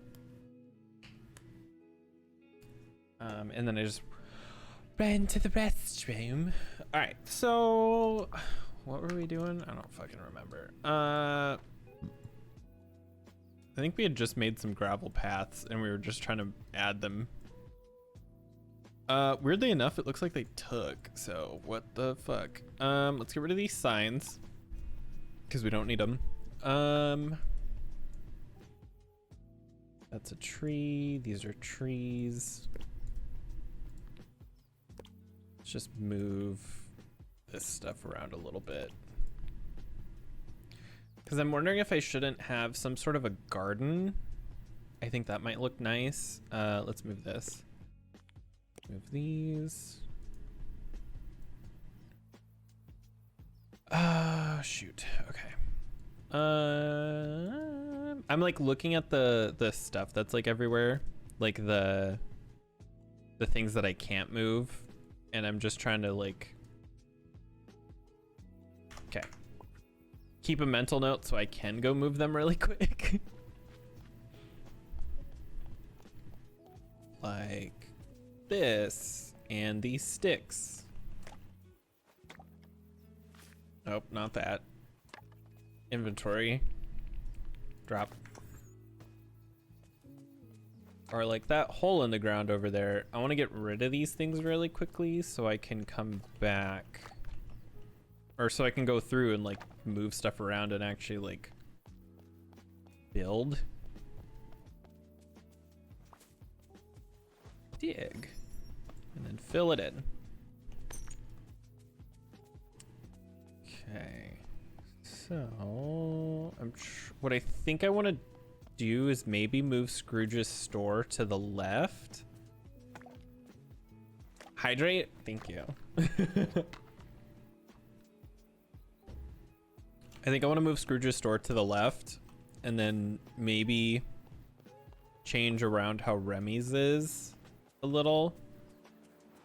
And then I just ran to the restroom. All right, so what were we doing? I don't fucking remember. I think we had just made some gravel paths and we were just trying to add them. Weirdly enough, it looks like they took, so what the fuck? Let's get rid of these signs because we don't need them. That's a tree. These are trees. Let's just move this stuff around a little bit. Because I'm wondering if I shouldn't have some sort of a garden. I think that might look nice. Let's move this. Move these. Shoot. Okay. I'm like looking at the stuff that's like everywhere, like the things that I can't move, and I'm just trying to like, okay, keep a mental note so I can go move them really quick. Like this and these sticks. Nope, not that. Inventory. Drop. Or like that hole in the ground over there. I want to get rid of these things really quickly so I can come back. Or so I can go through and like move stuff around and actually like build. Dig. And then fill it in. Okay. So what I think I want to do is maybe move Scrooge's store to the left. Hydrate? Thank you. I think I want to move Scrooge's store to the left and then maybe change around how Remy's is a little.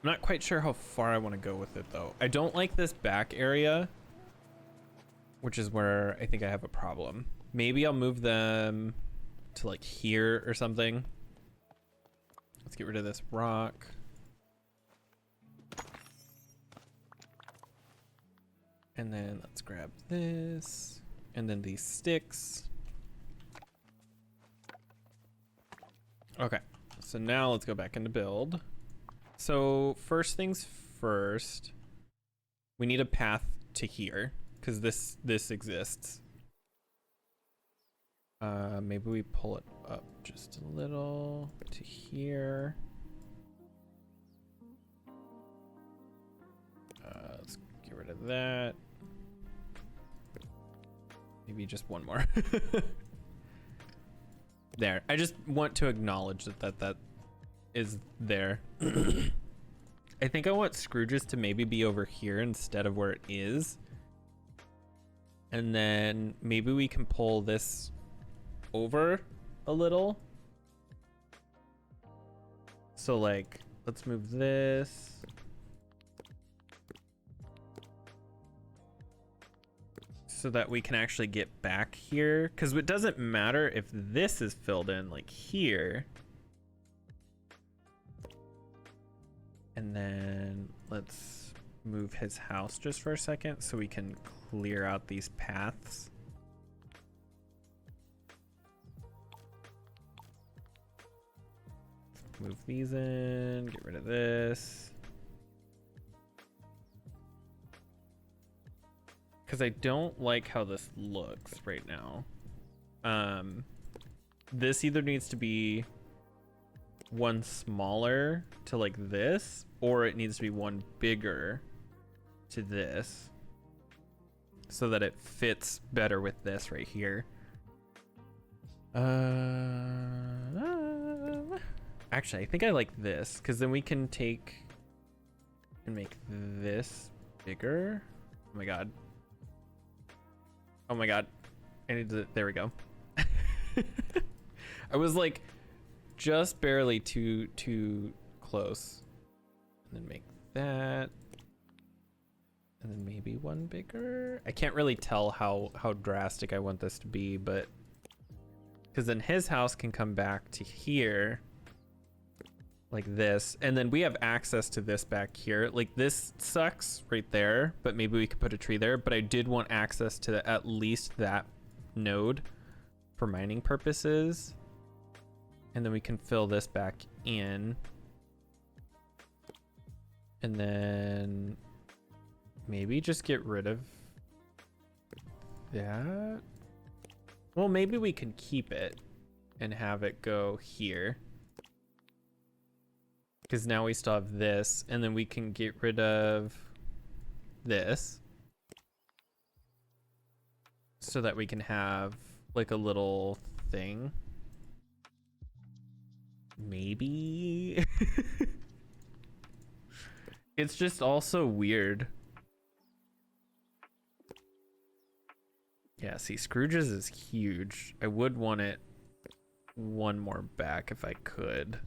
I'm not quite sure how far I want to go with it though. I don't like this back area, which is where I think I have a problem. Maybe I'll move them to like here or something. Let's get rid of this rock. And then let's grab this and then these sticks. Okay, so now let's go back into build. So first things first, we need a path to here because this exists. Maybe we pull it up just a little to here. Let's get rid of that. Maybe just one more. There. I just want to acknowledge that is there. I think I want Scrooge's to maybe be over here instead of where it is. And then maybe we can pull this over a little. So like, let's move this. So that we can actually get back here. Because it doesn't matter if this is filled in like here. And then let's move his house just for a second so we can clear out these paths. Move these in, get rid of this. Because I don't like how this looks right now. This either needs to be one smaller to like this, or it needs to be one bigger to this so that it fits better with this right here. Actually, I think I like this because then we can take and make this bigger. Oh my god. Oh my god. I need to, there we go. I was like just barely too close. And then make that. And then maybe one bigger. I can't really tell how drastic I want this to be, but because then his house can come back to here like this, and then we have access to this back here. Like this sucks right there, but maybe we could put a tree there. But I did want access to at least that node for mining purposes, and then we can fill this back in, and then maybe just get rid of that. Well, maybe we can keep it and have it go here. Because now we still have this, and then we can get rid of this. So that we can have like a little thing. Maybe. It's just also weird. Yeah, see, Scrooge's is huge. I would want it one more back if I could.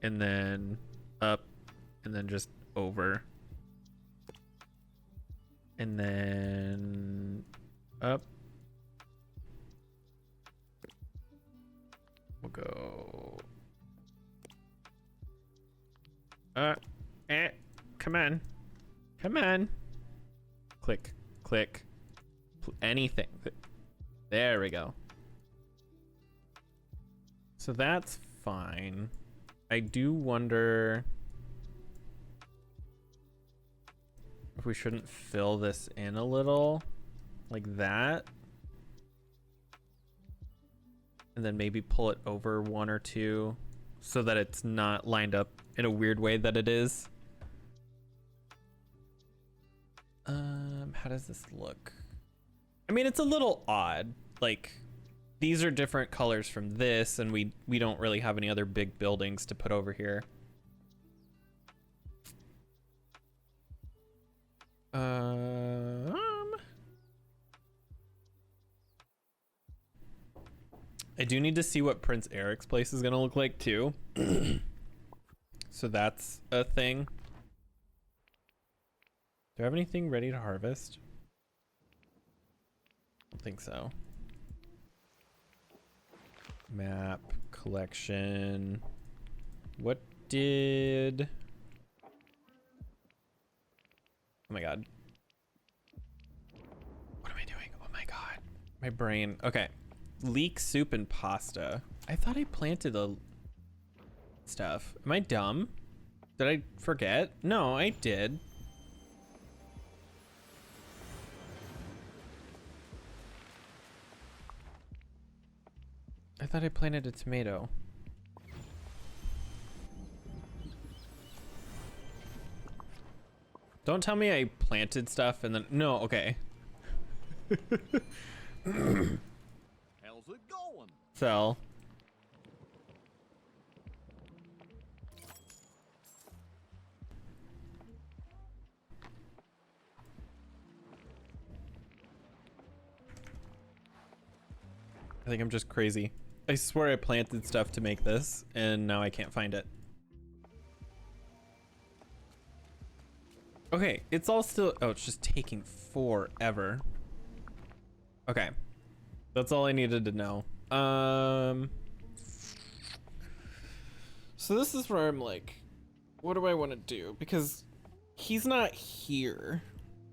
And then up, and then just over. And then up. We'll go. Come on. Come on. Click, click. Anything. There we go. So that's fine. I do wonder if we shouldn't fill this in a little like that. And then maybe pull it over one or two so that it's not lined up in a weird way that it is. How does this look? I mean, it's a little odd. Like, these are different colors from this, and we don't really have any other big buildings to put over here. I do need to see what Prince Eric's place is gonna look like too. So that's a thing. Do I have anything ready to harvest? I don't think so. Map, collection. What did... Oh my god. What am I doing? Oh my god. My brain. Okay. Leek soup and pasta. I thought I planted the stuff. Am I dumb? Did I forget? No, I did. I thought I planted a tomato. Don't tell me I planted stuff and then... No, okay. How's it going? Sell. I think I'm just crazy. I swear I planted stuff to make this, and now I can't find it. Okay, it's all still... Oh, it's just taking forever. Okay. That's all I needed to know. So this is where I'm like, what do I want to do? Because he's not here.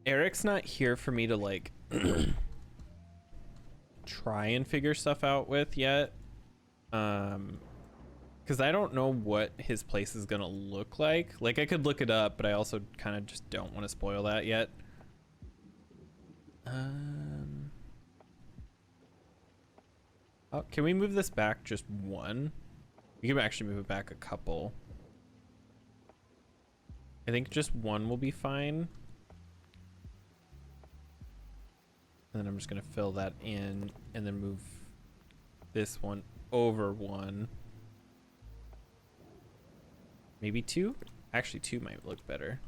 Eric's not here for me to like try and figure stuff out with yet. Because I don't know what his place is gonna look like. Like, I could look it up, but I also kind of just don't want to spoil that yet. Oh, can we move this back just one? We can actually move it back a couple. I think just one will be fine. And then I'm just gonna fill that in and then move this one over one. Maybe two? Actually, two might look better.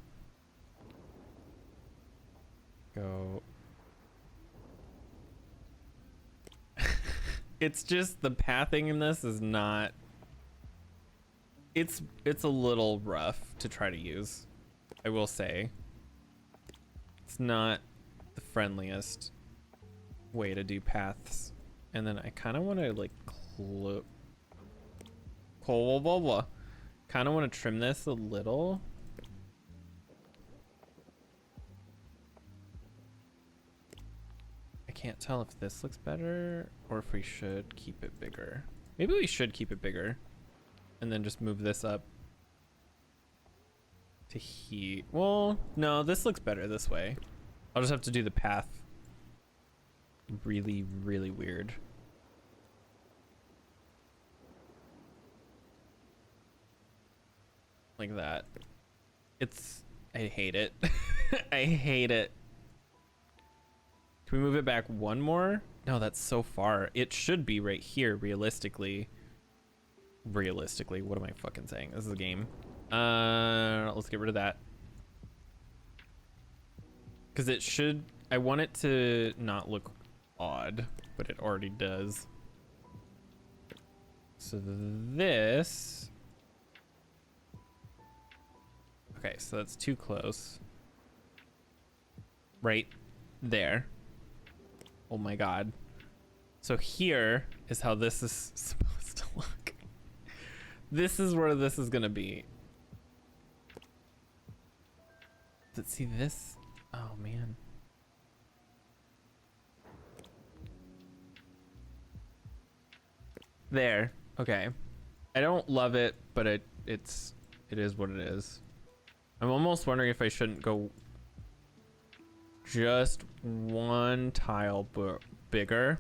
Go. It's just the pathing in this is not... It's a little rough to try to use, I will say. It's not the friendliest way to do paths. And then I kind of want to like kind of want to trim this a little. I can't tell if this looks better or if we should keep it bigger. Maybe we should keep it bigger and then just move this up to here. Well, no, this looks better this way. I'll just have to do the path really, really weird. Like that. I hate it. I hate it. Can we move it back one more? No, that's so far. It should be right here, realistically. Realistically, what am I fucking saying? This is a game. Let's get rid of that. Because it should... I want it to not look odd, but it already does. So this... Okay, so that's too close. Right there. Oh my god. So here is how this is supposed to look. This is where this is gonna be. Let's see this. Oh man. There. Okay. I don't love it, but it is what it is. I'm almost wondering if I shouldn't go just one tile bigger.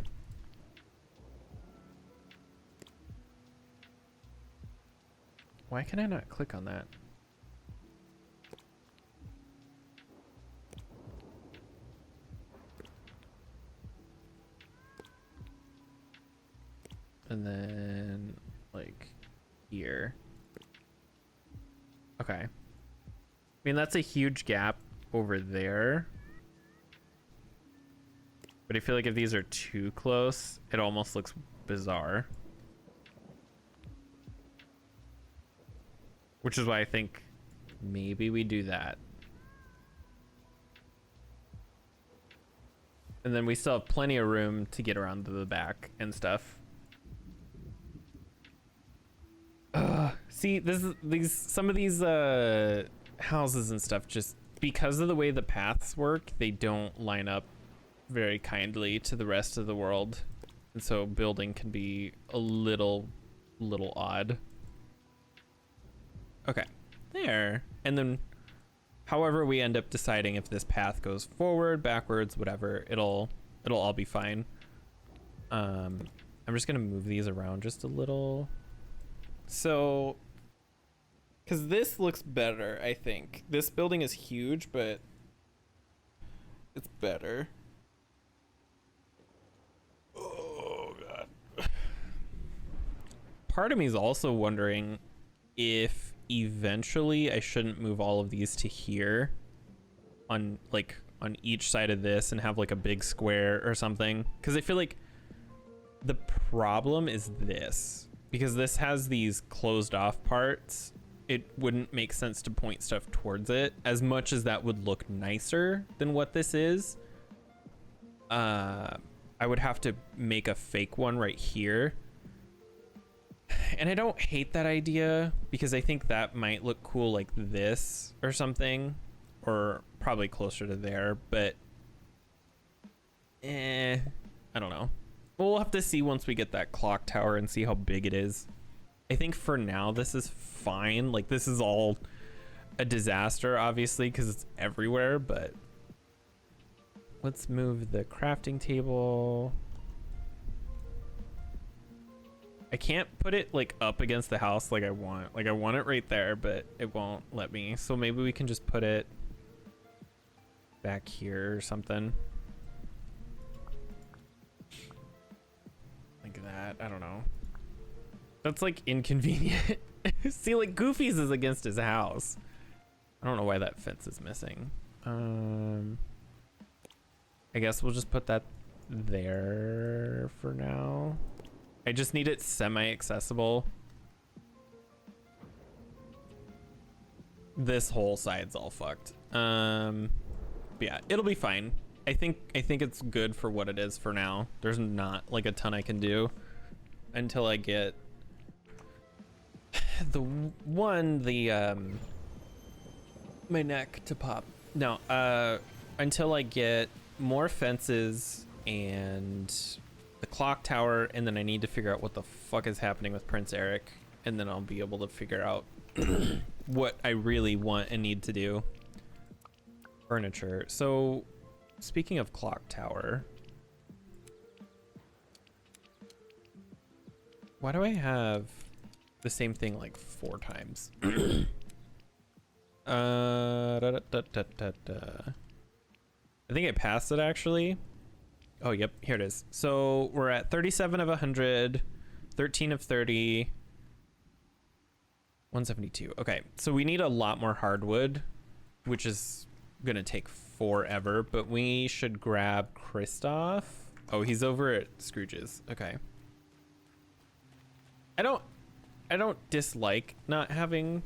Why can I not click on that? and then like here. Okay. I mean, that's a huge gap over there. But I feel like if these are too close, it almost looks bizarre. Which is why I think maybe we do that. And then we still have plenty of room to get around to the back and stuff. See, some of these houses and stuff, just because of the way the paths work, they don't line up very kindly to the rest of the world. And so building can be a little odd. Okay, there. And then however we end up deciding if this path goes forward, backwards, whatever, it'll all be fine. I'm just gonna move these around just a little. So, because this looks better, I think. This building is huge, but it's better. Oh, God. Part of me is also wondering if eventually I shouldn't move all of these to here on each side of this and have like a big square or something. Because I feel like the problem is this. Because this has these closed off parts, it wouldn't make sense to point stuff towards it as much as that would look nicer than what this is. I would have to make a fake one right here. And I don't hate that idea because I think that might look cool like this or something, or probably closer to there, but I don't know. We'll have to see once we get that clock tower and see how big it is. I think for now this is fine. Like, this is all a disaster obviously because it's everywhere, but let's move the crafting table. I can't put it like up against the house like I want. Like, I want it right there, but it won't let me. So maybe we can just put it back here or something. Like that. I don't know. That's like inconvenient. See, like Goofy's is against his house. I don't know why that fence is missing. I guess we'll just put that there for now. I just need it semi-accessible. This whole side's all fucked. But yeah, it'll be fine. I think it's good for what it is for now. There's not like a ton I can do until I get my neck to pop. No, until I get more fences and the clock tower, and then I need to figure out what the fuck is happening with Prince Eric, and then I'll be able to figure out what I really want and need to do. Furniture. So speaking of clock tower, why do I have the same thing like 4 times? I think I passed it actually. Oh, yep, here it is. So we're at 37 of 100, 13 of 30, 172. Okay, so we need a lot more hardwood, which is gonna take forever, but we should grab Kristoff. Oh, he's over at Scrooge's. Okay. I don't dislike not having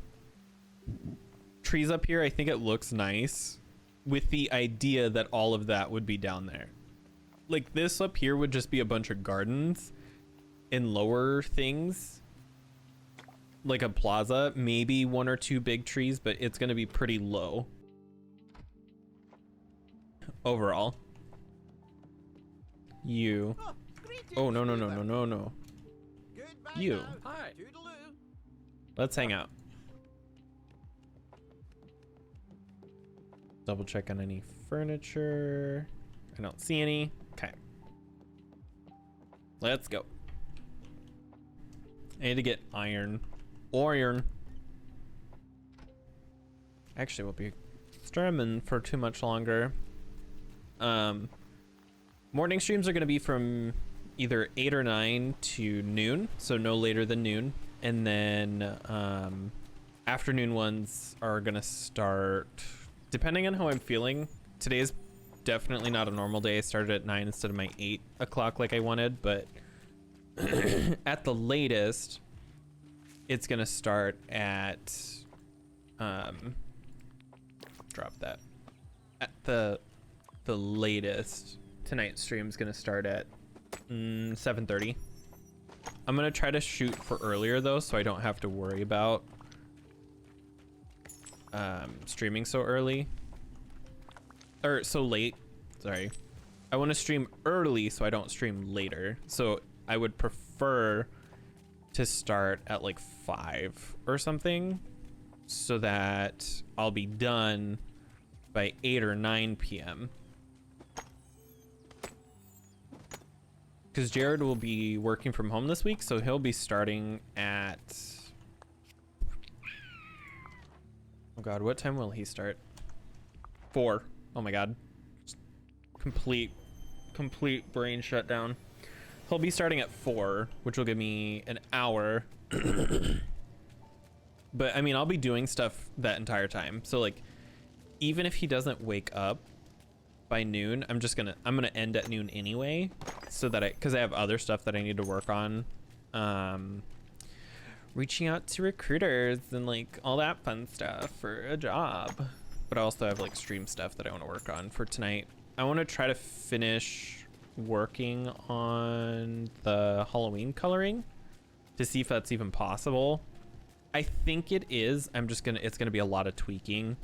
trees up here. I think it looks nice with the idea that all of that would be down there. Like, this up here would just be a bunch of gardens and lower things, like a plaza, maybe 1 or 2 big trees, but it's gonna be pretty low overall. You. Oh, no. Goodbye You. now. Hi. Toodaloo. Let's hang out. Double check on any furniture. I don't see any. Okay. Let's go. I need to get iron. Actually, we'll be streaming for too much longer. Morning streams are going to be from either 8 or 9 to noon, so no later than noon. And then afternoon ones are gonna start depending on how I'm feeling. Today's definitely not a normal day. I started at 9 instead of my 8 o'clock like I wanted, but at the latest, it's gonna start at drop that. At the latest, tonight's stream's gonna start at 7:30. I'm gonna try to shoot for earlier though, so I don't have to worry about streaming so early or so late. Sorry, I want to stream early so I don't stream later. So I would prefer to start at like 5 or something, so that I'll be done by 8 or 9 p.m. Because Jared will be working from home this week, so he'll be starting at... Oh god, what time will he start? 4. Oh my god. Complete brain shutdown. He'll be starting at 4, which will give me an hour. But I mean, I'll be doing stuff that entire time. So like, even if he doesn't wake up by noon, I'm gonna end at noon anyway, so that because I have other stuff that I need to work on, reaching out to recruiters and like all that fun stuff for a job. But I also have like stream stuff that I want to work on for tonight. I want to try to finish working on the Halloween coloring to see if that's even possible. I think it is. It's gonna be a lot of tweaking.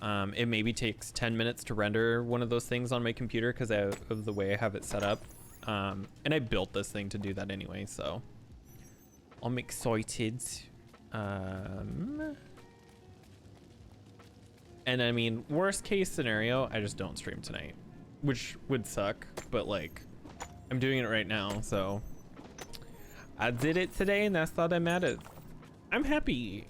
It maybe takes 10 minutes to render one of those things on my computer because of the way I have it set up. And I built this thing to do that anyway, so I'm excited. And I mean, worst case scenario, I just don't stream tonight, which would suck, but like, I'm doing it right now, so I did it today and that's all that matters. I'm happy.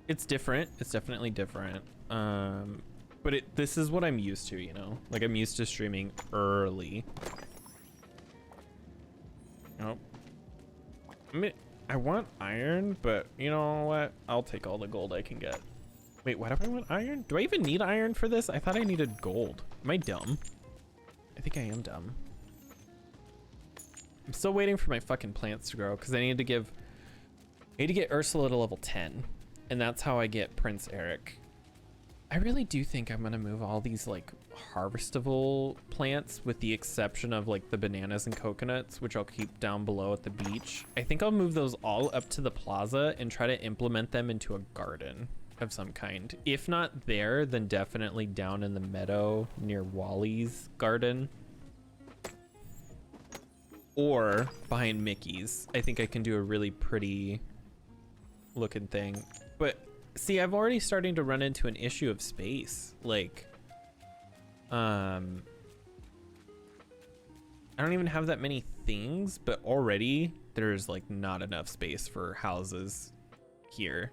It's different. It's definitely different. But this is what I'm used to, you know? Like, I'm used to streaming early. Oh. I mean, I want iron, but you know what? I'll take all the gold I can get. Wait, why do I want iron? Do I even need iron for this? I thought I needed gold. Am I dumb? I think I am dumb. I'm still waiting for my fucking plants to grow because I need to get Ursula to level 10. And that's how I get Prince Eric. I really do think I'm gonna move all these like harvestable plants with the exception of like the bananas and coconuts, which I'll keep down below at the beach. I think I'll move those all up to the plaza and try to implement them into a garden of some kind. If not there, then definitely down in the meadow near Wally's garden. Or behind Mickey's. I think I can do a really pretty looking thing. But see, I've already starting to run into an issue of space. Like, I don't even have that many things, but already there's like not enough space for houses here.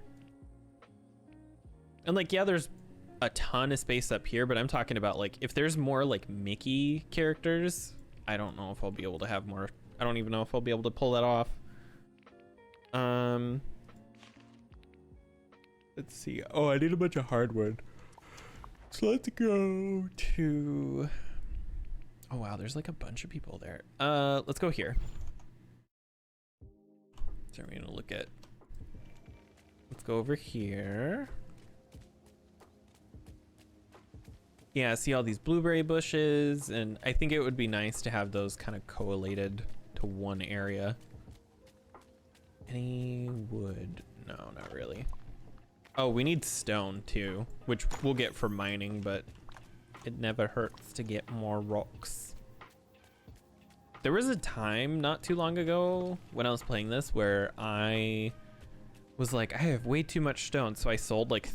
And like, yeah, there's a ton of space up here, but I'm talking about like, if there's more like Mickey characters, I don't know if I'll be able to have more. I don't even know if I'll be able to pull that off. Let's see. Oh, I need a bunch of hardwood. So let's go to... Oh, wow. There's like a bunch of people there. Let's go here. So we're going to look at... Let's go over here. Yeah, see all these blueberry bushes. And I think it would be nice to have those kind of collated to one area. Any wood? No, not really. Oh, we need stone too, which we'll get for mining, but it never hurts to get more rocks. There was a time not too long ago when I was playing this where I was like, I have way too much stone, so I sold like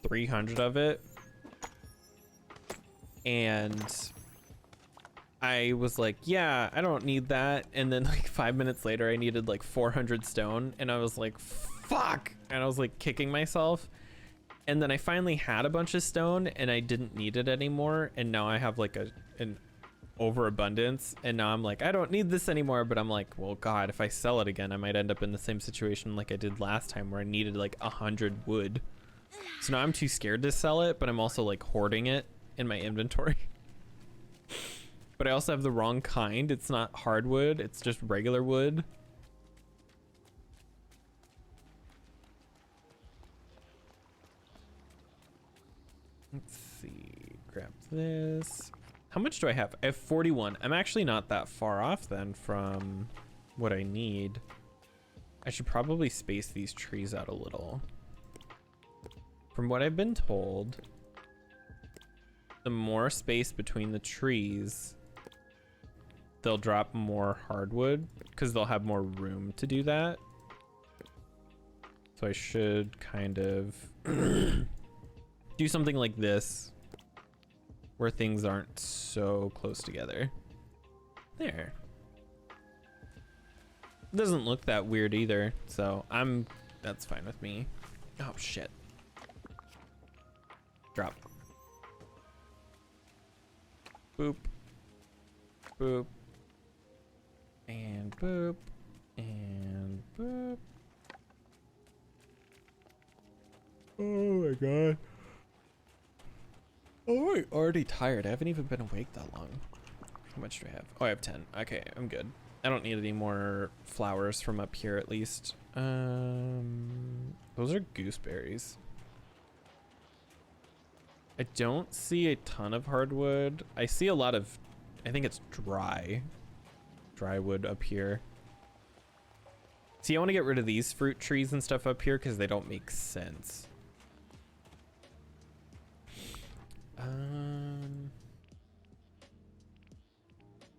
300 of it. And I was like, yeah, I don't need that. And then like 5 minutes later, I needed like 400 stone. And I was like, fuck. And I was like kicking myself. And then I finally had a bunch of stone and I didn't need it anymore. And now I have like overabundance, and now I'm like, I don't need this anymore, but I'm like, well, God, if I sell it again, I might end up in the same situation like I did last time where I needed like 100 wood. So now I'm too scared to sell it, but I'm also like hoarding it in my inventory. But I also have the wrong kind. It's not hardwood, it's just regular wood. Let's see, grab this. How much do I have? I have 41. I'm actually not that far off then from what I need. I should probably space these trees out a little. From what I've been told, the more space between the trees, they'll drop more hardwood because they'll have more room to do that. So I should kind of do something like this where things aren't so close together. There. Doesn't look that weird either, so that's fine with me. Oh shit. Drop. Boop. Boop. And boop. And boop. Oh my god. Oh, I'm already tired. I haven't even been awake that long. How much do I have? Oh, I have 10. Okay, I'm good. I don't need any more flowers from up here at least. Those are gooseberries. I don't see a ton of hardwood. I see a lot of, I think it's dry wood up here. See, I want to get rid of these fruit trees and stuff up here because they don't make sense.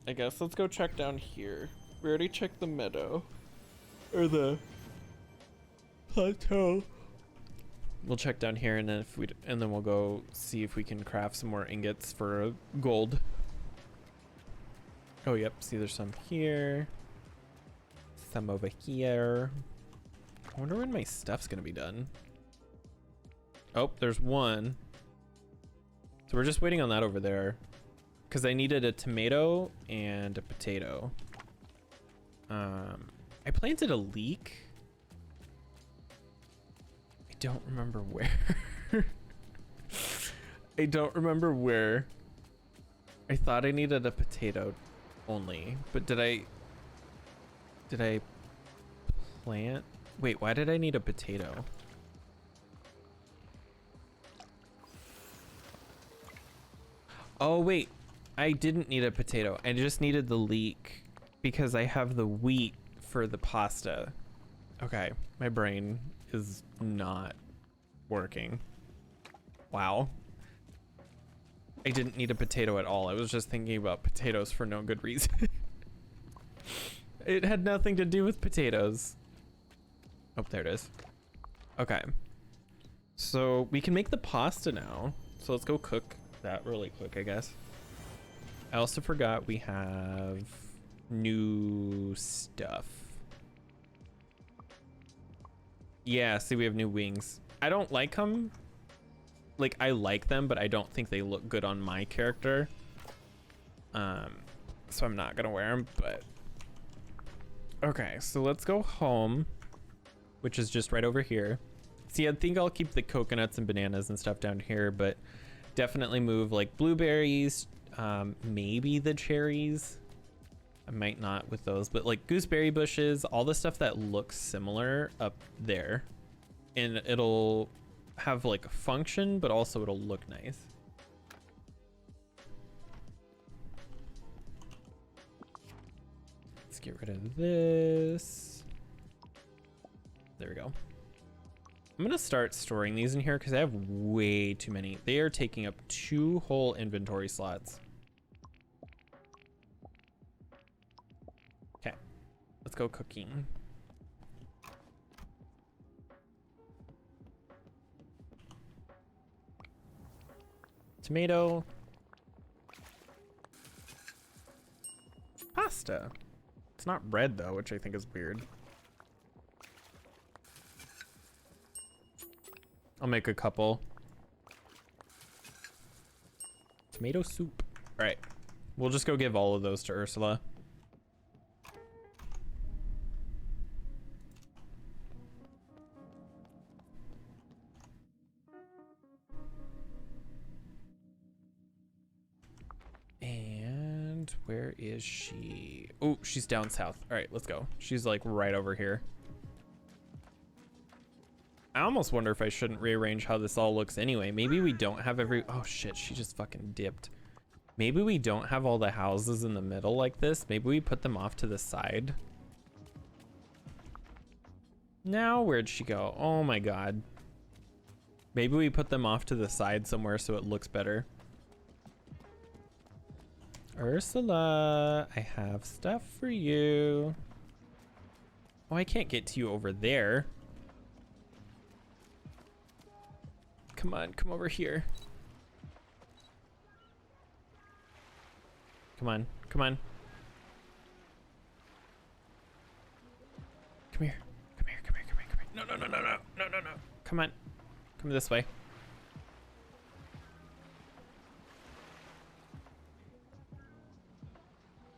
I guess let's go check down here. We already checked the meadow. Or the plateau. We'll check down here and then then we'll go see if we can craft some more ingots for gold. Oh yep, see there's some here. Some over here. I wonder when my stuff's gonna be done. Oh, there's one. So we're just waiting on that over there. Because I needed a tomato and a potato. I planted a leek. I don't remember where. I don't remember where. I thought I needed a potato only, but did I plant? Wait, why did I need a potato? Oh wait, I didn't need a potato. I just needed the leek because I have the wheat for the pasta. Okay, my brain is not working. Wow. I didn't need a potato at all. I was just thinking about potatoes for no good reason. It had nothing to do with potatoes. Oh, there it is. Okay. So we can make the pasta now. So let's go cook that really quick, I guess. I also forgot we have new stuff. Yeah, see, we have new wings. I don't like them. Like, I like them, but I don't think they look good on my character. So I'm not gonna wear them, but... Okay, so let's go home, which is just right over here. See, I think I'll keep the coconuts and bananas and stuff down here, but definitely move, like, blueberries, maybe the cherries. I might not with those, but, like, gooseberry bushes, all the stuff that looks similar up there. And it'll have, like, a function, but also it'll look nice. Let's get rid of this. There we go. I'm gonna start storing these in here because I have way too many. They are taking up 2 whole inventory slots. Okay, let's go cooking. Tomato. Pasta. It's not red though, which I think is weird. I'll make a couple. Tomato soup. All right. We'll just go give all of those to Ursula. And where is she? Oh, she's down south. All right, let's go. She's like right over here. I almost wonder if I shouldn't rearrange how this all looks anyway. Maybe we don't have oh shit, she just fucking dipped. Maybe we don't have all the houses in the middle like this. Maybe we put them off to the side. Now, where'd she go? Oh my God. Maybe we put them off to the side somewhere so it looks better. Ursula, I have stuff for you. Oh, I can't get to you over there. Come on, come over here. Come on, come on. Come here, come here, come here, come here, come here. No, no, no, no, no, no, no, no. Come on, come this way.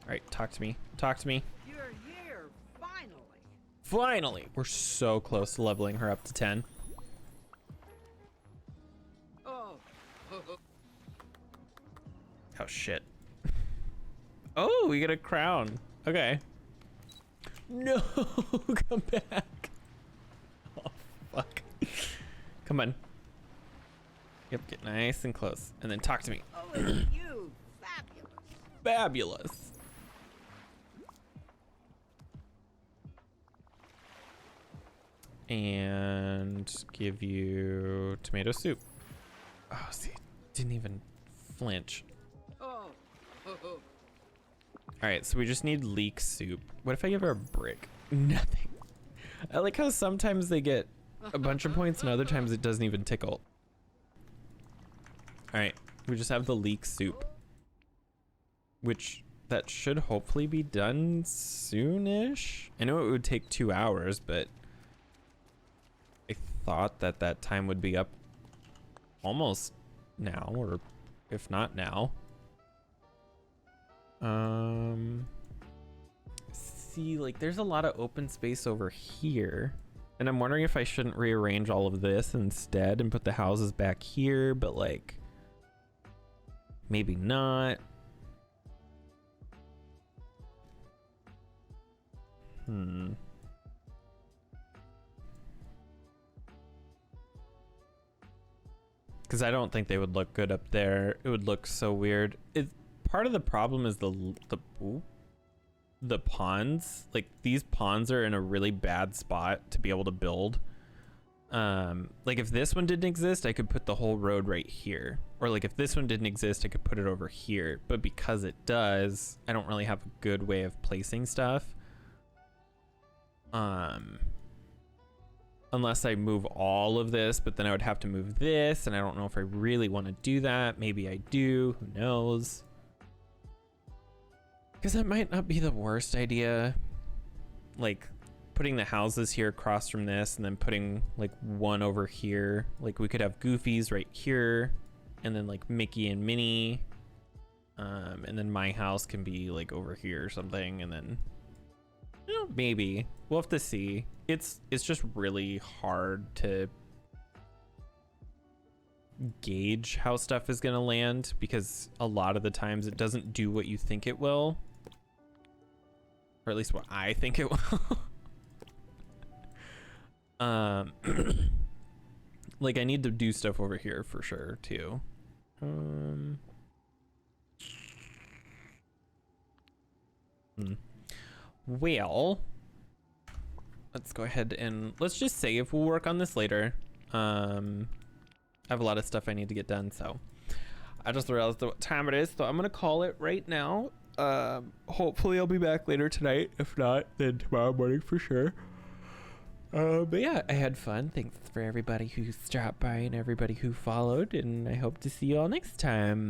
All right, talk to me, talk to me. You're here, finally. Finally, we're so close to leveling her up to 10. Oh shit. Oh, we get a crown. Okay. No, come back. Oh, fuck. Come on. Yep, get nice and close. And then talk to me. Oh, it's you. Fabulous. Fabulous. And give you tomato soup. Oh, see, didn't even flinch. Oh. All right, so we just need leek soup. What if I give her a brick? Nothing. I like how sometimes they get a bunch of points and other times it doesn't even tickle. All right, we just have the leek soup, which that should hopefully be done soonish. I know it would take 2 hours, but I thought that that time would be up almost now, or if not now. See, like there's a lot of open space over here, and I'm wondering if I shouldn't rearrange all of this instead and put the houses back here, but like maybe not. Because I don't think they would look good up there. It would look so weird. Part of the problem is the ponds. Like these ponds are in a really bad spot to be able to build. Like if this one didn't exist, I could put the whole road right here. Or like if this one didn't exist, I could put it over here. But because it does, I don't really have a good way of placing stuff. Unless I move all of this, but then I would have to move this, and I don't know if I really want to do that. Maybe I do, who knows? Because that might not be the worst idea. Like putting the houses here across from this and then putting like one over here. Like we could have Goofy's right here and then like Mickey and Minnie. And then my house can be like over here or something, and then maybe we'll have to see. It's just really hard to gauge how stuff is gonna land because a lot of the times it doesn't do what you think it will, or at least what I think it will. Like I need to do stuff over here for sure too. Well, let's go ahead and let's just save. We'll work on this later. I have a lot of stuff I need to get done, so I just realized what time it is, so I'm gonna call it right now. Hopefully I'll be back later tonight. If not, then tomorrow morning for sure. But yeah, I had fun. Thanks for everybody who stopped by and everybody who followed, and I hope to see you all next time.